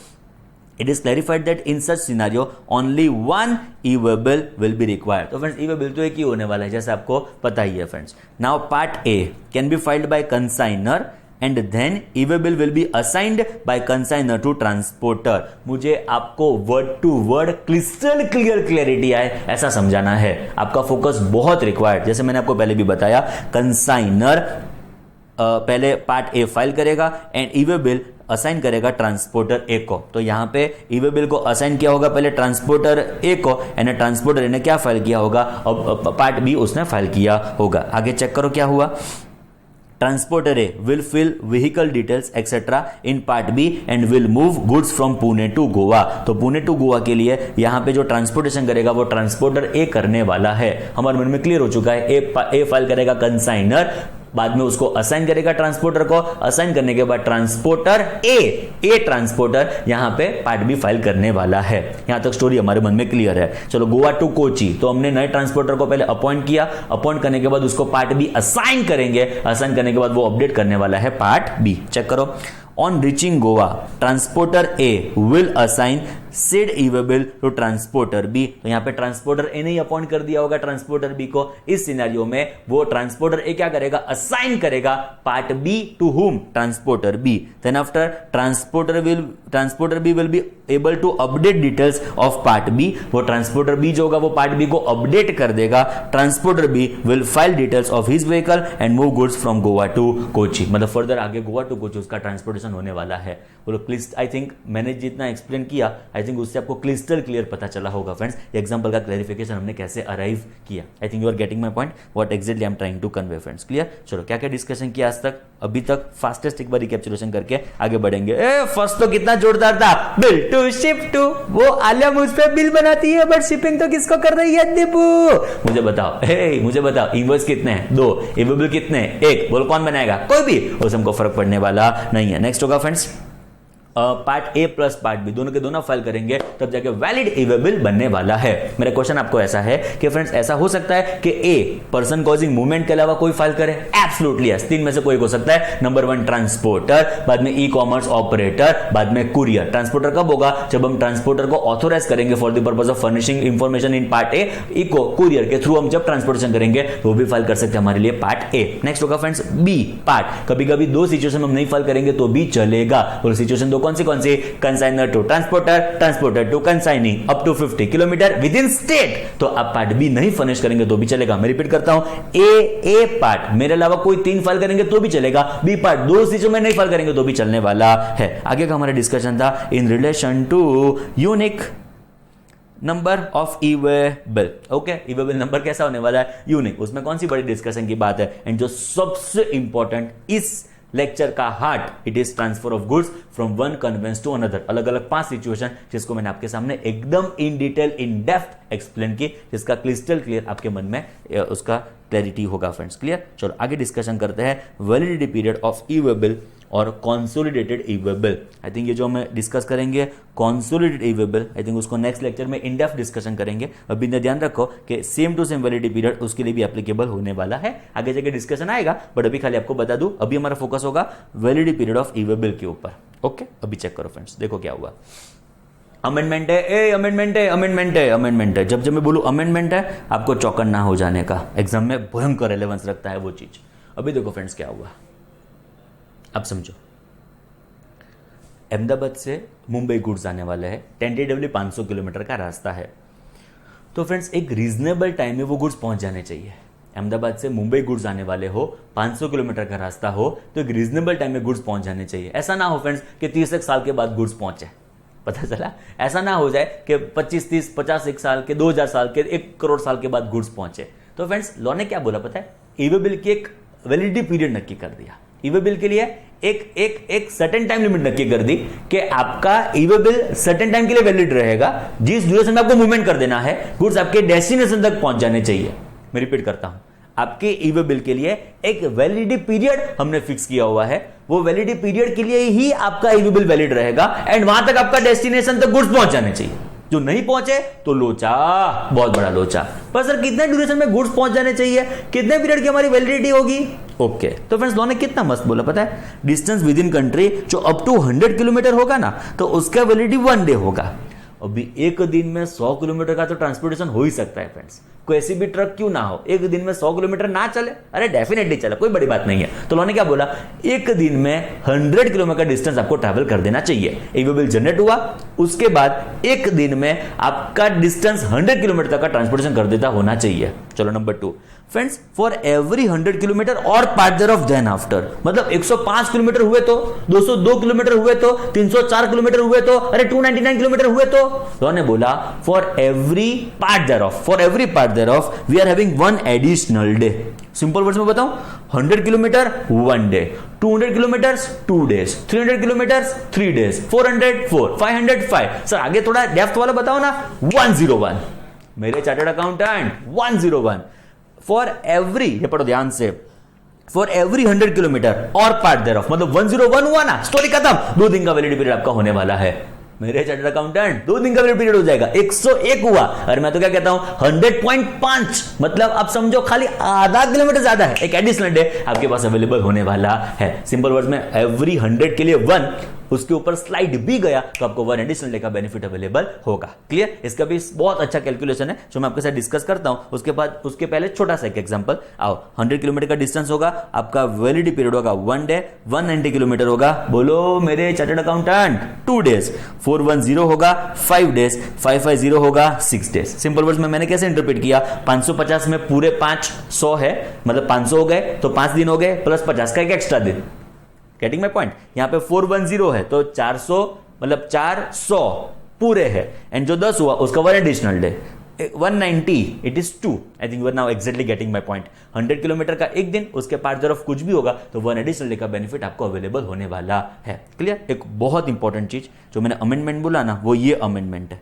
It is clarified that in such scenario only one e-waybill will be required. तो फ्रेंड्स e-waybill तो एक ही होने वाला है जैसे आपको पता ही है friends. Now part A can be filed by consigner and then e-waybill will be assigned by consigner to transporter. मुझे आपको word to word crystal clear clarity आए ऐसा समझाना है, आपका फोकस बहुत रिक्वायर्ड। जैसे मैंने आपको पहले भी बताया, कंसाइनर पहले पार्ट ए फाइल करेगा एंड ई-वे-बिल असाइन करेगा ट्रांसपोर्टर ए को। तो यहां पे ई-वे-बिल को असाइन किया होगा पहले ट्रांसपोर्टर ए को, एंड ट्रांसपोर्टर ए ने क्या फाइल किया होगा, अब पार्ट बी उसने फाइल किया होगा। आगे चेक करो क्या हुआ। Transporter A will fill vehicle details etcetera in part B and will move goods from Pune to Goa. तो पुणे टू गोवा के लिए यहां पे जो ट्रांसपोर्टेशन करेगा वो ट्रांसपोर्टर ए करने वाला है। हमारे मन में क्लियर हो चुका है, ए फाइल करेगा कंसाइनर, बाद में उसको असाइन करेगा ट्रांसपोर्टर को, असाइन करने के बाद ट्रांसपोर्टर ए ट्रांसपोर्टर यहां पे पार्ट बी फाइल करने वाला है। यहां तक स्टोरी हमारे मन में क्लियर है। चलो गोवा टू कोची, तो हमने नए ट्रांसपोर्टर को पहले अपॉइंट किया, अपॉइंट करने के बाद उसको पार्ट बी असाइन करेंगे, असाइन करने के बाद वो अपडेट करने वाला है पार्ट बी। चेक करो। On reaching Goa, transporter A will assign said e-waybill to transporter B. तो यहाँ पे ट्रांसपोर्टर ए ने ही अपॉइंट कर दिया होगा ट्रांसपोर्टर बी को। इस सिनेरियो में वो ट्रांसपोर्टर ए क्या करेगा, असाइन करेगा part B to whom, transporter B. Then after transporter B will be able to update details of part B. वो ट्रांसपोर्टर बी जो होगा वो पार्ट बी को अपडेट कर देगा। Transporter B will file details of his vehicle and move goods from Goa to Kochi. मतलब further आगे Goa to Kochi उसका ट्रांसपोर्टेशन होने वाला है। बोलो क्लिस्ट, आई थिंक मैंने जितना एक्सप्लेन किया आई थिंक उससे आपको क्रिस्टल क्लियर पता चला होगा फ्रेंड्स। एग्जांपल का क्लैरिफिकेशन हमने कैसे अराइव किया। I think you are getting my point, what exactly I am trying to convey friends. Clear? चलो क्या क्या डिस्कशन किया आज तक, अभी तक फास्टेस्ट एक बार रिकैप्चुलेशन करके आगे बढ़ेंगे। फर्स्ट तो कितना जोरदार था, बिल टू शिप टू। वो आलिया मुझ पे बिल बनाती है बट शिपिंग तो किसको कर रही है दीपू? मुझे बताओ, मुझे बताओ इनवॉइस कितने हैं, 2, ई-वे-बिल कितने हैं, 1। बोल कौन बनाएगा? कोई भी, उससे हमको फर्क पड़ने वाला नहीं है। नेक्स्ट होगा friends part A plus part B, दोनों के दोनों फाइल करेंगे तब जाके वैलिड ई-वे-बिल बनने वाला है। मेरा क्वेश्चन आपको ऐसा है कि फ्रेंड्स ऐसा हो सकता है कि ए पर्सन कॉजिंग मूवमेंट के अलावा कोई फाइल करे? एब्सोल्युटली यस, 3 में से कोई हो सकता है। नंबर 1 ट्रांसपोर्टर, बाद में ई कॉमर्स ऑपरेटर, बाद में कुरियर। ट्रांसपोर्टर कब होगा? जब हम ट्रांसपोर्टर को ऑथोराइज करेंगे for the purpose of furnishing information in part A. ई को कुरियर के थ्रू हम जब ट्रांसपोर्टेशन करेंगे तो वो भी फाइल कर सकते हैं हमारे लिए पार्ट ए। नेक्स्ट होगा फ्रेंड्स बी पार्ट। कभी कभी 2 सिचुएशन में हम नहीं फाइल करेंगे तो भी चलेगा। और सिचुएशन 2 कौन सी? Consignor to transporter, transporter to consignee up to 50 kilometre within state. तो आप पार्ट बी नहीं फर्निश करेंगे तो भी चलेगा। मैं रिपीट करता हूं, ए पार्ट मेरे अलावा कोई 3 फाइल करेंगे तो भी चलेगा। बी पार्ट 2 चीजों में नहीं फाइल करेंगे तो भी चलने वाला है। आगे का हमारा डिस्कशन था in relation to unique number of e-way bill. Okay, e-way bill number कैसा होने वाला है? यूनिक। उसमें कौन सी बड़ी डिस्कशन की बात है? एंड जो सबसे इंपॉर्टेंट इस लेक्चर का heart, it is transfer of goods from one conveyance to another. अलग अलग 5 सिचुएशन जिसको मैंने आपके सामने एकदम in detail in depth explain की, जिसका क्रिस्टल क्लियर आपके मन में उसका क्लैरिटी होगा फ्रेंड्स। क्लियर? चलो आगे डिस्कशन करते हैं वैलिडिटी पीरियड ऑफ ई-वे-बिल और कॉन्सोलिडेटेड ई-वे-बिल। आई थिंक ये जो हम डिस्कस करेंगे कॉन्सोलिडेटेड ई-वे-बिल, आई थिंक उसको नेक्स्ट लेक्चर में इन डेप्थ डिस्कशन करेंगे। अभी ध्यान रखो कि same to same validity period उसके लिए भी एप्लीकेबल होने वाला है। आगे जाके डिस्कशन आएगा, बट अभी खाली आपको बता दूं अभी हमारा फोकस होगा वैलिडिटी पीरियड ऑफ ई-वे-बिल के ऊपर। ओके, अभी चेक करो फ्रेंड्स, देखो क्या हुआ। अमेंडमेंट है, अमेंडमेंट है, अमेंडमेंट है, अमेंडमेंट है। जब मैं बोलूं अमेंडमेंट है, आपको चौकन ना हो जाने का, एग्जाम में भयंकर रेलेवेंस रखता है वो चीज। अभी देखो फ्रेंड्स क्या हुआ, अब समझो। अहमदाबाद से मुंबई गुड्स आने वाले हैं, टेंटेटिवली 500 किलोमीटर का रास्ता है। तो फ्रेंड्स एक रीजनेबल टाइम में वो गुड्स पहुंच जाने चाहिए। अहमदाबाद से मुंबई गुड्स आने वाले हो, 500 किलोमीटर का रास्ता हो, तो एक रीजनेबल टाइम में गुड्स पहुंच जाने चाहिए। ऐसा ना हो फ्रेंड्स कि 30 साल के बाद गुड्स पहुंचे। पता चला? ऐसा ना हो जाए कि 25, 30, 50 एक साल के, 2000 साल के, 1 करोड़ साल के बाद गुड्स पहुंचे। तो फ्रेंड्स लॉ ने क्या बोला पता है? ई-वे-बिल की एक वैलिडिटी पीरियड नक्की कर दिया। ई-वे-बिल के लिए एक सर्टेन टाइम लिमिट नक्की कर दी कि आपका ई-वे-बिल सर्टेन टाइम के लिए वैलिड रहेगा, जिस ड्यूरेशन में आपको मूवमेंट कर देना है, गुड्स आपके डेस्टिनेशन तक पहुंच जाने चाहिए। मैं रिपीट करता हूं, आपके ई-वे-बिल के लिए एक वैलिडिटी पीरियड हमने फिक्स किया हुआ है। वो वैलिडिटी पीरियड के लिए ही आपका ई-वे-बिल वैलिड रहेगा एंड वहां तक आपका डेस्टिनेशन तक गुड्स पहुंच जाने चाहिए। जो नहीं पहुंचे तो लोचा, बहुत बड़ा लोचा। पर सर कितने ड्यूरेशन में गुड्स पहुंच जाने चाहिए, कितने पीरियड की हमारी वैलिडिटी होगी? ओके तो फ्रेंड्स लॉ ने कितना मस्त बोला पता है, डिस्टेंस विद इन कंट्री जो अप टू 100 किलोमीटर होगा ना तो उसका वैलिडिटी 1 डे होगा। अभी एक दिन में 100 किलोमीटर का तो ट्रांसपोर्टेशन हो ही सकता है फ्रेंड्स, कोई ऐसी भी ट्रक क्यों ना हो एक दिन में 100 किलोमीटर ना चले, अरे डेफिनेटली चले, कोई बड़ी बात नहीं है। तो उन्होंने क्या बोला, एक दिन में 100 किलोमीटर का डिस्टेंस आपको ट्रैवल कर देना चाहिए। ईवी बिल जनरेट हुआ, उसके बाद एक दिन में आपका डिस्टेंस 100 किलोमीटर तक का ट्रांसपोर्टेशन कर देता होना चाहिए। चलो number 2 friends, for every 100 kilometre और part thereof thereafter, मतलब 105 किलोमीटर हुए तो, 202 किलोमीटर हुए तो, 304 किलोमीटर हुए तो, अरे 299 किलोमीटर हुए तो उन्होंने बोला for every part thereof we are having 1 additional day. Simple words में बताऊं, 100 kilometre 1 day, 200 kilometre 2 days, 300 kilometre 3 days, 400 4, 500 5। Sir आगे थोड़ा डेप्थ वाला बताओ ना, 101 मेरे चार्टर्ड अकाउंटेंट 101 फॉर एवरी, ये पढ़ो ध्यान से, फॉर एवरी 100 किलोमीटर और पार्ट देयर ऑफ, मतलब 101 हुआ ना, स्टोरी खत्म, 2 दिन का वैलिडिटी पीरियड आपका होने वाला है। मेरे चार्टर्ड अकाउंटेंट 2 दिन का वैलिडिटी पीरियड हो जाएगा, 101 हुआ, और मैं तो क्या कहता हूं 100.5, मतलब आप समझो खाली आधा किलोमीटर ज्यादा है, एक एडिशनल डे आपके पास अवेलेबल होने वाला है। सिंपल वर्ड्स में एवरी 100 के लिए 1, उसके ऊपर स्लाइड भी गया तो आपको 1 एडिशनल डे का बेनिफिट अवेलेबल होगा। क्लियर? इसका भी बहुत अच्छा कैलकुलेशन है जो मैं आपके साथ डिस्कस करता हूं, उसके बाद उसके पहले छोटा सा एक एग्जांपल। आओ, 100 किलोमीटर का डिस्टेंस होगा, आपका वैलिडिटी पीरियड होगा 1 डे, 190 किलोमीटर होगा, बोलो मेरे चार्टर्ड अकाउंटेंट 2 डेज, 410 होगा 5 डेज, 550 होगा 6 डेज। सिंपल वर्ड्स में मैंने कैसे इंटरप्रेट किया, 550 में पूरे 5 100 है, मतलब 500 हो गए तो 5 दिन हो गए प्लस 50 का एक एक्स्ट्रा दिन। Getting my point? यहां पे 410 है तो 400 मतलब 400 पूरे है, एंड जो 10 हुआ उसका 1 additional day, 190 it is 2। I think you are now exactly getting my point. 100 kilometre का एक दिन, उसके पार्ट तरफ कुछ भी होगा तो 1 एडिशनल डे का बेनिफिट आपको अवेलेबल होने वाला है। क्लियर? एक बहुत इंपॉर्टेंट चीज जो मैंने अमेंडमेंट बोला ना, वो ये अमेंडमेंट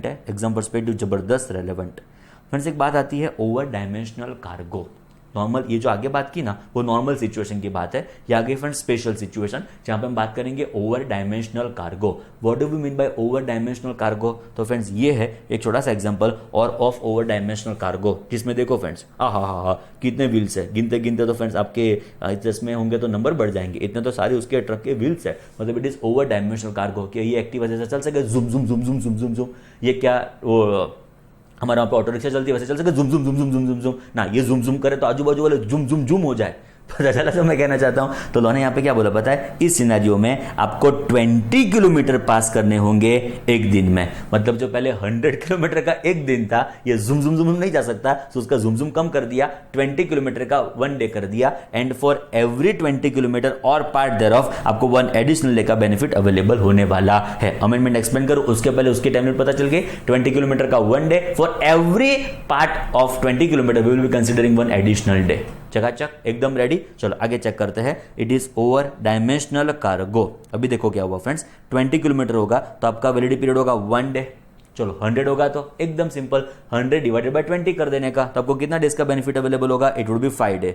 है, एग्जाम पर्सपेक्टिव जबरदस्त रेलेवेंट। फ्रेंड्स एक बात आती है ओवर डायमेंशनल कार्गो। नॉर्मल, ये जो आगे बात की ना वो नॉर्मल सिचुएशन की बात है, ये आगे फ्रेंड्स स्पेशल सिचुएशन जहां पे हम बात करेंगे over dimensional cargo. What do we mean by over dimensional cargo? तो फ्रेंड्स ये है एक छोटा सा एग्जांपल और ऑफ ओवर डायमेंशनल कार्गो, जिसमें देखो फ्रेंड्स कितने व्हील्स है, गिनते गिनते तो फ्रेंड्स आपके इसमें होंगे तो नंबर बढ़ जाएंगे, इतने तो सारे उसके ट्रक के व्हील्स है, मतलब it is over dimensional cargo कि ये एक्टिवा जैसे चल सके जुम जुम जुम जुम जुम जुम जुम, ये क्या वो हमारे वहां पे ऑटो रिक्शा चलती है वैसे चल सके जुम जुम जुम जुम जुम जुम जुम ना, ये जुम जुम करे तो आजू बाजू वाले जुम जुम जुम हो जाए। पता चला जो मैं कहना चाहता हूं? तो लॉ ने यहां पे क्या बोला पता है, इस सिनेरियो में आपको 20 किलोमीटर पास करने होंगे एक दिन में, मतलब जो पहले 100 किलोमीटर का एक दिन था ये जुम जुम जुम नहीं जा सकता, तो उसका जुम जुम कम कर दिया, 20 किलोमीटर का 1 डे कर दिया, एंड फॉर एवरी 20 किलोमीटर और पार्ट देयर ऑफ आपको 1 एडिशनल डे का बेनिफिट अवेलेबल होने वाला है। अमेंडमेंट एक्सप्लेन करो उसके पहले उसके टाइम लिमिट पता चल गई, 20 किलोमीटर का 1 day, for every part of 20 kilometre we will be considering 1 additional day. चकाचक एकदम रेडी। चलो आगे चेक करते हैं, it is over dimensional cargo. अभी देखो क्या हुआ फ्रेंड्स, 20 किलोमीटर होगा तो आपका वैलिडिटी पीरियड होगा 1 डे। चलो 100 होगा तो एकदम सिंपल 100 डिवाइडेड बाय 20 कर देने का, तो आपको कितना डेज का बेनिफिट अवेलेबल होगा, इट वुड बी 5 डे।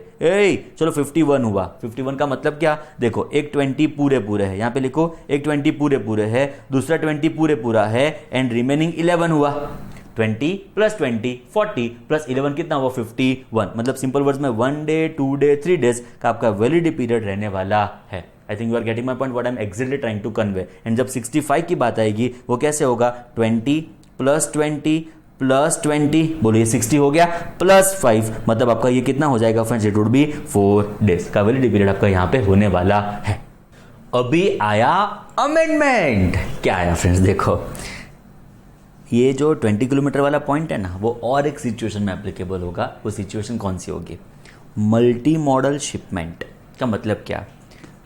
चलो 51 हुआ, 51 का मतलब क्या, देखो एक 20 पूरे है, यहां पे लिखो एक 20 पूरे है, दूसरा 20 पूरा है, एंड रिमेनिंग 11 हुआ। 20 प्लस 20 40 प्लस 11 कितना हुआ 51, मतलब सिंपल वर्ड्स में 1 डे 2 डे 3 डेज का आपका वैलिडिटी पीरियड रहने वाला है। I think you are getting my point, what I am exactly trying to convey. And जब 65 की बात आएगी वो कैसे होगा, 20 प्लस 20 प्लस 20, बोलिए 60 हो गया, प्लस 5, मतलब आपका ये कितना हो जाएगा friends, it would be 4 days का वैलिडिटी पीरियड आपका यहाँ पे होने वाला है। अभी आया अमेंडमेंट। क्या आया फ्रेंड्स, देखो ये जो 20 किलोमीटर वाला पॉइंट है ना वो और एक सिचुएशन में एप्लीकेबल होगा। वो सिचुएशन कौन सी होगी, मल्टी मॉडल शिपमेंट का मतलब क्या,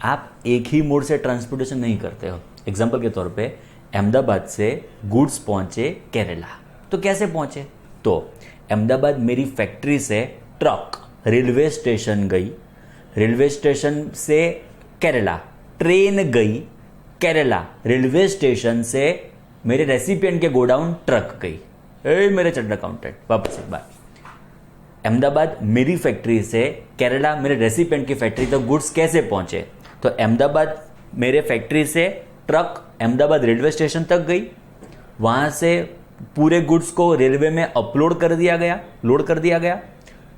आप एक ही मोड से ट्रांसपोर्टेशन नहीं करते हो। एग्जांपल के तौर पे अहमदाबाद से गुड्स पहुंचे केरला, तो कैसे पहुंचे, तो अहमदाबाद मेरी फैक्ट्री से ट्रक रेलवे स्टेशन गई, रेलवे स्टेशन से केरला ट्रेन गई, केरला रेलवे स्टेशन से मेरे रेसिपिएंट के गोडाउन ट्रक गई। मेरे चार्टर्ड अकाउंटेंट वापस एक बार, अहमदाबाद मेरी फैक्ट्री से केरला मेरे रेसिपिएंट की फैक्ट्री तक गुड्स कैसे पहुंचे, तो अहमदाबाद मेरे फैक्ट्री से ट्रक अहमदाबाद रेलवे स्टेशन तक गई, वहां से पूरे गुड्स को रेलवे में अपलोड कर दिया गया, लोड कर दिया गया।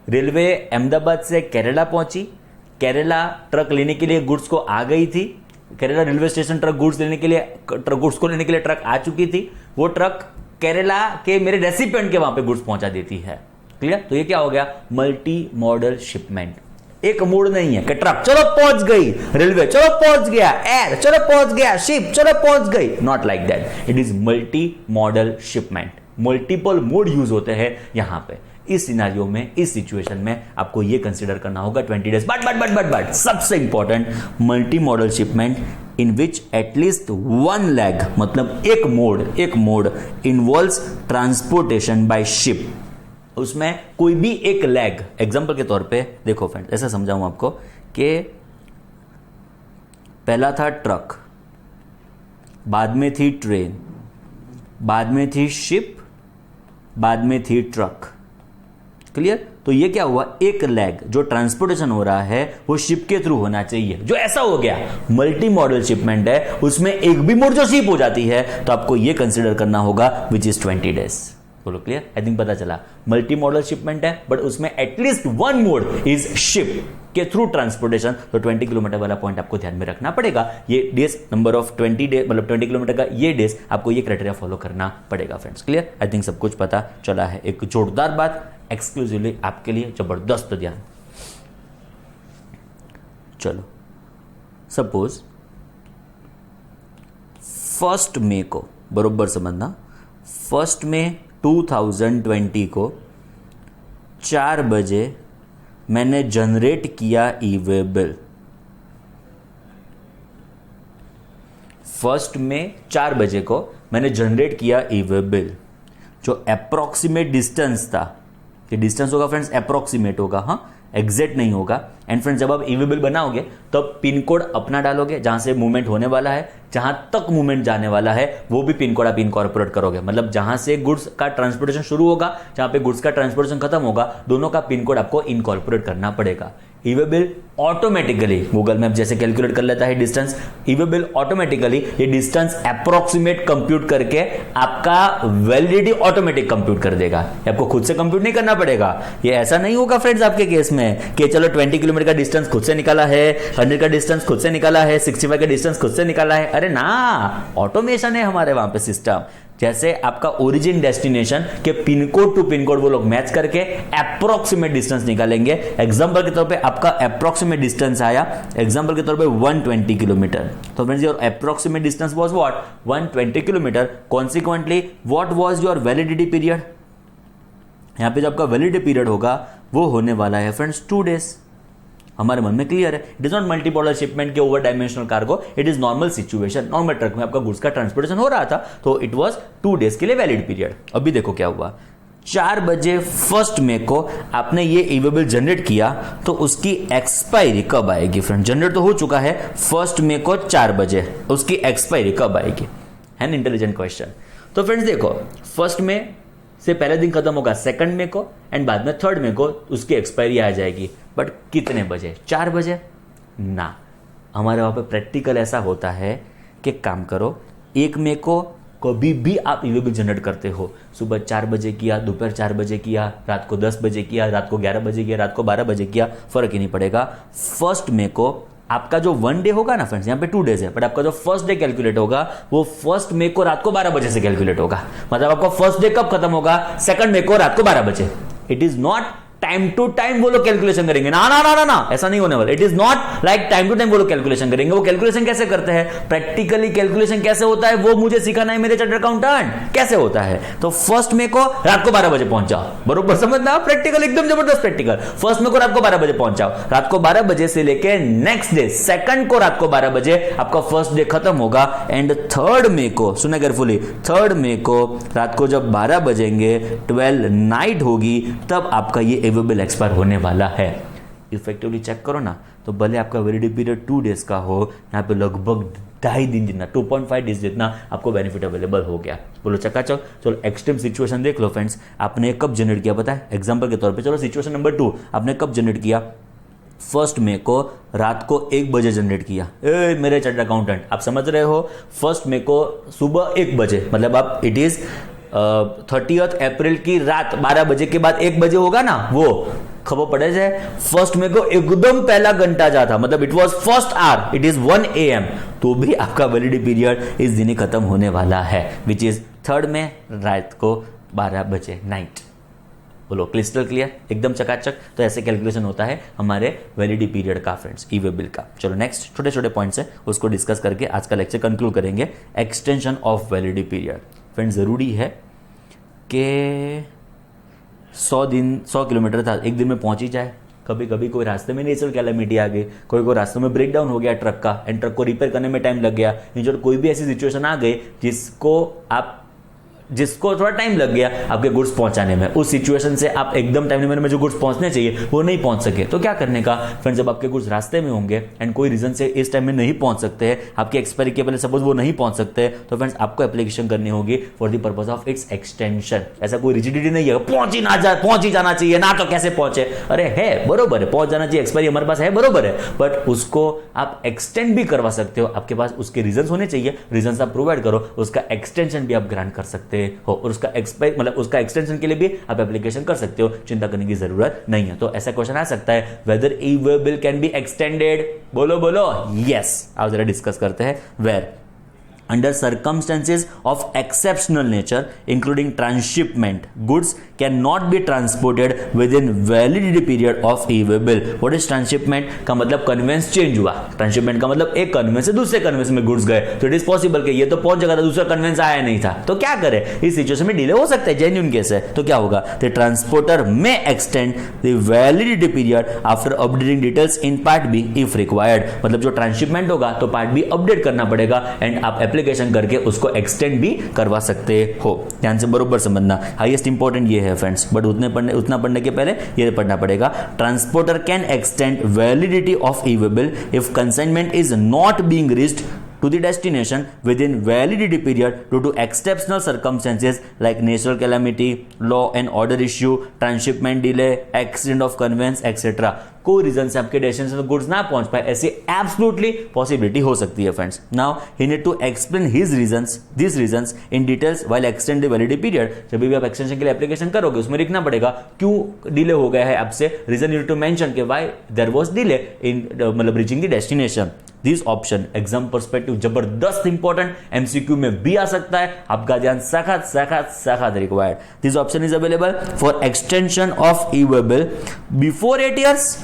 रेलवे अहमदाबाद से केरला पहुंची, केरला ट्रक लेने के लिए गुड्स को आ गई थी, Kerala railway station truck goods लेने के लिए गुड्स को लेने के लिए ट्रक आ चुकी थी। वो ट्रक केरला के मेरे रेसिपिएंट के वहां पे गुड्स पहुंचा देती है। क्लियर? तो ये क्या हो गया? Multi modal shipment. एक मोड नहीं है कि ट्रक चलो पहुंच गई, रेलवे चलो पहुंच गया, एयर चलो पहुंच गया, शिप चलो पहुंच गई। Not like that, it is multi modal shipment. Multiple mode use होते हैं यहां पे। इस सिनारियो में, इस सिचुएशन में आपको ये कंसीडर करना होगा 20 डेज। बट सबसे इंपॉर्टेंट, मल्टी मॉडल शिपमेंट इन विच एटलीस्ट वन लेग, मतलब एक mode involves transportation by ship. उसमें कोई भी एक लेग, एग्जांपल के तौर पे देखो फ्रेंड्स, ऐसा समझाऊं आपको कि पहला था ट्रक, बाद में थी ट्रेन, बाद में थी शिप, बाद में थी ट्रक। क्लियर? तो ये क्या हुआ? एक लेग जो ट्रांसपोर्टेशन हो रहा है वो शिप के थ्रू होना चाहिए। जो ऐसा हो गया, मल्टी मॉडल शिपमेंट है, उसमें एक भी मोड जो शिप हो जाती है तो आपको ये कंसीडर करना होगा विच इज 20 डेज। बोलो क्लियर? आई थिंक पता चला। मल्टी मॉडल शिपमेंट है बट उसमें at least one mod is ship के थ्रू ट्रांसपोर्टेशन। तो 20 किलोमीटर वाला पॉइंट आपको ध्यान में रखना पड़ेगा। ये डेज, नंबर ऑफ 20 डे, मतलब 20 किलोमीटर का ये डेज, आपको ये क्राइटेरिया फॉलो करना पड़ेगा फ्रेंड्स। क्लियर? आई थिंक सब कुछ पता चला है। एक जोरदार बात एक्सक्लूसिवली आपके लिए, जबरदस्त ध्यान। चलो, सपोज 1 मई को, बरोबर समझना, 1 मई 2020 को 4 बजे मैंने जनरेट किया ई वे बिल। 1 मई 4 बजे को मैंने जनरेट किया ई वे बिल। जो अप्रोक्सीमेट डिस्टेंस था, ये डिस्टेंस होगा फ्रेंड्स, अप्रोक्सीमेट होगा, हाँ, एग्जैक्ट नहीं होगा। एंड फ्रेंड्स, जब आप ई वे बिल बनाओगे तो पिन कोड अपना डालोगे, जहां से मूवमेंट होने वाला है, जहां तक मूवमेंट जाने वाला है वो भी पिन कोड आप इनकॉर्पोरेट करोगे। मतलब जहां से गुड्स का ट्रांसपोर्टेशन शुरू होगा, जहां पे गुड्स का ट्रांसपोर्टेशन खत्म होगा, दोनों का पिन कोड आपको इनकॉर्पोरेट करना पड़ेगा। ई वे बिल ऑटोमेटिकली, गूगल मैप जैसे कैलकुलेट कर लेता है डिस्टेंस, ई वे बिल ऑटोमेटिकली ये डिस्टेंस अप्रोक्सीमेट कंप्यूट करके आपका वैलिडिटी ऑटोमेटिक कंप्यूट कर देगा। आपको खुद से कंप्यूट नहीं करना पड़ेगा। ये ऐसा नहीं होगा फ्रेंड्स आपके केस में कि चलो 20 किलोमीटर का डिस्टेंस खुद से निकाला है, 100 का डिस्टेंस खुद से निकाला है, 65 का डिस्टेंस खुद से निकाला है। अरे ना, ऑटोमेशन है हमारे वहां पे सिस्टम। जैसे आपका ओरिजिन डेस्टिनेशन के pin code to pin code वो लोग मैच करके अप्रोक्सीमेट डिस्टेंस निकालेंगे। एग्जांपल के तौर पे आपका अप्रोक्सीमेट डिस्टेंस आया, एग्जांपल के तौर पे 120 किलोमीटर। तो friends, your approximate distance was what? 120 kilometre. Consequently what was your validity period? यहां पे जो आपका वैलिडिटी पीरियड होगा वो होने वाला है फ्रेंड्स 2 डेज। हमारे मन में क्लियर है? It is not multi modal shipment के over dimensional cargo, it is normal situation. Normal truck में आपका गुड्स का ट्रांसपोर्टेशन हो रहा था, तो इट वाज 2 डेज के लिए वैलिड पीरियड। अभी देखो क्या हुआ, 4 बजे 1 मई को आपने ये ई वे बिल जनरेट किया, तो उसकी एक्सपायरी कब आएगी फ्रेंड? जनरेट तो हो चुका है 1 मई को 4 बजे, उसकी एक्सपायरी कब आएगी? है ना इंटेलिजेंट क्वेश्चन। तो फ्रेंड्स देखो, 1 मई से पहले दिन खत्म होगा 2 मई को, एंड बाद में 3 मई को उसकी एक्सपायरी आ जाएगी। बट कितने बजे? 4 बजे ना। हमारे वहां पे प्रैक्टिकल ऐसा होता है कि काम करो, 1 मई को कभी भी आप ई वे बिल जनरेट करते हो, सुबह 4 बजे किया, दोपहर 4 बजे किया, रात को 10 बजे किया, रात को 11 बजे किया, रात को 12 बजे किया, फर्क ही नहीं पड़ेगा। 1 मई को आपका जो 1 डे होगा ना फ्रेंड्स, यहाँ पे 2 डेज है, बट आपका जो फर्स्ट डे कैलकुलेट होगा वो 1 मई को रात को 12 बजे से कैलकुलेट होगा। मतलब आपका फर्स्ट डे कब खत्म होगा? 2 मई को रात को 12 बजे। It is not time to time वो लोग कैलकुलेशन करेंगे, ना ना ना ना ना, ऐसा नहीं होने वाला। It is not like time to time वो लोग कैलकुलेशन करेंगे। वो कैलकुलेशन कैसे करते हैं? प्रैक्टिकली कैलकुलेशन कैसे होता है वो मुझे सिखाना है मेरे चार्टर्ड अकाउंटेंट, कैसे होता है। तो 1 मई को रात को 12 बजे पहुंच जाओ, बरोबर समझना, प्रैक्टिकल एकदम जबरदस्त प्रैक्टिकल। 1 मई को रात को 12 बजे पहुंच जाओ, रात को 12 बजे से लेके नेक्स्ट डे 2 को रात को 12 बजे आपका फर्स्ट डे खत्म होगा। एंड 3 मई को, सुना केयरफुली, 3 मई को रात को जब 12 बजेंगे, 12 नाइट होगी, तब आपका ये ई वे बिल एक्सपायर होने वाला है। इफेक्टिवली चेक करो ना, तो भले आपका वैलिडिटी पीरियड 2 डेज का हो, यहाँ पे लगभग 2.5 दिन जितना, 2.5 डेज जितना आपको बेनिफिट अवेलेबल हो गया। बोलो चकाचक। चलो एक्सट्रीम सिचुएशन देख लो फ्रेंड्स, आपने कब जनरेट किया पता है? एग्जांपल के तौर पे, चलो सिचुएशन नंबर 2, आपने कब जनरेट किया? 1 मई को रात को 1 बजे जनरेट किया। मेरे चार्टर्ड अकाउंटेंट, आप समझ रहे हो, 1 मई को सुबह 1 बजे, मतलब आप इट इज 30 अप्रैल की रात 12 बजे के बाद 1 बजे होगा ना, वो खबर पड़े जाए 1 मई को एकदम पहला घंटा जाता, मतलब it was first hour, it is 1 AM, तो भी आपका वैलिडिटी पीरियड इस दिन ही खत्म होने वाला है, विच इज 3 मई रात को 12 बजे नाइट। बोलो क्रिस्टल क्लियर, एकदम चकाचक। तो ऐसे कैलकुलेशन होता है हमारे वैलिडिटी पीरियड का फ्रेंड्स, ई वे बिल का। चलो नेक्स्ट छोटे छोटे पॉइंट्स है, उसको डिस्कस करके आज का लेक्चर कंक्लूड करेंगे। Extension of validity period friends, ज़रूरी है कि 100 किलोमीटर था, एक दिन में पहुंच ही जाए। कभी कभी कोई रास्ते में नेचुरल कैलामिटी आ गई, कोई रास्ते में ब्रेक डाउन हो गया ट्रक का, एंड ट्रक को रिपेयर करने में टाइम लग गया, कोई भी ऐसी सिचुएशन आ गई जिसको थोड़ा टाइम लग गया आपके गुड्स पहुंचाने में, उस सिचुएशन से आप एकदम टाइम लिमिट में जो गुड्स पहुंचने चाहिए वो नहीं पहुंच सके, तो क्या करने का फ्रेंड्स, जब आपके गुड्स रास्ते में होंगे एंड कोई रीजन से इस टाइम में नहीं पहुंच सकते हैं, आपके एक्सपायरी के पहले सपोज वो नहीं पहुंच सकते, तो फ्रेंड्स आपको एप्लीकेशन करनी होगी for the purpose of its extension. ऐसा कोई रिजिडिटी नहीं है, पहुंच ही जाना चाहिए ना, तो कैसे पहुंचे, अरे है बरोबर है, पहुंच जाना चाहिए, एक्सपायरी हमारे पास है बरोबर है, बट उसको आप एक्सटेंड भी करवा सकते हो, आपके पास उसके रीजन होने चाहिए, रीजन आप प्रोवाइड करो, उसका एक्सटेंशन भी आप ग्रांट कर सकते हो, और उसका मतलब उसका एक्सटेंशन के लिए भी आप एप्लीकेशन कर सकते हो, चिंता करने की जरूरत नहीं है। तो ऐसा क्वेश्चन आ सकता है, whether e way bill can be extended, बोलो यस। आप जरा डिस्कस करते हैं, where under circumstances of exceptional nature including transshipment, goods cannot be transported within validity period of e-way bill. What is transshipment? का मतलब कन्वेंस चेंज हुआ, transshipment का मतलब एक कन्वेंस से दूसरे कन्वेंस में गुड्स गए, तो इट इज पॉसिबल कि ये तो पहुंच जगह था, दूसरा कन्वेंस आया नहीं था, तो क्या करे, इस सिचुएशन में डिले हो सकता है, जेन्युइन केस है, तो क्या होगा, the transporter may extend the validity period after updating details in part B if required. मतलब जो ट्रांसशिपमेंट होगा तो पार्ट बी अपडेट करना पड़ेगा, एंड आप एप्लीकेशन करके उसको एक्सटेंड भी करवा सकते हो। ध्यान से बरोबर समझना, हाईएस्ट इंपॉर्टेंट ये है फ्रेंड्स, बट उतना पढ़ने के पहले ये पढ़ना पड़ेगा। Transporter can extend validity of e-way bill if consignment is not being reached to the destination within validity period due to exceptional circumstances like natural calamity, law and order issue, transshipment delay, accident of conveyance etc. कोई reason से आपके destination तक goods ना पहुंच पाए, ऐसी absolutely possibility हो सकती है friends. Now he need to explain this reasons in details while extend the validity period. जब भी आप एक्सटेंशन के लिए एप्लीकेशन करोगे उसमें लिखना पड़ेगा क्यों डिले हो गया है आपसे, रीजन यूड टू मेंशन के why there was delay in मतलब reaching the destination. This option exam perspective जबरदस्त इंपॉर्टेंट, एमसीक्यू में भी आ सकता है, आपका ध्यान सखत required. This option is available for extension of e-way bill before 8 years,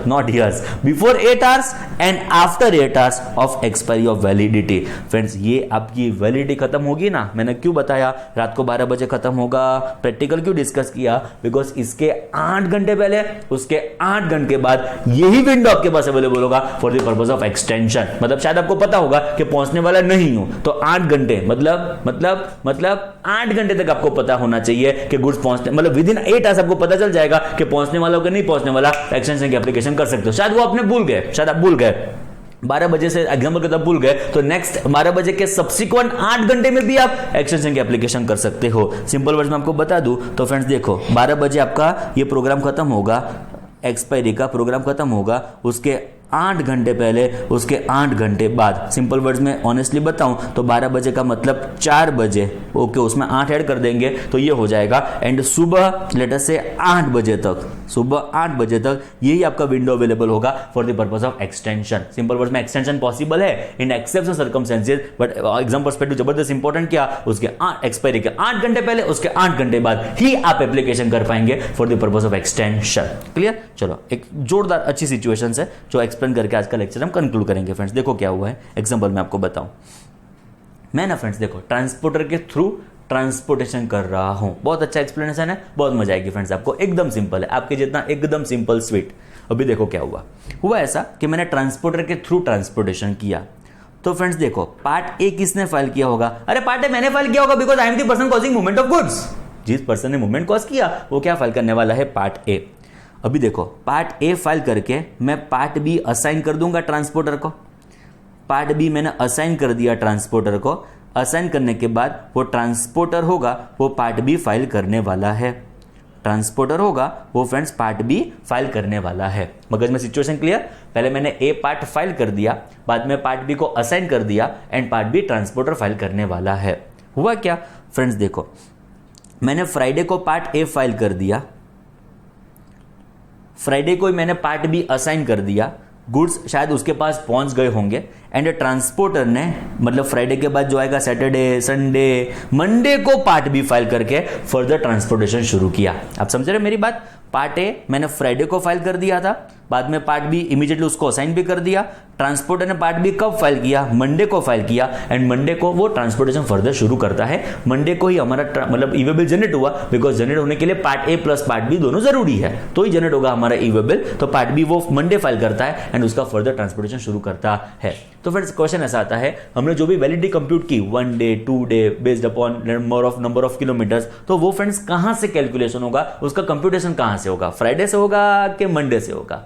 not years, before 8 hours and after 8 hours of expiry of validity। Friends ये आपकी वैलिडिटी खत्म होगी ना, मैंने क्यों बताया रात को 12 बजे खत्म होगा, प्रैक्टिकल क्यों डिस्कस किया, बिकॉज इसके 8 घंटे पहले उसके 8 घंटे बाद यही विंडो आपके पास अवेलेबल होगा for the purpose of extension. मतलब शायद आपको पता होगा कि पहुंचने वाला नहीं हूं, तो 8 घंटे मतलब 8 घंटे तक आपको पता होना चाहिए कि गुड्स पहुंचने, मतलब विद इन 8 आवर्स आपको पता चल जाएगा कि पहुंचने वाला हो कि नहीं पहुंचने वाला, एक्सटेंशन की एप्लीकेशन कर सकते हो। शायद वो आपने भूल गए, शायद आप भूल गए 12 बजे से एग्जाम्पल के तब भूल गए, तो नेक्स्ट 12 बजे के सब्सिक्वेंट 8 घंटे में भी आप एक्सटेंशन की एप्लीकेशन कर सकते हो। सिंपल वर्ड्स में आपको बता दूं तो फ्रेंड्स देखो 12 बजे आपका ये प्रोग्राम खत्म होगा, एक्सपायरी का प्रोग्राम खत्म होगा, उसके 8 घंटे पहले उसके 8 घंटे बाद, सिंपल वर्ड्स में ऑनेस्टली बताऊं तो 12 बजे का मतलब 4 बजे, ओके उसमें 8 ऐड कर देंगे तो ये हो जाएगा, एंड सुबह लेटर से 8 बजे तक, सुबह 8 बजे तक यही आपका विंडो अवेलेबल होगा for the purpose of extension. Simple words में एक्सटेंशन पॉसिबल है इन exceptional circumstances, but exam perspective जबरदस्त इंपॉर्टेंट क्या, उसके एक्सपायरी के 8 घंटे पहले उसके 8 घंटे बाद ही आप एप्लीकेशन कर पाएंगे for the purpose of extension. Clear? चलो एक जोरदार अच्छी सिचुएशन है जो एक्सप्लेन करके आज का लेक्चर हम कंक्लूड करेंगे। फ्रेंड्स देखो क्या हुआ है, एग्जांपल मैं आपको बताऊं, मैं ना फ्रेंड्स देखो ट्रांसपोर्टर के थ्रू ट्रांसपोर्टेशन कर रहा हूं, बहुत अच्छा एक्सप्लेनेशन है, बहुत मजा आएगी फ्रेंड्स आपको, एकदम सिंपल है, आपके जितना एकदम सिंपल स्वीट। अभी देखो क्या हुआ ऐसा कि मैंने ट्रांसपोर्टर के थ्रू ट्रांसपोर्टेशन किया, तो फ्रेंड्स देखो पार्ट ए किसने फाइल किया होगा, अरे पार्ट ए मैंने फाइल किया होगा because I am the person causing movement of goods. जिस पर्सन ने मूवमेंट कॉज किया वो क्या फाइल करने वाला है, पार्ट ए। अभी देखो पार्ट ए फाइल करके मैं पार्ट बी असाइन कर दूंगा ट्रांसपोर्टर को, पार्ट बी मैंने असाइन कर दिया ट्रांसपोर्टर को, असाइन करने के बाद वो ट्रांसपोर्टर होगा वो पार्ट बी फाइल करने वाला है। ट्रांसपोर्टर होगा वो फ्रेंड्स पार्ट बी फाइल करने वाला है। मगज में सिचुएशन क्लियर? पहले मैंने ए पार्ट फाइल कर दिया, बाद में पार्ट बी को असाइन कर दिया and part B transporter file करने वाला है। हुआ क्या फ्रेंड्स, देखो मैंने फ्राइडे को पार्ट ए फाइल कर दिया, फ्राइडे को ही मैंने पार्ट बी असाइन कर दिया, गुड्स शायद उसके पास पहुंच गए होंगे एंड ट्रांसपोर्टर ने मतलब फ्राइडे के बाद जो आएगा सैटरडे, संडे, मंडे को पार्ट बी फाइल करके फर्दर ट्रांसपोर्टेशन शुरू किया। आप समझ रहे मेरी बात? पार्ट ए मैंने फ्राइडे को फाइल कर दिया था, बाद में पार्ट बी इमीडिएटली उसको असाइन भी कर दिया। ट्रांसपोर्टर ने पार्ट बी कब फाइल किया? मंडे को फाइल किया एंड मंडे को वो ट्रांसपोर्टेशन फर्दर शुरू करता है। मंडे को ही हमारा मतलब ईवे बिल जनरेट हुआ, बिकॉज जनरेट होने के लिए part A plus part B दोनों जरूरी है, तो ही जनरेट होगा हमारा ईवे बिल। तो पार्ट बी वो मंडे फाइल करता है एंड उसका फर्दर ट्रांसपोर्टेशन शुरू करता है। तो फ्रेंड्स क्वेश्चन ऐसा आता है, हमने जो भी वैलिडिटी कंप्यूट की 1 day 2 day based upon number of kilometres, तो वो फ्रेंड्स कहां से कैलकुलेशन होगा, उसका कंप्यूटेशन कहां से होगा? फ्राइडे से होगा कि मंडे से होगा?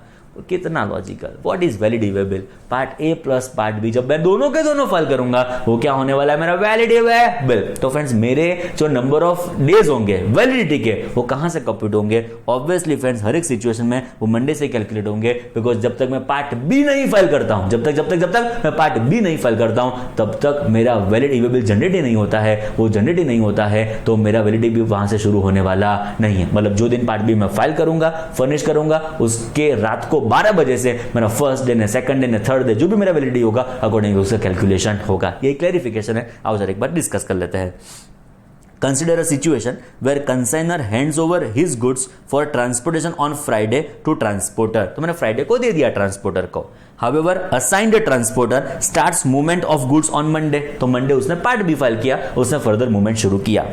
कितना logical. What is valid e-way bill? Part A plus part B, जब मैं दोनों के दोनों फाइल करूंगा वो क्या होने वाला है? मेरा वैलिड ईवे बिल। तो फ्रेंड्स मेरे जो नंबर ऑफ डेज होंगे वैलिडिटी के वो कहां से कंप्यूट होंगे? ऑब्वियसली फ्रेंड्स हर एक सिचुएशन में वो मंडे से कैलकुलेट होंगे, बिकॉज जब तक मैं पार्ट बी नहीं फाइल करता हूं, जब तक मैं पार्ट बी नहीं फाइल करता हूं तब तक मेरा वैलिड ईवे बिल जनरेट ही नहीं होता है। वो जनरेट ही नहीं होता है तो मेरा वैलिडिटी भी वहां से शुरू होने वाला नहीं है। मतलब जो दिन पार्ट बी मैं फाइल करूंगा, फर्निश करूंगा, उसके रात को 12 बजे से मेरा फर्स्ट डे ने, सेकंड डे ने, थर्ड डे जो भी मेरा वैलिडिटी होगा अकॉर्डिंग उसका कैलकुलेशन होगा। ये क्लैरिफिकेशन है। आओ जरा एक बार डिस्कस कर लेते हैं। Consider a situation where consignor hands over his goods for transportation on Friday to transporter. तो मैंने फ्राइडे को दे दिया ट्रांसपोर्टर को। However, assigned transporter starts movement of goods on Monday. तो मंडे उसने पार्ट बी फाइल किया, उसने फर्दर मूवमेंट शुरू किया।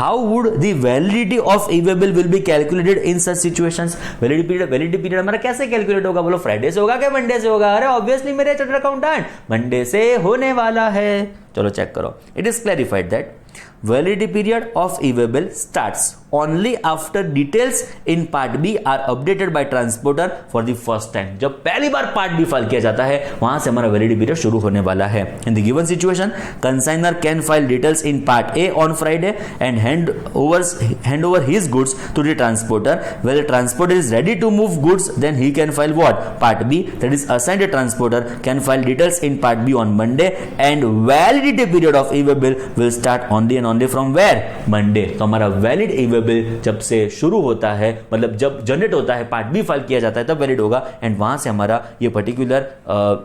How would the validity of e-way bill will be calculated in such situations? Validity period हमारा कैसे calculate होगा? बोलो फ्राइडे से होगा क्या मंडे से होगा? अरे ऑब्वियसली मेरे चार्टर्ड अकाउंटेंट मंडे से होने वाला है। चलो चेक करो। It is clarified that validity period of e-way bill starts only after details in part B are updated by transporter for the first time. जब पहली बार पार्ट बी फाइल किया जाता है वहां से हमारा वैलिडिटी पीरियड शुरू होने वाला है। In the given situation, consignor can file details in part A on Friday and hand over his goods to the transporter. When the transporter is ready to move goods, then he can file what? Part B, that is assigned transporter can file details in part B on Monday and validity period of e-way bill will start only and only from where? Monday. तो हमारा valid e-way bill जब से शुरू होता है, मतलब जब generate होता है, पार्ट बी फाइल किया जाता है तब वैलिड होगा एंड वहां से हमारा ये पर्टिकुलर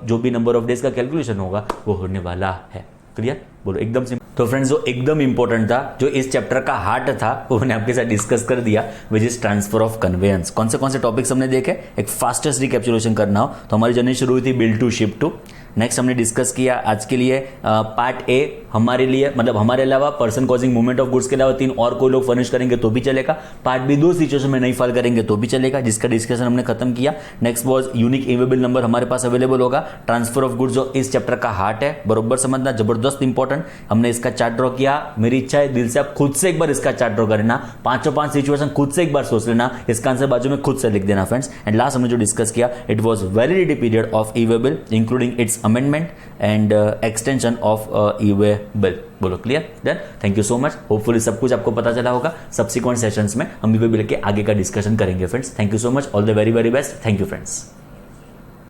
जो भी नंबर ऑफ डेज का कैलकुलेशन होगा वो होने वाला है। क्लियर? बोलो एकदम सिंपल। तो फ्रेंड्स जो एकदम इंपॉर्टेंट था, जो इस चैप्टर का हार्ट था, वो मैंने आपके साथ डिस्कस कर दिया, which is transfer of conveyance. कौन से टॉपिक्स हमने देखे? एक फास्टेस्ट रिकैप्चुलेशन करना हो तो हमारी जर्नी शुरू हुई थी billed to ship to. Next हमने डिस्कस किया आज के लिए पार्ट ए हमारे लिए, मतलब हमारे अलावा person causing movement of goods के अलावा 3 और कोई लोग फर्निश करेंगे तो भी चलेगा। पार्ट बी 2 सिचुएशन में नहीं फाइल करेंगे तो भी चलेगा, जिसका डिस्कशन हमने खत्म किया। Next was unique e-way bill number हमारे पास अवेलेबल होगा। ट्रांसफर ऑफ गुड्स जो इस चैप्टर का हार्ट है, बरोबर समझना, जबरदस्त इंपॉर्टेंट। हमने इसका चार्ट ड्रॉ किया। मेरी इच्छा है दिल से आप खुद से एक बार इसका चार्ट ड्रॉ करना, 5 सिचुएशन खुद से एक बार सोच लेना, इसका आंसर बाजू में खुद से लिख देना फ्रेंड्स। एंड लास्ट हमने जो डिस्कस किया, it was validity period of e-way bill including its amendment and extension of e-way bill. बोलो clear? Then thank you so much. Hopefully सब कुछ आपको पता चला होगा। सब्सिक्वेंट सेशंस में हम ईवे बिल के आगे का डिस्कशन करेंगे friends. Thank you so much. All the very very best. Thank you friends.